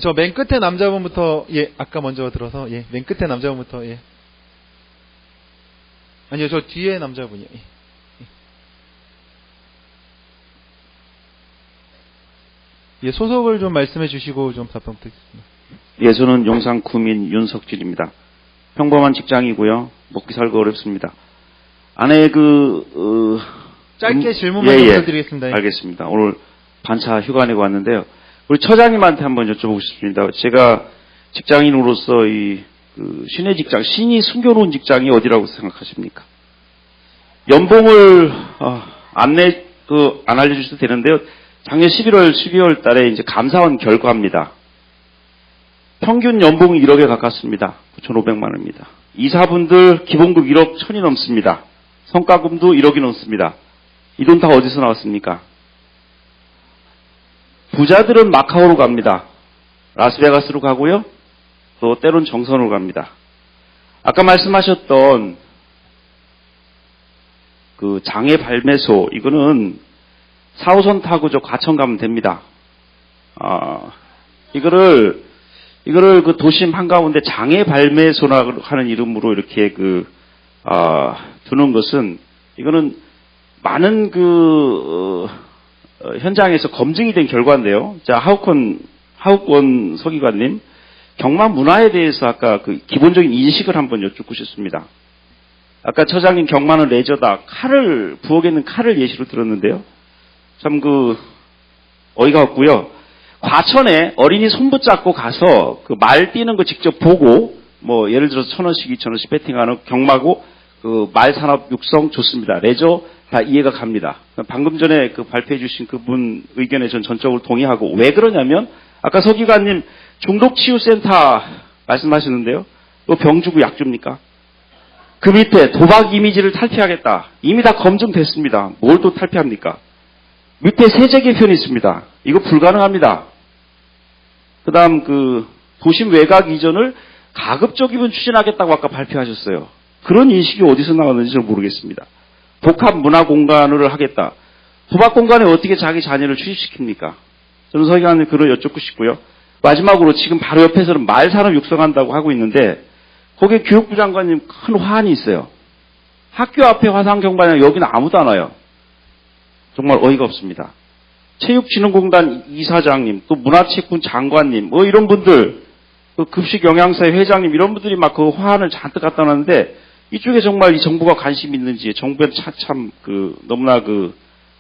저 맨 끝에 남자분부터, 예, 아까 먼저 들어서, 예, 맨 끝에 남자분부터, 예. 아니요, 저 뒤에 남자분이요. 예. 예, 소속을 좀 말씀해 주시고 좀 답변 부탁드립니다. 예, 저는 용산 구민 윤석진입니다. 평범한 직장이고요. 먹기 살기 어렵습니다. 아내 짧게 질문만 좀 부탁드리겠습니다. 예. 알겠습니다. 오늘 반차 휴가 내고 왔는데요. 우리 처장님한테 한번 여쭤보고 싶습니다. 제가 직장인으로서 신의 직장, 신이 숨겨놓은 직장이 어디라고 생각하십니까? 연봉을 안 알려주셔도 되는데요. 작년 11월, 12월 달에 이제 감사원 결과입니다. 평균 연봉이 1억에 가깝습니다. 9,500만 원입니다. 이사분들 기본급 1억 1,000이 넘습니다. 성과금도 1억이 넘습니다. 이 돈 다 어디서 나왔습니까? 부자들은 마카오로 갑니다. 라스베가스로 가고요. 또 때론 정선으로 갑니다. 아까 말씀하셨던 그 장애 발매소, 이거는 4호선 타고 과천 가면 됩니다. 이거를 그 도심 한가운데 장애 발매소라고 하는 이름으로 이렇게 두는 것은, 이거는 많은 현장에서 검증이 된 결과인데요. 자, 하우권 서기관님, 경마 문화에 대해서 아까 기본적인 인식을 한번 여쭙고 싶습니다. 아까 처장님 경마는 레저다. 부엌에 있는 칼을 예시로 들었는데요. 참 어이가 없고요. 과천에 어린이 손 붙잡고 가서 말 뛰는 거 직접 보고, 예를 들어서 1,000원씩 2,000원씩 배팅하는 경마고, 말 산업 육성 좋습니다. 레저 다 이해가 갑니다. 방금 전에 발표해 주신 그분 의견에 전 전적으로 동의하고, 왜 그러냐면, 아까 서기관님 중독치유센터 말씀하시는데요. 병 주고 약 줍니까? 그 밑에 도박 이미지를 탈피하겠다. 이미 다 검증됐습니다. 뭘 또 탈피합니까? 밑에 세제 개편이 있습니다. 이거 불가능합니다. 그 다음 도심 외곽 이전을 가급적이면 추진하겠다고 아까 발표하셨어요. 그런 인식이 어디서 나왔는지 잘 모르겠습니다. 복합 문화 공간을 하겠다. 도박 공간에 어떻게 자기 자녀를 취직시킵니까? 저는 서기관님 그걸 여쭙고 싶고요. 마지막으로 지금 바로 옆에서는 말산업 육성한다고 하고 있는데, 거기에 교육부 장관님 큰 화환이 있어요. 학교 앞에 화상경마장, 여기는 아무도 안 와요. 정말 어이가 없습니다. 체육진흥공단 이사장님, 또 문화체육부 장관님, 이런 분들, 급식 영양사회 회장님, 이런 분들이 화환을 잔뜩 갖다 놨는데, 이쪽에 정말 이 정부가 관심 있는지, 정부에 참 너무나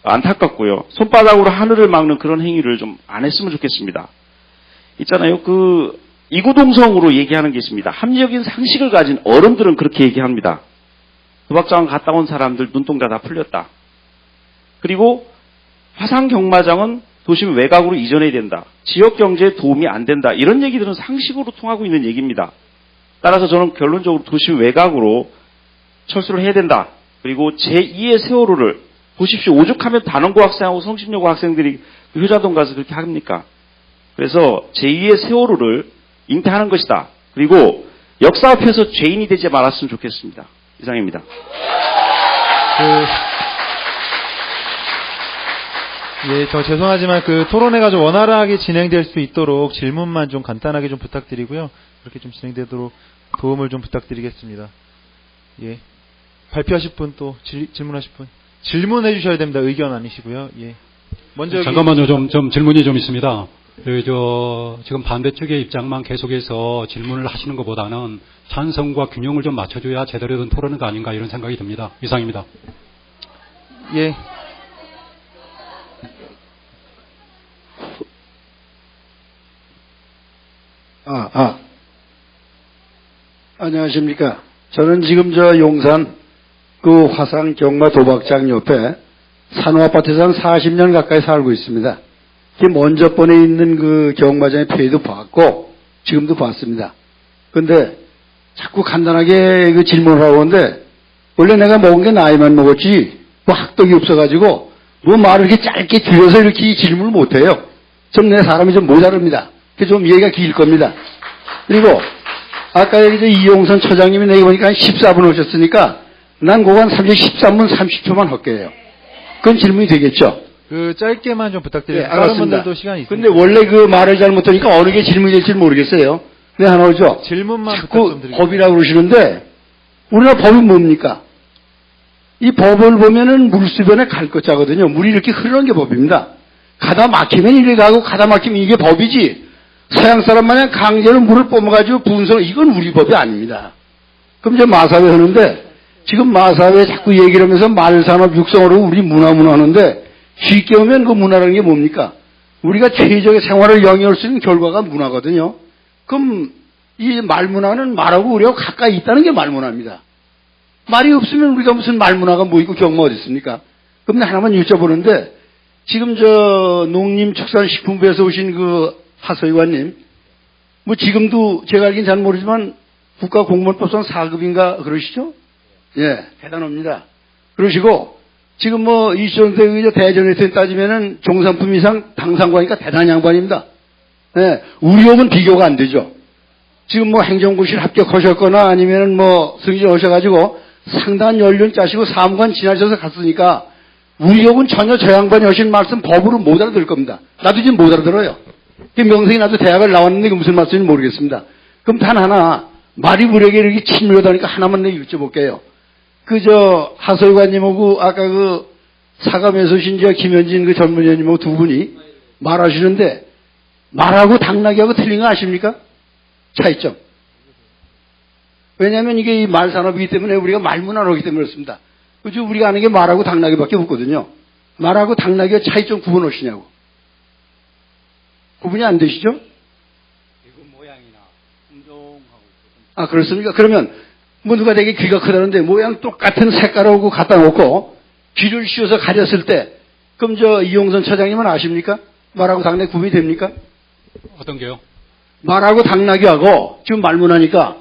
안타깝고요. 손바닥으로 하늘을 막는 그런 행위를 좀 안 했으면 좋겠습니다. 있잖아요. 이구동성으로 얘기하는 게 있습니다. 합리적인 상식을 가진 어른들은 그렇게 얘기합니다. 도박장 갔다 온 사람들 눈동자 다 풀렸다. 그리고 화상경마장은 도심 외곽으로 이전해야 된다. 지역경제에 도움이 안 된다. 이런 얘기들은 상식으로 통하고 있는 얘기입니다. 따라서 저는 결론적으로 도심 외곽으로 철수를 해야 된다. 그리고 제2의 세월호를 보십시오. 오죽하면 단원고 학생하고 성심여고 학생들이 효자동 가서 그렇게 합니까? 그래서 제2의 세월호를 잉태하는 것이다. 그리고 역사 앞에서 죄인이 되지 말았으면 좋겠습니다. 이상입니다. 예, 저 죄송하지만 그 토론회가 좀 원활하게 진행될 수 있도록 질문만 좀 간단하게 좀 부탁드리고요. 그렇게 좀 진행되도록 도움을 좀 부탁드리겠습니다. 예. 발표하실 분 또 질문하실 분 질문해 주셔야 됩니다. 의견 아니시고요. 예. 먼저 잠깐만요. 좀 질문이 좀 있습니다. 지금 반대쪽의 입장만 계속해서 질문을 하시는 것보다는 찬성과 균형을 좀 맞춰줘야 제대로 된 토론은 아닌가 이런 생각이 듭니다. 이상입니다. 예. 안녕하십니까. 저는 지금 용산 그 화상 경마 도박장 옆에 산호아파트에서 한 40년 가까이 살고 있습니다. 먼저 번에 있는 그 경마장의 폐도 봤고 지금도 봤습니다. 근데 자꾸 간단하게 그 질문을 하고 오는데 원래 내가 먹은 게 나이만 먹었지 뭐 학덕이 없어가지고 뭐 말을 이렇게 짧게 줄여서 이렇게 질문을 못해요. 좀 내 사람이 좀 모자릅니다. 그래서 좀 얘기가 길 겁니다. 그리고 아까 이제 이용선 처장님이 내가 보니까 한 14분 오셨으니까 난 그거 한 13분 30초만 할게요. 그건 질문이 되겠죠? 그 짧게만 좀 부탁드려요. 네, 다른 알았습니다. 분들도 시간이 있습니다. 근데 원래 그 말을 잘못하니까 어느 게 질문이 될지 모르겠어요. 네, 하나 오죠? 질문만 부탁 자꾸 좀 드리겠습니다. 법이라고 그러시는데 우리나라 법이 뭡니까? 이 법을 보면은 물수변에 갈 것 짜거든요. 물이 이렇게 흐르는 게 법입니다. 가다 막히면 이래 가고 가다 막히면 이게 법이지. 서양 사람 마냥 강제로 물을 뿜어가지고 분석, 이건 우리 법이 아닙니다. 그럼 이제 마사회 하는데, 지금 마사회 자꾸 얘기를 하면서 말산업 육성으로 우리 문화 하는데, 쉽게 보면 그 문화라는 게 뭡니까? 우리가 최적의 생활을 영위할 수 있는 결과가 문화거든요. 그럼 이 말문화는 말하고 우리가 가까이 있다는 게 말문화입니다. 말이 없으면 우리가 무슨 말문화가 뭐 있고 경마 어디 있습니까? 그럼 하나만 여쭤보는데, 지금 농림축산식품부에서 오신 그 하서의원님, 뭐 지금도 제가 알긴 잘 모르지만 국가공무원법상 4급인가 그러시죠? 예, 대단합니다. 그러시고 지금 뭐 이시정대 대전에서 따지면은 종산품 이상 당상관이니까 대단한 양반입니다. 예, 우리 업은 비교가 안 되죠. 지금 뭐 행정고시를 합격하셨거나 아니면은 뭐 승진 하셔가지고 상당한 연륜 짜시고 사무관 지나셔서 갔으니까 우리 업은 전혀 저 양반이 하신 말씀 법으로 못 알아들 겁니다. 나도 지금 못 알아들어요. 명색이 나도 대학을 나왔는데 무슨 말씀인지 모르겠습니다. 그럼 단 하나, 말이 무력에 이렇게 친밀하다니까 하나만 내가 여쭤볼게요. 하서의관님하고 아까 그 사감에서 오신 김현진 그 전문위원님하고 두 분이 말하시는데, 말하고 당나귀하고 틀린 거 아십니까? 차이점. 왜냐하면 이게 이 말산업이기 때문에 우리가 말문화를 하기 때문에 그렇습니다. 그죠? 우리가 아는 게 말하고 당나귀밖에 없거든요. 말하고 당나귀의 차이점 구분하시냐고. 구분이 안 되시죠? 모양이나 품종하고. 아, 그렇습니까? 그러면 뭐 누가 되게 귀가 크다는데 모양 똑같은 색깔하고 갖다 놓고 귀를 씌워서 가렸을 때 그럼 이용선 처장님은 아십니까? 말하고 당나귀 구분이 됩니까? 어떤 게요? 말하고 당나귀하고 지금 말문하니까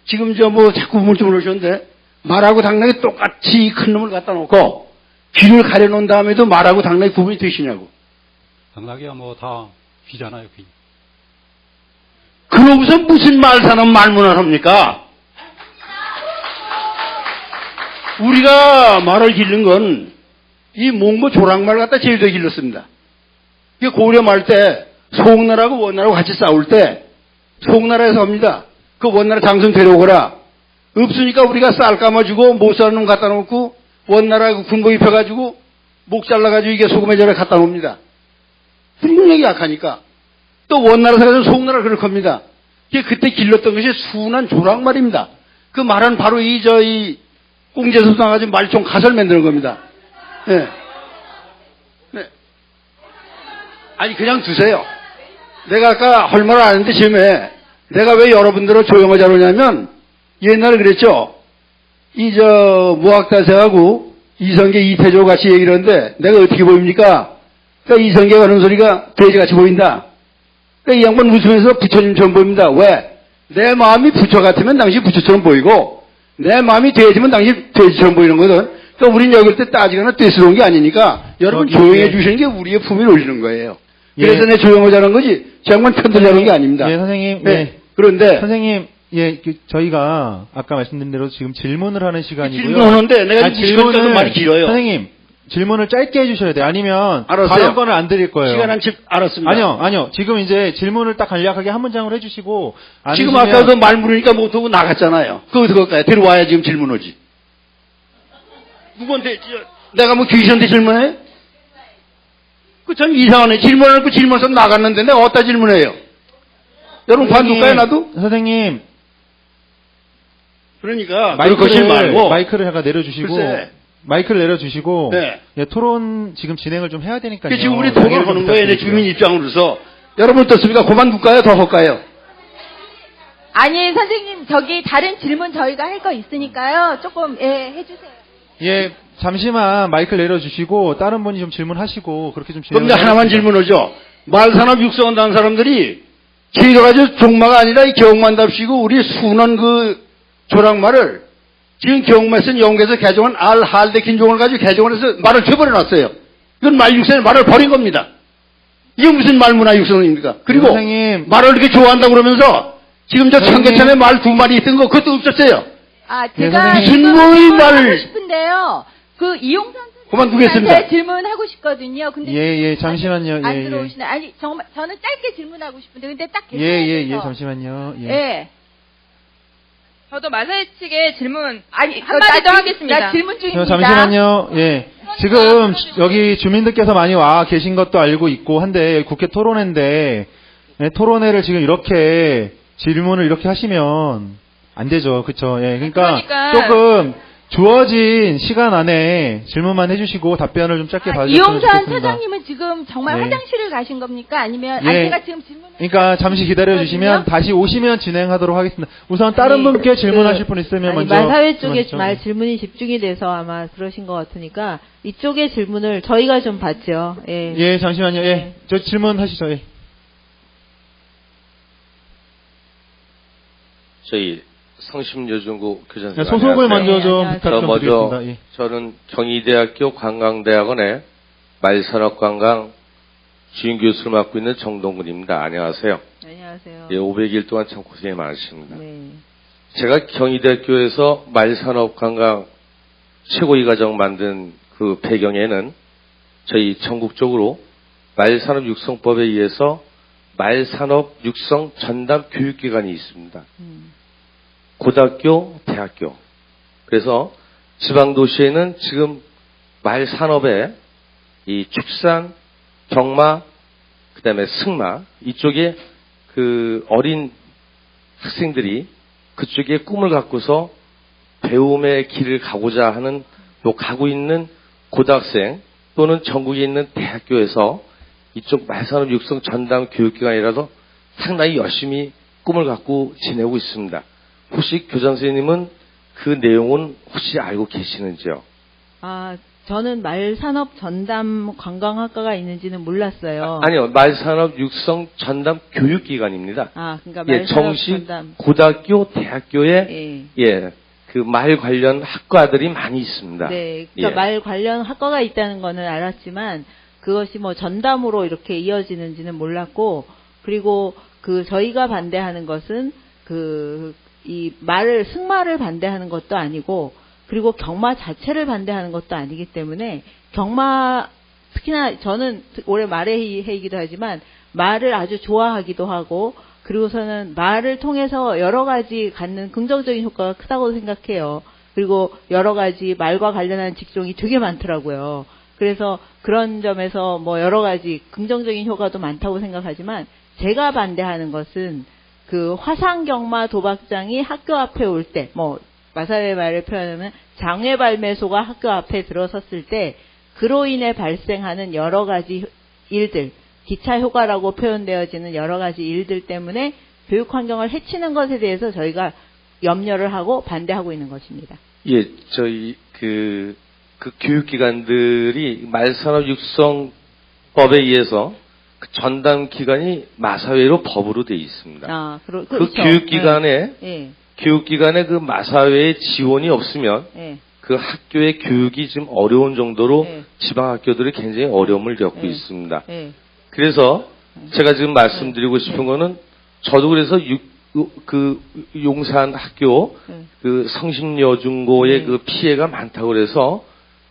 지금 자꾸 문자 오셨는데 말하고 당나귀 똑같이 큰 놈을 갖다 놓고 귀를 가려놓은 다음에도 말하고 당나귀 구분이 되시냐고. 당나귀야 뭐 다 귀잖아요, 귀. 그러고서 무슨 말사는 말문화를 합니까? 우리가 말을 기른 건 이 몽고 조랑말 갖다 제일 더 길렀습니다. 이게 고려말 때 송나라하고 원나라하고 같이 싸울 때 송나라에서 합니다. 그 원나라 장성 데려오거라. 없으니까 우리가 쌀 감아주고 못 사는 놈 갖다 놓고 원나라 군복 입혀가지고 목 잘라가지고 이게 소금에 절에 갖다 놓습니다. 능력이 약하니까. 또 원나라 사람은 송나라 그럴 겁니다. 그때 길렀던 것이 순한 조랑말입니다. 그 말은 바로 이 꽁제에서 나가지고 말총 가설 만드는 겁니다. 네. 네. 아니, 그냥 두세요. 내가 아까 할 말을 안 했는데, 쯤에 내가 왜 여러분들을 조용하자고 그러냐면 옛날에 그랬죠. 무학다세하고 이성계 이태조 같이 얘기를 하는데 내가 어떻게 보입니까? 그러니까 이성계가 하는 소리가 돼지같이 보인다. 그러니까 이 양반 웃으면서 부처님처럼 보입니다. 왜? 내 마음이 부처 같으면 당신 부처처럼 보이고 내 마음이 돼지면 당신 돼지처럼 보이는 거거든. 그러니까 우린 여길 때 따지거나 떼스러운 게 아니니까 여러분 조용해 주시는 게 우리의 품에 올리는 거예요. 그래서 내 조용하자는 거지 장관 편들자는 게 아닙니다. 예, 선생님. 네. 예. 그런데 선생님, 예, 저희가 아까 말씀드린 대로 지금 질문을 하는 시간이고요. 질문하는데 내가 질문을 많이 길어요. 선생님, 질문을 짧게 해주셔야 돼요. 아니면 알았어요. 발언권을 안 드릴 거예요. 시간 한 알았습니다. 아니요. 지금 이제 질문을 딱 간략하게 한 문장으로 해주시고 지금 아니시면- 아까 그 말 물으니까 못하고 나갔잖아요. 그거 어떡할까요? 데려와야 지금 질문 오지. 누구한테 내가 뭐 귀신한테 질문해? 그 참 이상하네. 질문을 그 질문해서 나갔는데 내가 어디다 질문해요? 여러분 관둘까요 나도? 선생님, 그러니까 그러실 말고 마이크를 약간 내려주시고 글쎄. 마이크를 내려주시고 네. 예, 토론 지금 진행을 좀 해야 되니까요. 그 지금 우리 양해를 좀 토론하는 거예요. 내 부탁드릴게요. 주민 입장으로서 여러분 어떻습니까? 그만둘까요? 더 할까요? 아니, 선생님, 저기 다른 질문 저희가 할 거 있으니까요. 조금, 예, 해주세요. 예, 잠시만 마이크를 내려주시고 다른 분이 좀 질문하시고 그렇게 좀 그럼 진행을 이제 하나만 하겠습니다. 질문하죠. 말산업 육성한다는 사람들이 길어가지고 종마가 아니라 이 경만답시고 우리 순한 그 조랑말을 지금 경마에 쓴 영국에서 개정한 알할대 긴종을 가지고 개정을 해서 말을 쳐버려놨어요. 이건 말 육성에 말을 버린 겁니다. 이게 무슨 말문화 육성입니까? 그리고 선생님. 말을 이렇게 좋아한다고 그러면서 지금 저 선생님. 청계천에 말 2마리 있던 거 그것도 없었어요. 아, 네, 제가 선생님. 지금 진보의 질문하고 말을- 싶은데요. 그 이용선 그만두겠습니다. 선생님한테 질문하고 싶거든요. 근데 예, 잠시만요. 안 예, 예. 들어오시네. 아니, 정말 저는 짧게 질문하고 싶은데 근데 딱 예, 계산해서. 잠시만요. 예. 예. 저도 마사회 측에 질문 아니, 한마디 더 나 하겠습니다. 질문 중입니다. 잠시만요. 예. 지금 여기 주민들께서 많이 와 계신 것도 알고 있고 한데 국회 토론회인데 예, 토론회를 지금 이렇게 질문을 이렇게 하시면 안 되죠. 그쵸? 예. 그러니까 조금 주어진 시간 안에 질문만 해주시고 답변을 좀 짧게 봐주셨으면 이용산 좋겠습니다. 차장님은 지금 정말 네. 화장실을 가신 겁니까? 아니면 예. 제가 지금 질문을 그러니까 잠시 기다려주시면 다시 오시면 진행하도록 하겠습니다. 우선 다른 분께 질문하실 분 있으면 먼저 말사회 쪽에 말씀하시죠. 말 질문이 집중이 돼서 아마 그러신 것 같으니까 이쪽의 질문을 저희가 좀 받죠. 예. 예, 잠시만요. 예, 저 질문하시죠. 예. 저희 성심여중고 교장님 네, 소속을 먼저 네, 좀 안녕하세요. 부탁 좀 먼저 드리겠습니다. 예. 저는 경희대학교 관광대학원의 말산업관광 주임 교수를 맡고 있는 정동근입니다. 안녕하세요. 안녕하세요. 예, 500일 동안 참 고생이 많으십니다. 네. 제가 경희대학교에서 말산업관광 최고위 과정 만든 그 배경에는 저희 전국적으로 말산업 육성법에 의해서 말산업 육성 전담 교육기관이 있습니다. 고등학교, 대학교. 그래서 지방도시에는 지금 말산업에 이 축산, 경마, 그 다음에 승마, 이쪽에 그 어린 학생들이 그쪽에 꿈을 갖고서 배움의 길을 가고자 하는 또 가고 있는 고등학생 또는 전국에 있는 대학교에서 이쪽 말산업 육성 전담 교육기관이라도 상당히 열심히 꿈을 갖고 지내고 있습니다. 혹시 교장 선생님은 그 내용은 혹시 알고 계시는지요? 아, 저는 말산업 전담 관광학과가 있는지는 몰랐어요. 아니요, 말산업 육성 전담 교육기관입니다. 아, 그러니까 예, 말산업 정식 전담. 고등학교, 대학교에 그 말 관련 학과들이 많이 있습니다. 네, 그러니까 예. 말 관련 학과가 있다는 거는 알았지만 그것이 뭐 전담으로 이렇게 이어지는지는 몰랐고, 그리고 그 저희가 반대하는 것은 이 말을 승마를 반대하는 것도 아니고, 그리고 경마 자체를 반대하는 것도 아니기 때문에 경마 특히나 저는 올해 말의 해이기도 하지만 말을 아주 좋아하기도 하고, 그리고서는 말을 통해서 여러 가지 갖는 긍정적인 효과가 크다고 생각해요. 그리고 여러 가지 말과 관련한 직종이 되게 많더라고요. 그래서 그런 점에서 뭐 여러 가지 긍정적인 효과도 많다고 생각하지만, 제가 반대하는 것은 그 화상경마 도박장이 학교 앞에 올 때, 뭐 마사회 말을 표현하면 장외발매소가 학교 앞에 들어섰을 때 그로 인해 발생하는 여러 가지 일들, 기차 효과라고 표현되어지는 여러 가지 일들 때문에 교육 환경을 해치는 것에 대해서 저희가 염려를 하고 반대하고 있는 것입니다. 예, 저희 그 교육기관들이 말산업 육성법에 의해서 그 전담 기관이 마사회로 법으로 되어 있습니다. 그렇죠. 교육기관에 네. 교육기관에 그 마사회의 지원이 없으면 네. 그 학교의 교육이 좀 어려운 정도로 네. 지방 학교들이 굉장히 어려움을 겪고 네. 있습니다. 네. 그래서 제가 지금 말씀드리고 싶은 거는 저도 그래서 그 용산 학교 그 성심여중고의 그 피해가 많다고 그래서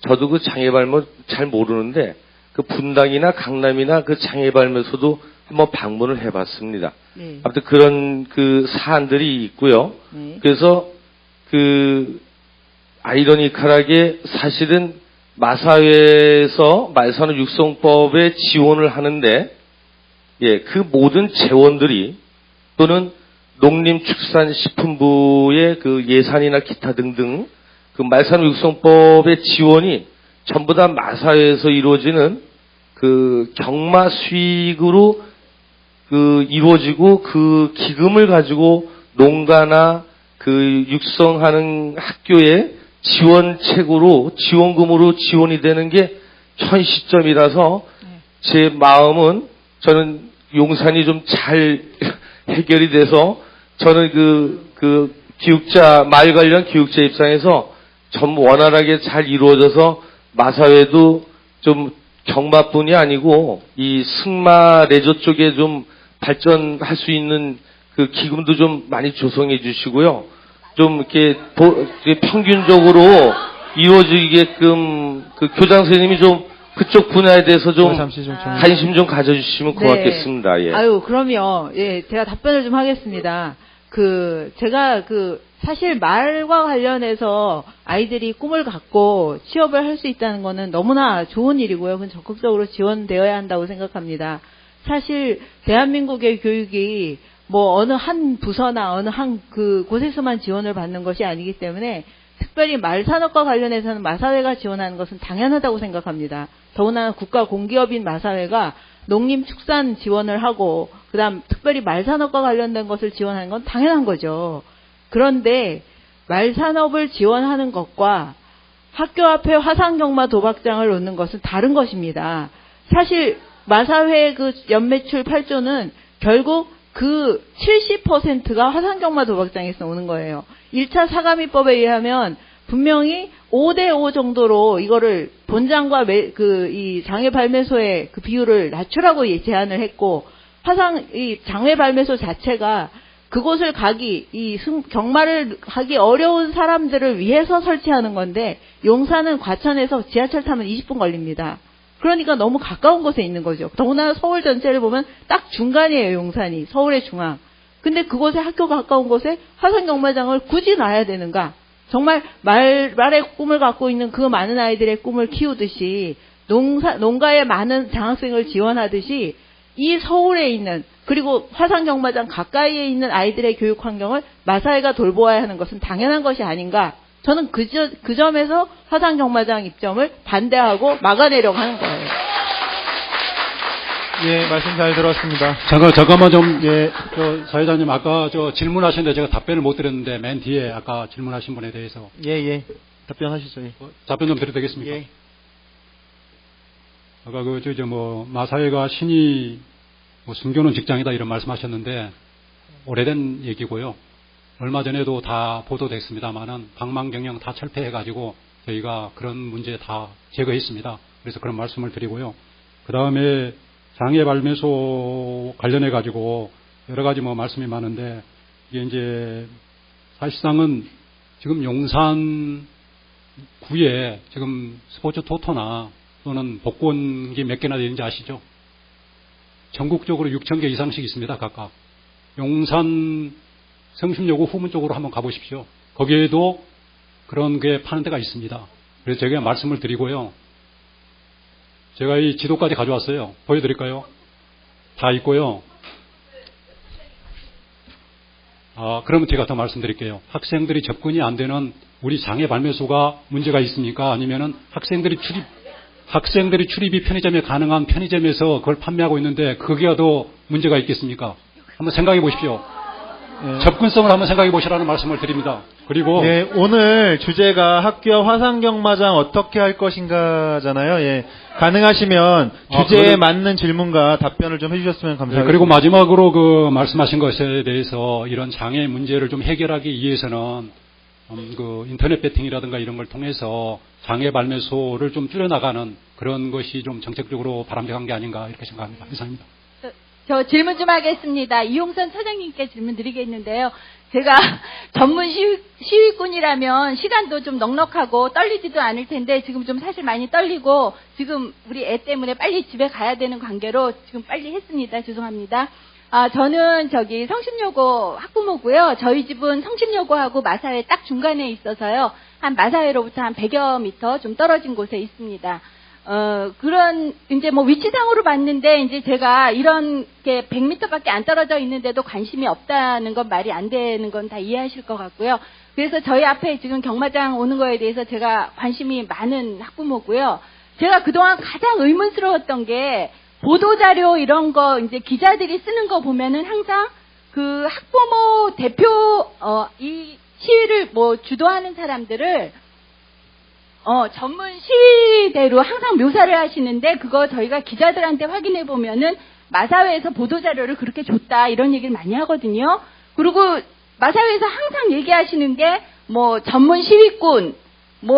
저도 그 장애발매 잘 모르는데 그 분당이나 강남이나 그 장애발매소도 한번 방문을 해봤습니다. 네. 아무튼 그런 그 사안들이 있고요. 네. 그래서 그 아이러니컬하게 사실은 마사회에서 말산업 육성법에 지원을 하는데 예, 그 모든 재원들이 또는 농림축산식품부의 그 예산이나 기타 등등 그 말산업 육성법의 지원이 전부 다 마사회에서 이루어지는 그 경마 수익으로 그 이루어지고 그 기금을 가지고 농가나 그 육성하는 학교의 지원책으로 지원금으로 지원이 되는 게 현 시점이라서 제 마음은 저는 용산이 좀 잘 해결이 돼서 저는 그 교육자 마을 관련 교육자 입장에서 좀 원활하게 잘 이루어져서 마사회도 좀 경마뿐이 아니고 이 승마 레저 쪽에 좀 발전할 수 있는 그 기금도 좀 많이 조성해 주시고요. 좀 이렇게 평균적으로 이루어지게끔 그 교장 선생님이 좀 그쪽 분야에 대해서 좀 관심 좀 가져주시면 고맙겠습니다. 예. 아유, 그럼요. 예, 제가 답변을 좀 하겠습니다. 제가 사실 말과 관련해서 아이들이 꿈을 갖고 취업을 할 수 있다는 거는 너무나 좋은 일이고요. 그건 적극적으로 지원되어야 한다고 생각합니다. 사실 대한민국의 교육이 뭐 어느 한 부서나 어느 한 곳에서만 지원을 받는 것이 아니기 때문에 특별히 말산업과 관련해서는 마사회가 지원하는 것은 당연하다고 생각합니다. 더구나 국가 공기업인 마사회가 농림축산 지원을 하고 그다음 특별히 말산업과 관련된 것을 지원하는 건 당연한 거죠. 그런데 말산업을 지원하는 것과 학교 앞에 화상경마 도박장을 놓는 것은 다른 것입니다. 사실 마사회의 그 연매출 8조는 결국 그 70%가 화상경마 도박장에서 오는 거예요. 1차 사가미법에 의하면 분명히 5대5 정도로 이거를 본장과 이 장외발매소의 그 비율을 낮추라고 제안을 했고, 이 장외발매소 자체가 그곳을 경마를 하기 어려운 사람들을 위해서 설치하는 건데, 용산은 과천에서 지하철 타면 20분 걸립니다. 그러니까 너무 가까운 곳에 있는 거죠. 더구나 서울 전체를 보면 딱 중간이에요, 용산이. 서울의 중앙. 근데 그곳에 학교가 가까운 곳에 화상경마장을 굳이 놔야 되는가? 정말 말의 꿈을 갖고 있는 그 많은 아이들의 꿈을 키우듯이 농가에 많은 장학생을 지원하듯이 이 서울에 있는 그리고 화상경마장 가까이에 있는 아이들의 교육 환경을 마사회가 돌보아야 하는 것은 당연한 것이 아닌가? 저는 그 점에서 화상경마장 입점을 반대하고 막아내려고 하는 거예요. 예, 말씀 잘 들었습니다. 잠깐만 좀, 예, 사회자님 아까 질문하셨는데 제가 답변을 못 드렸는데 맨 뒤에 아까 질문하신 분에 대해서. 예. 답변하시죠. 예. 답변 좀 드려도 되겠습니까? 예. 아까 마사회가 신이 숨겨놓은 직장이다 이런 말씀하셨는데 오래된 얘기고요. 얼마 전에도 다 보도됐습니다만은 방망경영 다 철폐해가지고 저희가 그런 문제 다 제거했습니다. 그래서 그런 말씀을 드리고요. 그 다음에 장애발매소 관련해가지고 여러 가지 말씀이 많은데 이게 이제 사실상은 지금 용산구에 지금 스포츠 토토나 또는 복권기 몇 개나 되는지 아시죠? 전국적으로 6,000개 이상씩 있습니다, 각각. 용산 성심여고 후문 쪽으로 한번 가보십시오. 거기에도 그런 게 파는 데가 있습니다. 그래서 제가 말씀을 드리고요. 제가 이 지도까지 가져왔어요. 보여드릴까요? 다 있고요. 그러면 제가 더 말씀드릴게요. 학생들이 접근이 안 되는 우리 장애발매소가 문제가 있습니까? 아니면은 학생들이 출입이 편의점에 가능한 편의점에서 그걸 판매하고 있는데 그게 더 문제가 있겠습니까? 한번 생각해 보십시오. 접근성을 한번 생각해 보시라는 말씀을 드립니다. 그리고 네, 오늘 주제가 학교 화상경마장 어떻게 할 것인가잖아요. 예, 가능하시면 주제에 맞는 질문과 답변을 좀 해주셨으면 감사하겠습니다. 그리고 마지막으로 그 말씀하신 것에 대해서 이런 장애 문제를 좀 해결하기 위해서는 그 인터넷 배팅이라든가 이런 걸 통해서 장애 발매소를 좀 줄여나가는 그런 것이 좀 정책적으로 바람직한 게 아닌가 이렇게 생각합니다. 이상입니다. 저 질문 좀 하겠습니다. 이용선 차장님께 질문 드리겠는데요. 제가 전문 시위꾼이라면 시간도 좀 넉넉하고 떨리지도 않을 텐데 지금 좀 사실 많이 떨리고 지금 우리 애 때문에 빨리 집에 가야 되는 관계로 지금 빨리 했습니다. 죄송합니다. 저는 성심여고 학부모고요. 저희 집은 성심여고하고 마사회 딱 중간에 있어서요. 마사회로부터 한 100여 미터 좀 떨어진 곳에 있습니다. 이제 위치상으로 봤는데, 이제 제가 이런 게 100m밖에 안 떨어져 있는데도 관심이 없다는 건 말이 안 되는 건 다 이해하실 것 같고요. 그래서 저희 앞에 지금 경마장 오는 거에 대해서 제가 관심이 많은 학부모고요. 제가 그동안 가장 의문스러웠던 게, 보도자료 이런 거, 이제 기자들이 쓰는 거 보면은 항상 그 학부모 대표, 이 시위를 주도하는 사람들을 전문 시위대로 항상 묘사를 하시는데 그거 저희가 기자들한테 확인해 보면은 마사회에서 보도자료를 그렇게 줬다 이런 얘기를 많이 하거든요. 그리고 마사회에서 항상 얘기하시는 게 전문 시위꾼,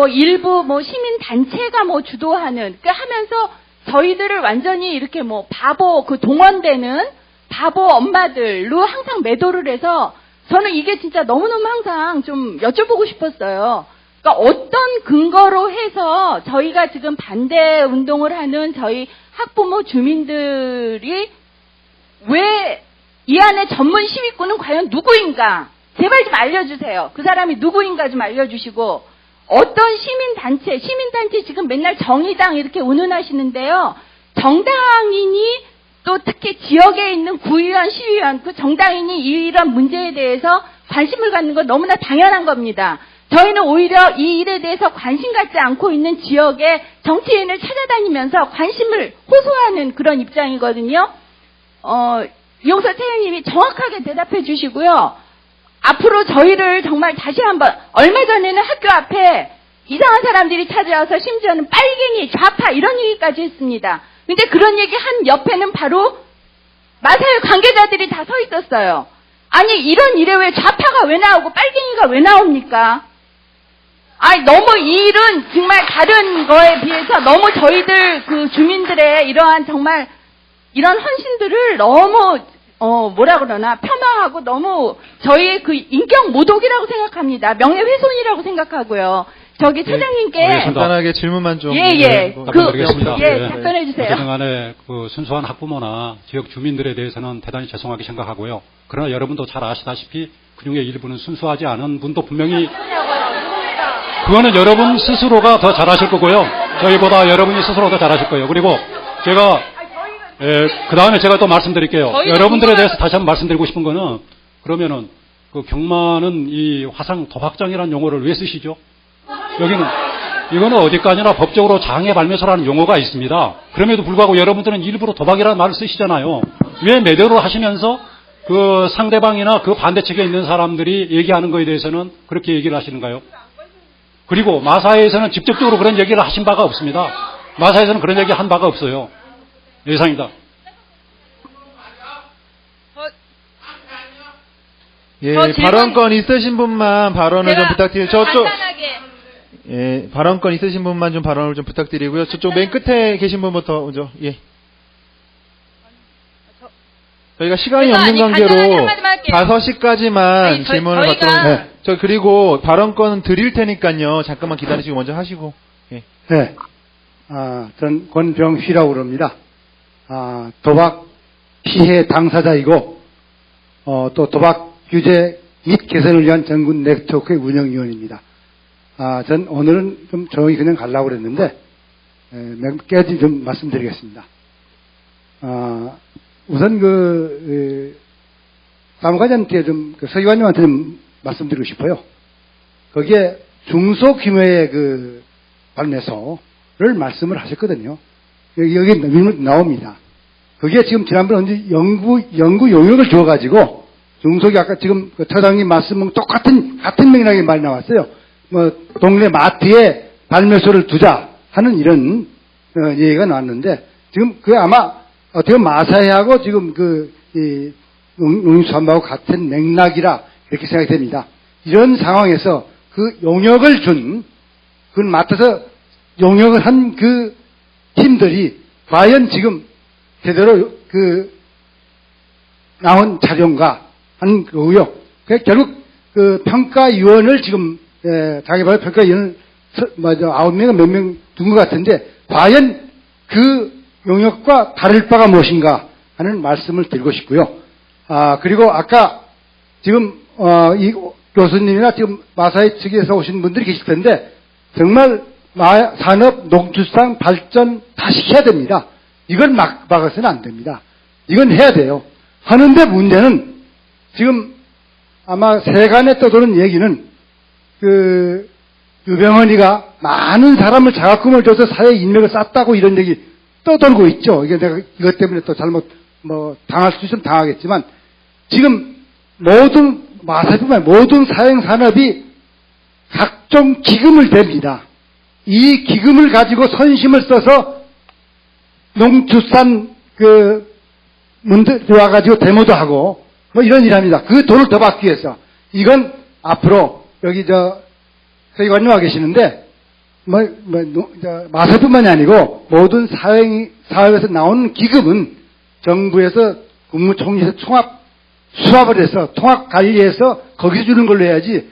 일부 시민단체가 주도하는, 하면서 저희들을 완전히 이렇게 바보, 동원되는 바보 엄마들로 항상 매도를 해서 저는 이게 진짜 너무너무 항상 좀 여쭤보고 싶었어요. 그러니까 어떤 근거로 해서 저희가 지금 반대 운동을 하는 저희 학부모 주민들이 왜 이 안에 전문 시위꾼은 과연 누구인가? 제발 좀 알려주세요. 그 사람이 누구인가 좀 알려주시고, 어떤 시민단체 지금 맨날 정의당 이렇게 운운하시는데요. 정당인이 또 특히 지역에 있는 구의원, 시의원, 그 정당인이 이런 문제에 대해서 관심을 갖는 건 너무나 당연한 겁니다. 저희는 오히려 이 일에 대해서 관심 갖지 않고 있는 지역의 정치인을 찾아다니면서 관심을 호소하는 그런 입장이거든요. 이용서 차장님이 정확하게 대답해 주시고요. 앞으로 저희를 정말 다시 한번, 얼마 전에는 학교 앞에 이상한 사람들이 찾아와서 심지어는 빨갱이, 좌파 이런 얘기까지 했습니다. 근데 그런 얘기 한 옆에는 바로 마사회 관계자들이 다 서 있었어요. 아니, 이런 일에 왜 좌파가 왜 나오고 빨갱이가 왜 나옵니까? 너무 이 일은 정말 다른 거에 비해서 너무 저희들 그 주민들의 이러한 정말 이런 헌신들을 너무 폄하하고 너무 저희의 그 인격 모독이라고 생각합니다. 명예훼손이라고 생각하고요. 차장님께 간단하게 질문만 좀 답변드리겠습니다. 답변해 주세요. 그동안에 그 순수한 학부모나 지역 주민들에 대해서는 대단히 죄송하게 생각하고요. 그러나 여러분도 잘 아시다시피 그중에 일부는 순수하지 않은 분도 분명히, 그거는 여러분 스스로가 더 잘하실 거고요. 저희보다 여러분이 스스로 더 잘하실 거예요. 그리고 제가 그 다음에 제가 또 말씀드릴게요. 여러분들에 대해서 다시 한번 말씀드리고 싶은 거는, 그러면은 그 경마는 이 화상 도박장이라는 용어를 왜 쓰시죠? 이거는 어디까지나 법적으로 장애 발매소라는 용어가 있습니다. 그럼에도 불구하고 여러분들은 일부러 도박이라는 말을 쓰시잖아요. 왜 매도를 하시면서 그 상대방이나 그 반대측에 있는 사람들이 얘기하는 거에 대해서는 그렇게 얘기를 하시는가요? 그리고 마사회에서는 직접적으로 그런 얘기를 하신 바가 없습니다. 마사회에서는 그런 얘기 한 바가 없어요. 이상입니다. 예, 발언권 있으신 분만 발언을 좀 부탁드려요. 발언권 있으신 분만 좀 발언을 좀 부탁드리고요. 저쪽 맨 끝에 계신 분부터 먼저. 예. 저희가 시간이 없는 관계로 5시까지만 질문을 받도록. 그리고 발언권 드릴 테니까요. 잠깐만 기다리시고 먼저 하시고. 예. 네. 전 권병휘라고 그럽니다. 도박 피해 당사자이고, 또 도박 규제 및 개선을 위한 전국 네트워크의 운영위원입니다. 전 오늘은 좀 조용히 그냥 가려고 그랬는데, 몇 가지 좀 말씀드리겠습니다. 우선 사무관장한테 서 의원님한테 좀 말씀드리고 싶어요. 거기에 중소규모의 발매소를 말씀을 하셨거든요. 여기 나옵니다. 그게 지금 지난번에 연구 용역을 줘가지고 중소기 아까 지금 그 처장님 말씀은 같은 맥락의 말이 나왔어요. 뭐 동네 마트에 발매소를 두자 하는 이런 얘기가 나왔는데 지금 그 아마 어떻게 마사회하고 지금 이 농림수산부하고 같은 맥락이라 이렇게 생각이 됩니다. 이런 상황에서 그 용역을 그걸 맡아서 용역을 한 그 팀들이 과연 지금 제대로 나온 자료인가 하는 거고요. 결국 그 평가위원을 지금 자기발 평가위원을 9명 몇 명 둔 것 같은데 과연 그 용역과 다를 바가 무엇인가 하는 말씀을 드리고 싶고요. 그리고 아까 지금 이 교수님이나 지금 마사회 측에서 오신 분들이 계실 텐데 정말 산업, 농축산 발전 다 시켜야 됩니다. 이걸 막아서는 안 됩니다. 이건 해야 돼요. 하는데 문제는 지금 아마 세간에 떠도는 얘기는 유병헌이가 많은 사람을 자가금을 줘서 사회 인맥을 쌓았다고 이런 얘기 떠돌고 있죠. 이게 내가 이것 때문에 또 잘못 당할 수 있으면 당하겠지만 지금 마사뿐만 모든 사행 산업이 각종 기금을 댑니다. 이 기금을 가지고 선심을 써서 농축산 문들 와가지고 데모도 하고 뭐 이런 일 합니다. 그 돈을 더 받기 위해서. 이건 앞으로 여기 서기관님 와 계시는데 마사뿐만이 아니고 모든 사회에서 나오는 기금은 정부에서 국무총리에서 수합을 해서 통합 관리해서 거기서 주는 걸로 해야지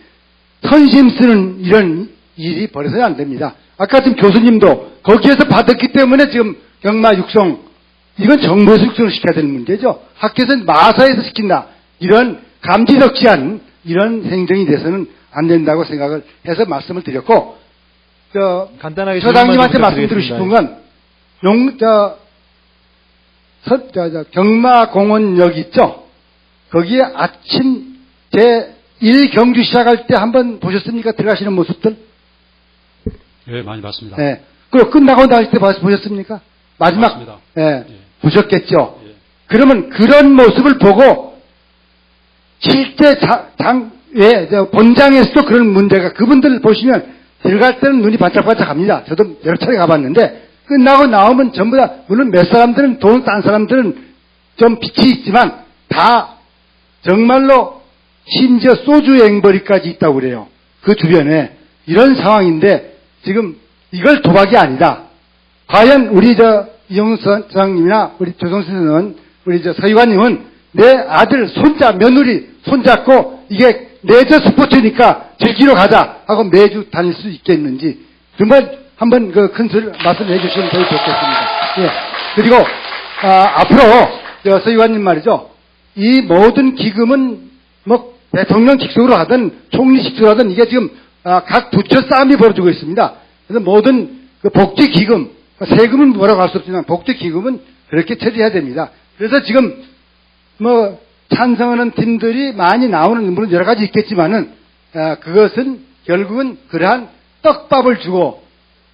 선심 쓰는 이런 일이 벌어서는 안 됩니다. 아까 지금 교수님도 거기에서 받았기 때문에 지금 경마 육성 이건 정부에서 육성을 시켜야 되는 문제죠. 학교에서 마사에서 시킨다. 이런 감지덕지한 이런 행정이 돼서는 안 된다고 생각을 해서 말씀을 드렸고 간단하게 처장님한테 말씀드리고 싶은 건 경마공원역 있죠. 거기에 아침 제1경주 시작할 때 한번 보셨습니까? 들어가시는 모습들? 네, 많이 봤습니다. 네. 그리고 끝나고 나실 때 보셨습니까? 마지막, 맞습니다. 예, 보셨겠죠? 예. 그러면 그런 모습을 보고 실제 본장에서도 그런 문제가 그분들 보시면 들어갈 때는 눈이 반짝반짝 합니다. 저도 여러 차례 가봤는데 끝나고 나오면 전부 다 물론 몇 사람들은 돈을 딴 사람들은 좀 빛이 있지만 다 정말로 심지어 소주 앵벌이까지 있다고 그래요. 그 주변에 이런 상황인데 지금 이걸 도박이 아니다. 과연 우리 이용수 사장님이나 우리 조성수는 우리 서의관님은 내 아들, 손자, 며느리 손잡고 이게 레저 스포츠니까 즐기러 가자 하고 매주 다닐 수 있겠는지 정말 한번 큰 소리 말씀해 주시면 더 좋겠습니다. 예. 그리고 앞으로 서의관님 말이죠. 이 모든 기금은 뭐 대통령 직속으로 하든 총리 직속으로 하든 이게 지금 각 부처 싸움이 벌어지고 있습니다. 그래서 모든 복지 기금 세금은 뭐라고 할 수 없지만 복지 기금은 그렇게 처리해야 됩니다. 그래서 지금 찬성하는 팀들이 많이 나오는 물론 여러 가지 있겠지만은 그것은 결국은 그러한 떡밥을 주고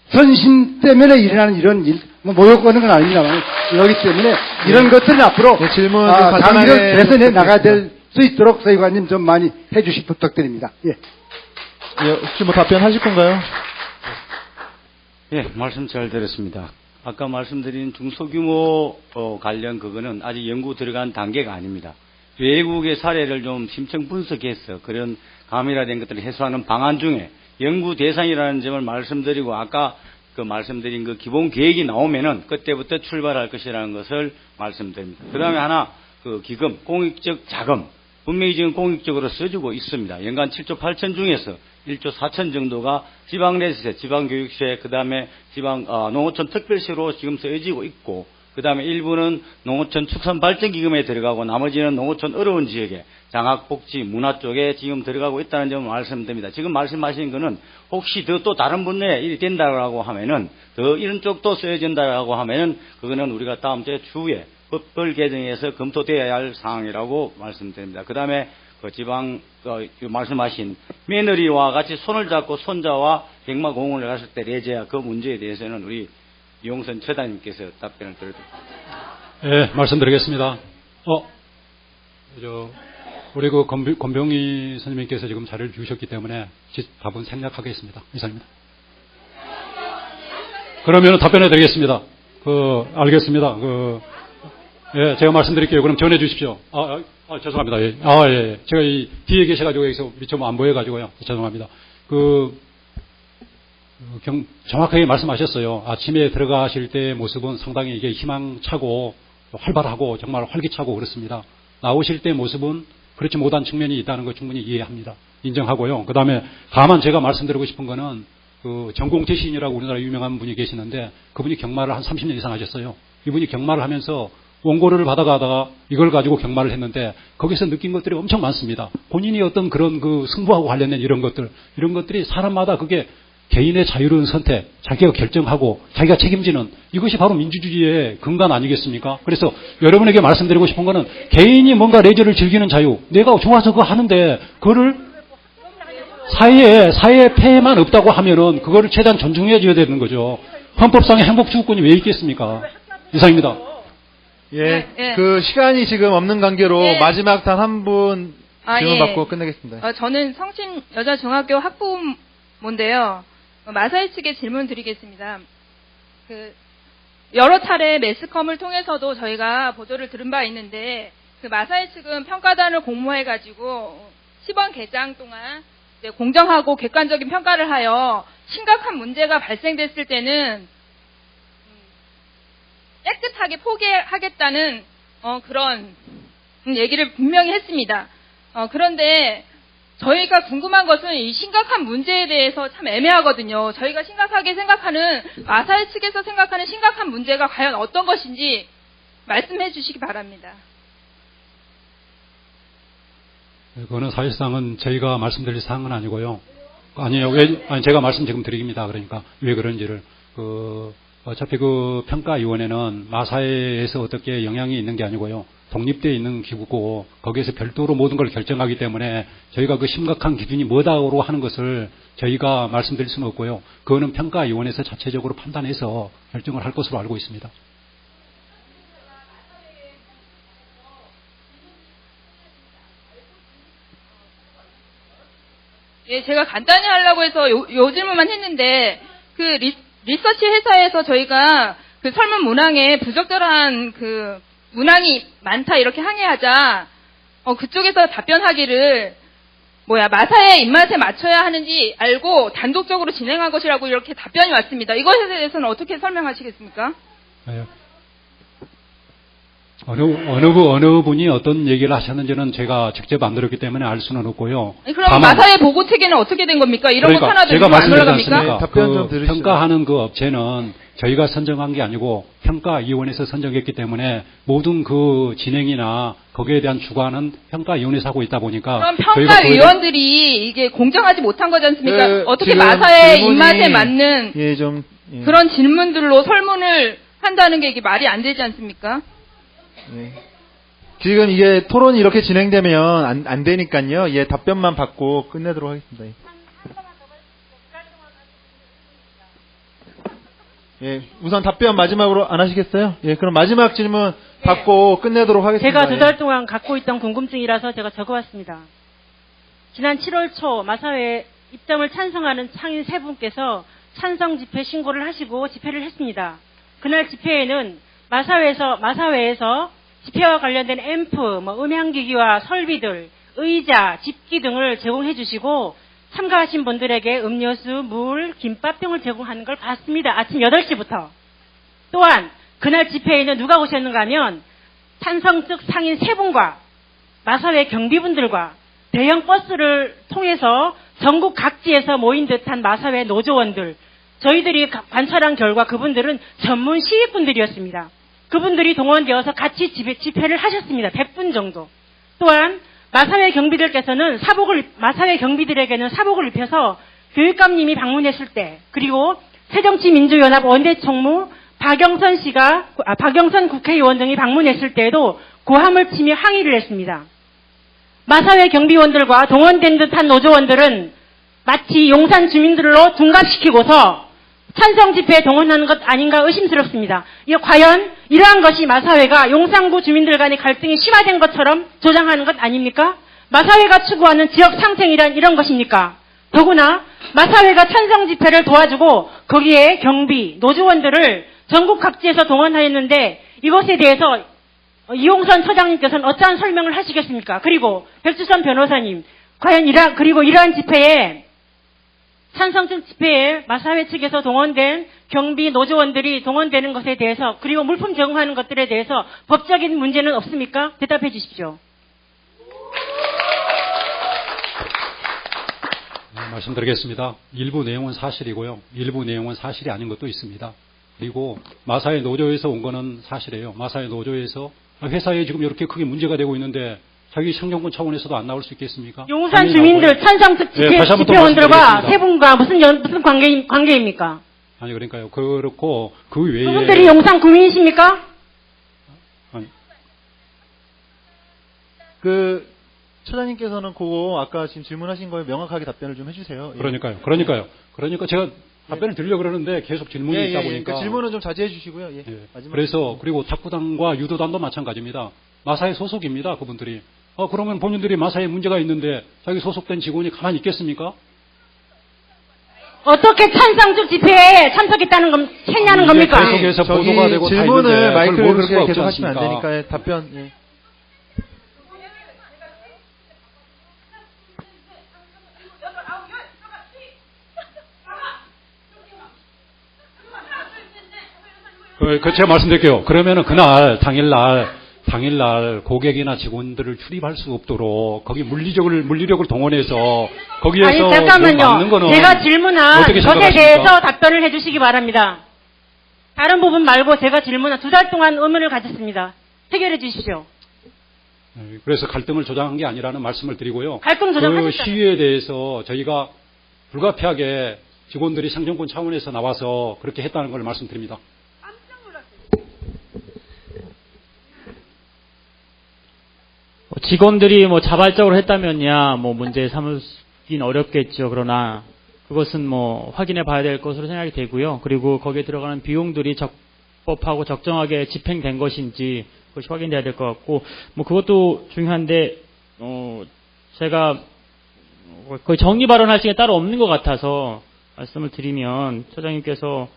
선심 때문에 일어나는 이런 일, 모욕하는 건 아닙니다만 여기 때문에 이런 것들은 앞으로 질문 장기를 개선해 나가야 될 수 있도록 서의관님 좀 많이 해주시 부탁드립니다. 예. 예, 혹시 답변하실 건가요? 예, 말씀 잘 들었습니다. 아까 말씀드린 중소규모 관련 그거는 아직 연구 들어간 단계가 아닙니다. 외국의 사례를 좀 심층 분석해서 그런 감염이라든 것들을 해소하는 방안 중에 연구 대상이라는 점을 말씀드리고 아까 말씀드린 기본 계획이 나오면은 그때부터 출발할 것이라는 것을 말씀드립니다. 그 다음에 하나 기금, 공익적 자금 분명히 지금 공익적으로 써주고 있습니다. 연간 7조 8천 중에서 1조 4천 정도가 지방내세, 지방교육세, 그 다음에 농어촌 특별시로 지금 써지고 있고, 그 다음에 일부는 농어촌 축산발전기금에 들어가고 나머지는 농어촌 어려운 지역에 장학복지, 문화 쪽에 지금 들어가고 있다는 점을 말씀드립니다. 지금 말씀하신 거는 혹시 또 다른 분야에 일이 된다라고 하면은 더 이런 쪽도 써진다라고 하면은 그거는 우리가 다음 주에 법벌 개정에서 검토되어야 할 사항이라고 말씀드립니다. 그 다음에 지방 말씀하신 며느리와 같이 손을 잡고 손자와 백마공원을 갔을 때 레제야 그 문제에 대해서는 우리 이용선 처장님께서 답변을 드려도. 네, 말씀드리겠습니다. 우리 그 권병희 선생님께서 지금 자리를 주셨기 때문에 답은 생략하겠습니다. 이상입니다. 그러면 답변해 드리겠습니다. 알겠습니다. 예, 제가 말씀드릴게요. 그럼 전해 주십시오. 죄송합니다. 예. 예. 제가 이 뒤에 계셔가지고 여기서 미처 안 보여가지고요. 죄송합니다. 정확하게 말씀하셨어요. 아침에 들어가실 때의 모습은 상당히 이게 희망차고 활발하고 정말 활기차고 그렇습니다. 나오실 때 모습은 그렇지 못한 측면이 있다는 거 충분히 이해합니다. 인정하고요. 그 다음에 다만 제가 말씀드리고 싶은 거는 전공태 시인이라고 우리나라 유명한 분이 계시는데 그분이 경마를 한 30년 이상 하셨어요. 이분이 경마를 하면서 원고료를 받아가다가 이걸 가지고 경마를 했는데 거기서 느낀 것들이 엄청 많습니다. 본인이 어떤 그런 승부하고 관련된 이런 것들이 사람마다 그게 개인의 자유로운 선택, 자기가 결정하고 자기가 책임지는 이것이 바로 민주주의의 근간 아니겠습니까? 그래서 여러분에게 말씀드리고 싶은 거는 개인이 뭔가 레저를 즐기는 자유, 내가 좋아서 그거 하는데 그거를 사회에 폐해만 없다고 하면은 그거를 최대한 존중해 줘야 되는 거죠. 헌법상의 행복추구권이 왜 있겠습니까? 이상입니다. 예, 예. 시간이 지금 없는 관계로 예. 마지막 단 한 분 질문 예. 받고 끝내겠습니다. 저는 성심 여자중학교 학부모인데요. 마사회 측에 질문 드리겠습니다. 여러 차례 매스컴을 통해서도 저희가 보도를 들은 바 있는데 마사회 측은 평가단을 공모해가지고 10원 개장 동안 공정하고 객관적인 평가를 하여 심각한 문제가 발생됐을 때는 깨끗하게 포기하겠다는 그런 얘기를 분명히 했습니다. 그런데 저희가 궁금한 것은 이 심각한 문제에 대해서 참 애매하거든요. 저희가 심각하게 생각하는 마사회 측에서 생각하는 심각한 문제가 과연 어떤 것인지 말씀해 주시기 바랍니다. 그거는 사실상은 저희가 말씀드릴 사항은 아니고요. 아니요. 제가 말씀 지금 드립니다. 그러니까 왜 그런지를 어차피 평가위원회는 마사회에서 어떻게 영향이 있는 게 아니고요. 독립되어 있는 기구고 거기에서 별도로 모든 걸 결정하기 때문에 저희가 심각한 기준이 뭐다고 하는 것을 저희가 말씀드릴 수는 없고요. 그거는 평가위원회에서 자체적으로 판단해서 결정을 할 것으로 알고 있습니다. 예, 제가 간단히 하려고 해서 요 질문만 했는데 리서치 회사에서 저희가 설문 문항에 부적절한 문항이 많다 이렇게 항의하자 그쪽에서 답변하기를 마사의 입맛에 맞춰야 하는지 알고 단독적으로 진행한 것이라고 이렇게 답변이 왔습니다. 이것에 대해서는 어떻게 설명하시겠습니까? 네. 어느 분이 어떤 얘기를 하셨는지는 제가 직접 안 들었기 때문에 알 수는 없고요. 그럼 마사의 보고 체계는 어떻게 된 겁니까? 이런 것 하나도 제가 안 올라갑니까? 답변 좀 들으시죠. 평가하는 업체는 저희가 선정한 게 아니고 평가위원회에서 선정했기 때문에 모든 진행이나 거기에 대한 주관은 평가위원회에서 하고 있다 보니까 그럼 평가위원들이 이게 공정하지 못한 거지 않습니까? 어떻게 마사의 입맛에 맞는 그런 질문들로 설문을 한다는 게 이게 말이 안 되지 않습니까? 지금 이게 토론이 이렇게 진행되면 안 되니까요. 답변만 받고 끝내도록 하겠습니다. 우선 답변 마지막으로 안 하시겠어요? 그럼 마지막 질문 받고 끝내도록 하겠습니다. 제가 2달 동안 갖고 있던 궁금증이라서 제가 적어왔습니다. 지난 7월 초 마사회 입점을 찬성하는 창인 3분께서 찬성 집회 신고를 하시고 집회를 했습니다. 그날 집회에는 마사회에서 집회와 관련된 앰프, 음향기기와 설비들, 의자, 집기 등을 제공해 주시고 참가하신 분들에게 음료수, 물, 김밥 등을 제공하는 걸 봤습니다. 아침 8시부터. 또한 그날 집회에는 누가 오셨는가 하면 찬성 측 상인 3분과 마사회 경비분들과 대형 버스를 통해서 전국 각지에서 모인 듯한 마사회 노조원들, 저희들이 관찰한 결과 그분들은 전문 시위꾼들이었습니다. 그분들이 동원되어서 같이 집회를 하셨습니다. 100분 정도. 또한 마사회 경비들께서는 마사회 경비들에게는 사복을 입혀서 교육감님이 방문했을 때, 그리고 새정치민주연합 원내총무 박영선 국회의원 등이 방문했을 때에도 고함을 치며 항의를 했습니다. 마사회 경비원들과 동원된 듯한 노조원들은 마치 용산 주민들로 둔갑시키고서 찬성 집회에 동원하는 것 아닌가 의심스럽습니다. 과연 이러한 것이 마사회가 용산구 주민들 간의 갈등이 심화된 것처럼 조장하는 것 아닙니까? 마사회가 추구하는 지역 상생이란 이런 것입니까? 더구나 마사회가 찬성 집회를 도와주고 거기에 경비, 노조원들을 전국 각지에서 동원하였는데 이것에 대해서 이용선 처장님께서는 어떠한 설명을 하시겠습니까? 그리고 백주선 변호사님, 과연 이러한 집회에 찬성 집회에 마사회 측에서 동원된 경비 노조원들이 동원되는 것에 대해서 그리고 물품 제공하는 것들에 대해서 법적인 문제는 없습니까? 대답해 주십시오. 네, 말씀드리겠습니다. 일부 내용은 사실이고요. 일부 내용은 사실이 아닌 것도 있습니다. 그리고 마사회 노조에서 온 거는 사실이에요. 마사회 노조에서 회사에 지금 이렇게 크게 문제가 되고 있는데 자기 행정권 차원에서도 안 나올 수 있겠습니까? 용산 주민들 찬성 집회원들과 세 분과 무슨 관계입니까? 아니 그러니까요. 그렇고 그 외에 그분들이 용산 구민이십니까? 아니. 그 처장님께서는 그거 아까 지금 질문하신 거에 명확하게 답변을 좀 해주세요. 그러니까 제가 답변을 드리려고 그러는데 계속 질문이 있다 보니까 질문은 좀 자제해 주시고요. 그래서 그리고 탁구단과 유도단도 마찬가지입니다. 마사회 소속입니다. 그분들이. 그러면 본인들이 마사회 문제가 있는데 자기 소속된 직원이 가만히 있겠습니까? 어떻게 찬성적 집회에 참석했다는 했냐는 겁니까? 계속해서 보도가 되고 질문을 마이크를 그렇게 계속 않습니까? 하시면 안 되니까 답변. 예. 제가 말씀드릴게요. 그러면은 그날 당일날 고객이나 직원들을 출입할 수 없도록 거기 물리력을 동원해서 거기에서 아니 잠깐만요. 막는 거는 제가 질문한 것에 대해서 답변을 해주시기 바랍니다. 다른 부분 말고 제가 질문한 2달 동안 의문을 가졌습니다. 해결해 주십시오. 그래서 갈등을 조장한 게 아니라는 말씀을 드리고요. 갈등 조장하셨잖아요. 그 시위에 대해서 저희가 불가피하게 직원들이 상정권 차원에서 나와서 그렇게 했다는 걸 말씀드립니다. 직원들이 자발적으로 했다면야 문제 삼긴 어렵겠죠. 그러나 그것은 확인해 봐야 될 것으로 생각이 되고요. 그리고 거기에 들어가는 비용들이 적법하고 적정하게 집행된 것인지 그것이 확인돼야 될 것 같고 그것도 중요한데 제가 거의 정리 발언할 시간이 따로 없는 것 같아서 말씀을 드리면 처장님께서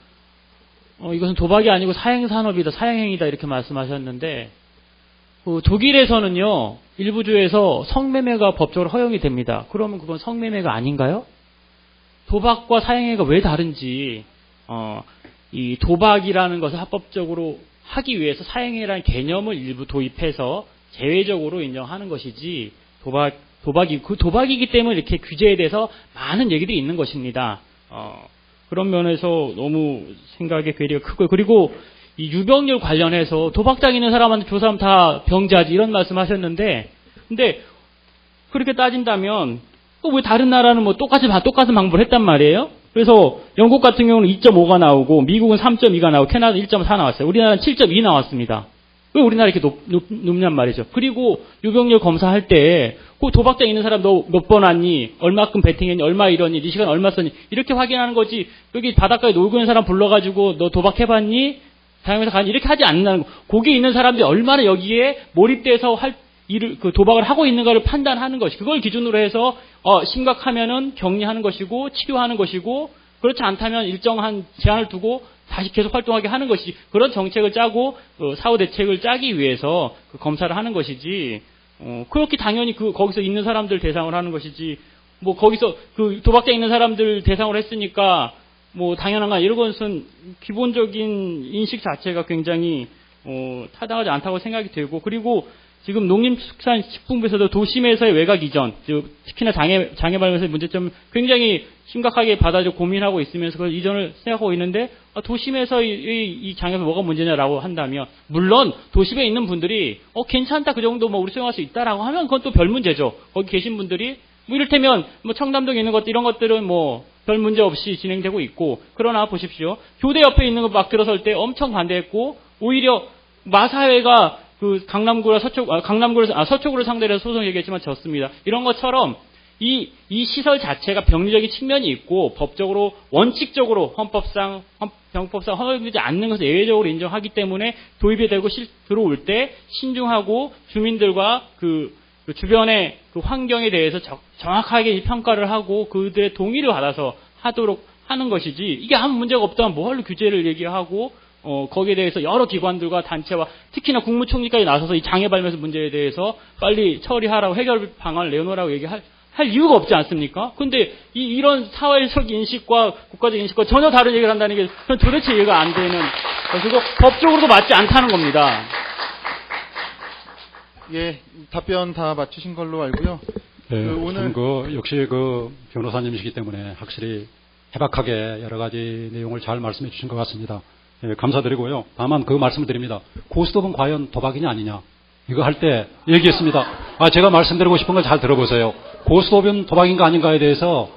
이것은 도박이 아니고 사행산업이다, 사행행위다 이렇게 말씀하셨는데 독일에서는요, 일부 주에서 성매매가 법적으로 허용이 됩니다. 그러면 그건 성매매가 아닌가요? 도박과 사행회가 왜 다른지, 이 도박이라는 것을 합법적으로 하기 위해서 사행회라는 개념을 일부 도입해서 제외적으로 인정하는 것이지, 도박이기 때문에 이렇게 규제에 대해서 많은 얘기들이 있는 것입니다. 그런 면에서 너무 생각의 괴리가 크고요. 그리고 이 유병률 관련해서 도박장 있는 사람한테 조사하면 다 병자지 이런 말씀하셨는데, 근데 그렇게 따진다면 왜 다른 나라는 똑같은 방법을 했단 말이에요? 그래서 영국 같은 경우는 2.5가 나오고 미국은 3.2가 나오고 캐나다 1.4 나왔어요. 우리나라는 7.2 나왔습니다. 왜 우리나라 이렇게 높냔 말이죠. 그리고 유병률 검사할 때 그 도박장 있는 사람 너 몇 번 왔니? 얼마큼 베팅했니? 얼마 이러니? 네 시간 얼마 썼니? 이렇게 확인하는 거지. 여기 바닷가에 놀고 있는 사람 불러가지고 너 도박해봤니? 다양해서 가니 이렇게 하지 않는다는 거. 거기에 있는 사람들이 얼마나 여기에 몰입돼서 도박을 하고 있는가를 판단하는 것이. 그걸 기준으로 해서 심각하면은 격리하는 것이고 치료하는 것이고 그렇지 않다면 일정한 제한을 두고 다시 계속 활동하게 하는 것이지. 그런 정책을 짜고 사후 대책을 짜기 위해서 검사를 하는 것이지. 그렇게 당연히 거기서 있는 사람들 대상으로 하는 것이지. 거기서 도박장 있는 사람들 대상으로 했으니까 당연한가 이런 것은 기본적인 인식 자체가 굉장히 타당하지 않다고 생각이 되고, 그리고 지금 농림축산식품부에서도 도심에서의 외곽 이전, 특히나 장애 발견에서의 문제점 굉장히 심각하게 받아들이고 고민하고 있으면서 그 이전을 생각하고 있는데, 도심에서의 이 장애가 뭐가 문제냐라고 한다면, 물론 도심에 있는 분들이 괜찮다, 그 정도 우리 수용할 수 있다라고 하면 그건 또 별 문제죠. 거기 계신 분들이 이를테면 청담동에 있는 것들 이런 것들은 별 문제 없이 진행되고 있고, 그러나 보십시오. 교대 옆에 있는 거 막 들어설 때 엄청 반대했고, 오히려 마사회가 강남구를 서초구를 상대로 해서 소송 얘기했지만 졌습니다. 이런 것처럼 이 시설 자체가 병리적인 측면이 있고, 법적으로 원칙적으로 병법상 허용되지 않는 것을 예외적으로 인정하기 때문에 도입이 되고 들어올 때 신중하고 주민들과 그 주변의 그 환경에 대해서 정확하게 평가를 하고 그들의 동의를 받아서 하도록 하는 것이지, 이게 아무 문제가 없다면 뭐하러 규제를 얘기하고 거기에 대해서 여러 기관들과 단체와 특히나 국무총리까지 나서서 이 장애 발명서 문제에 대해서 빨리 처리하라고 해결 방안을 내놓으라고 얘기할 이유가 없지 않습니까? 근데 이런 사회적 인식과 국가적 인식과 전혀 다른 얘기를 한다는 게 도대체 이해가 안 되는 것이고 법적으로도 맞지 않다는 겁니다. 예, 답변 다 맞추신 걸로 알고요. 네, 오늘 역시 변호사님이시기 때문에 확실히 해박하게 여러 가지 내용을 잘 말씀해 주신 것 같습니다. 예, 감사드리고요. 다만 그 말씀을 드립니다. 고스톱은 과연 도박이냐 아니냐? 이거 할 때 얘기했습니다. 제가 말씀드리고 싶은 걸 잘 들어보세요. 고스톱은 도박인가 아닌가에 대해서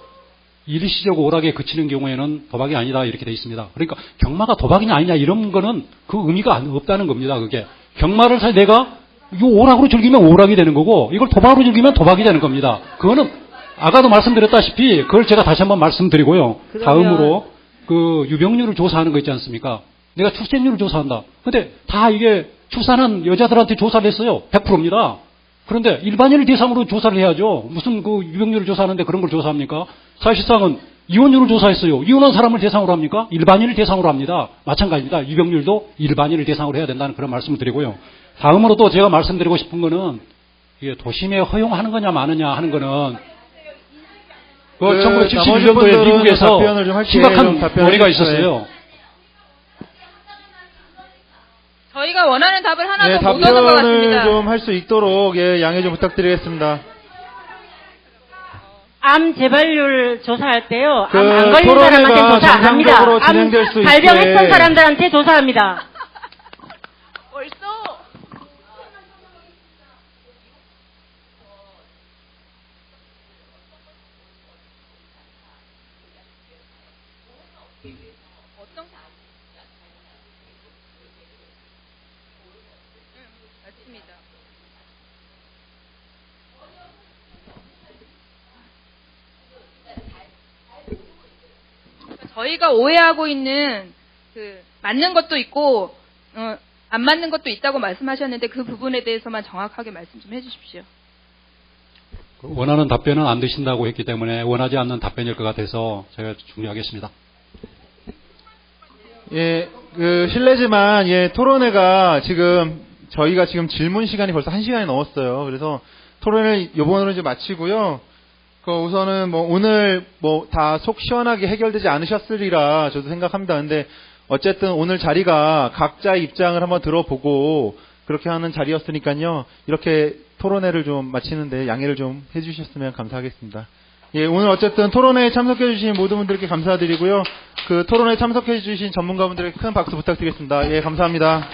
일시적 오락에 그치는 경우에는 도박이 아니다 이렇게 돼 있습니다. 그러니까 경마가 도박이냐 아니냐 이런 거는 그 의미가 없다는 겁니다. 그게 경마를 사실 내가 이 오락으로 즐기면 오락이 되는 거고 이걸 도박으로 즐기면 도박이 되는 겁니다. 그거는 아까도 말씀드렸다시피 그걸 제가 다시 한번 말씀드리고요. 다음으로 그 유병률을 조사하는 거 있지 않습니까? 내가 출생률을 조사한다. 근데 다 이게 출산한 여자들한테 조사를 했어요. 100%입니다. 그런데 일반인을 대상으로 조사를 해야죠. 무슨 그 유병률을 조사하는데 그런 걸 조사합니까? 사실상은 이혼율을 조사했어요. 이혼한 사람을 대상으로 합니까? 일반인을 대상으로 합니다. 마찬가지입니다. 유병률도 일반인을 대상으로 해야 된다는 그런 말씀을 드리고요. 다음으로 또 제가 말씀드리고 싶은 거는 이게 도심에 허용하는 거냐 마느냐 하는 거는 1971년도에 미국에서 심각한 논의가 있었어요. 저희가 원하는 답을 하나도 못 얻은 것 답변을 같습니다. 좀 할 수 있도록 양해 좀 부탁드리겠습니다. 암 재발률 조사할 때요. 그 암 안 걸린 사람한테 조사 안 합니다. 정상적으로 진행될 수 암 있게. 발병했던 사람들한테 조사합니다. 저희가 오해하고 있는 맞는 것도 있고 안 맞는 것도 있다고 말씀하셨는데 그 부분에 대해서만 정확하게 말씀 좀 해주십시오. 원하는 답변은 안 되신다고 했기 때문에 원하지 않는 답변일 것 같아서 제가 중요하겠습니다. 예, 실례지만 토론회가 저희가 지금 질문 시간이 벌써 1시간이 넘었어요. 그래서 토론을 이번으로 이제 마치고요. 우선은 오늘 다 속 시원하게 해결되지 않으셨으리라 저도 생각합니다. 근데 어쨌든 오늘 자리가 각자의 입장을 한번 들어보고 그렇게 하는 자리였으니까요. 이렇게 토론회를 좀 마치는데 양해를 좀 해주셨으면 감사하겠습니다. 예, 오늘 어쨌든 토론회에 참석해주신 모든 분들께 감사드리고요. 토론회에 참석해주신 전문가분들에게 큰 박수 부탁드리겠습니다. 예, 감사합니다.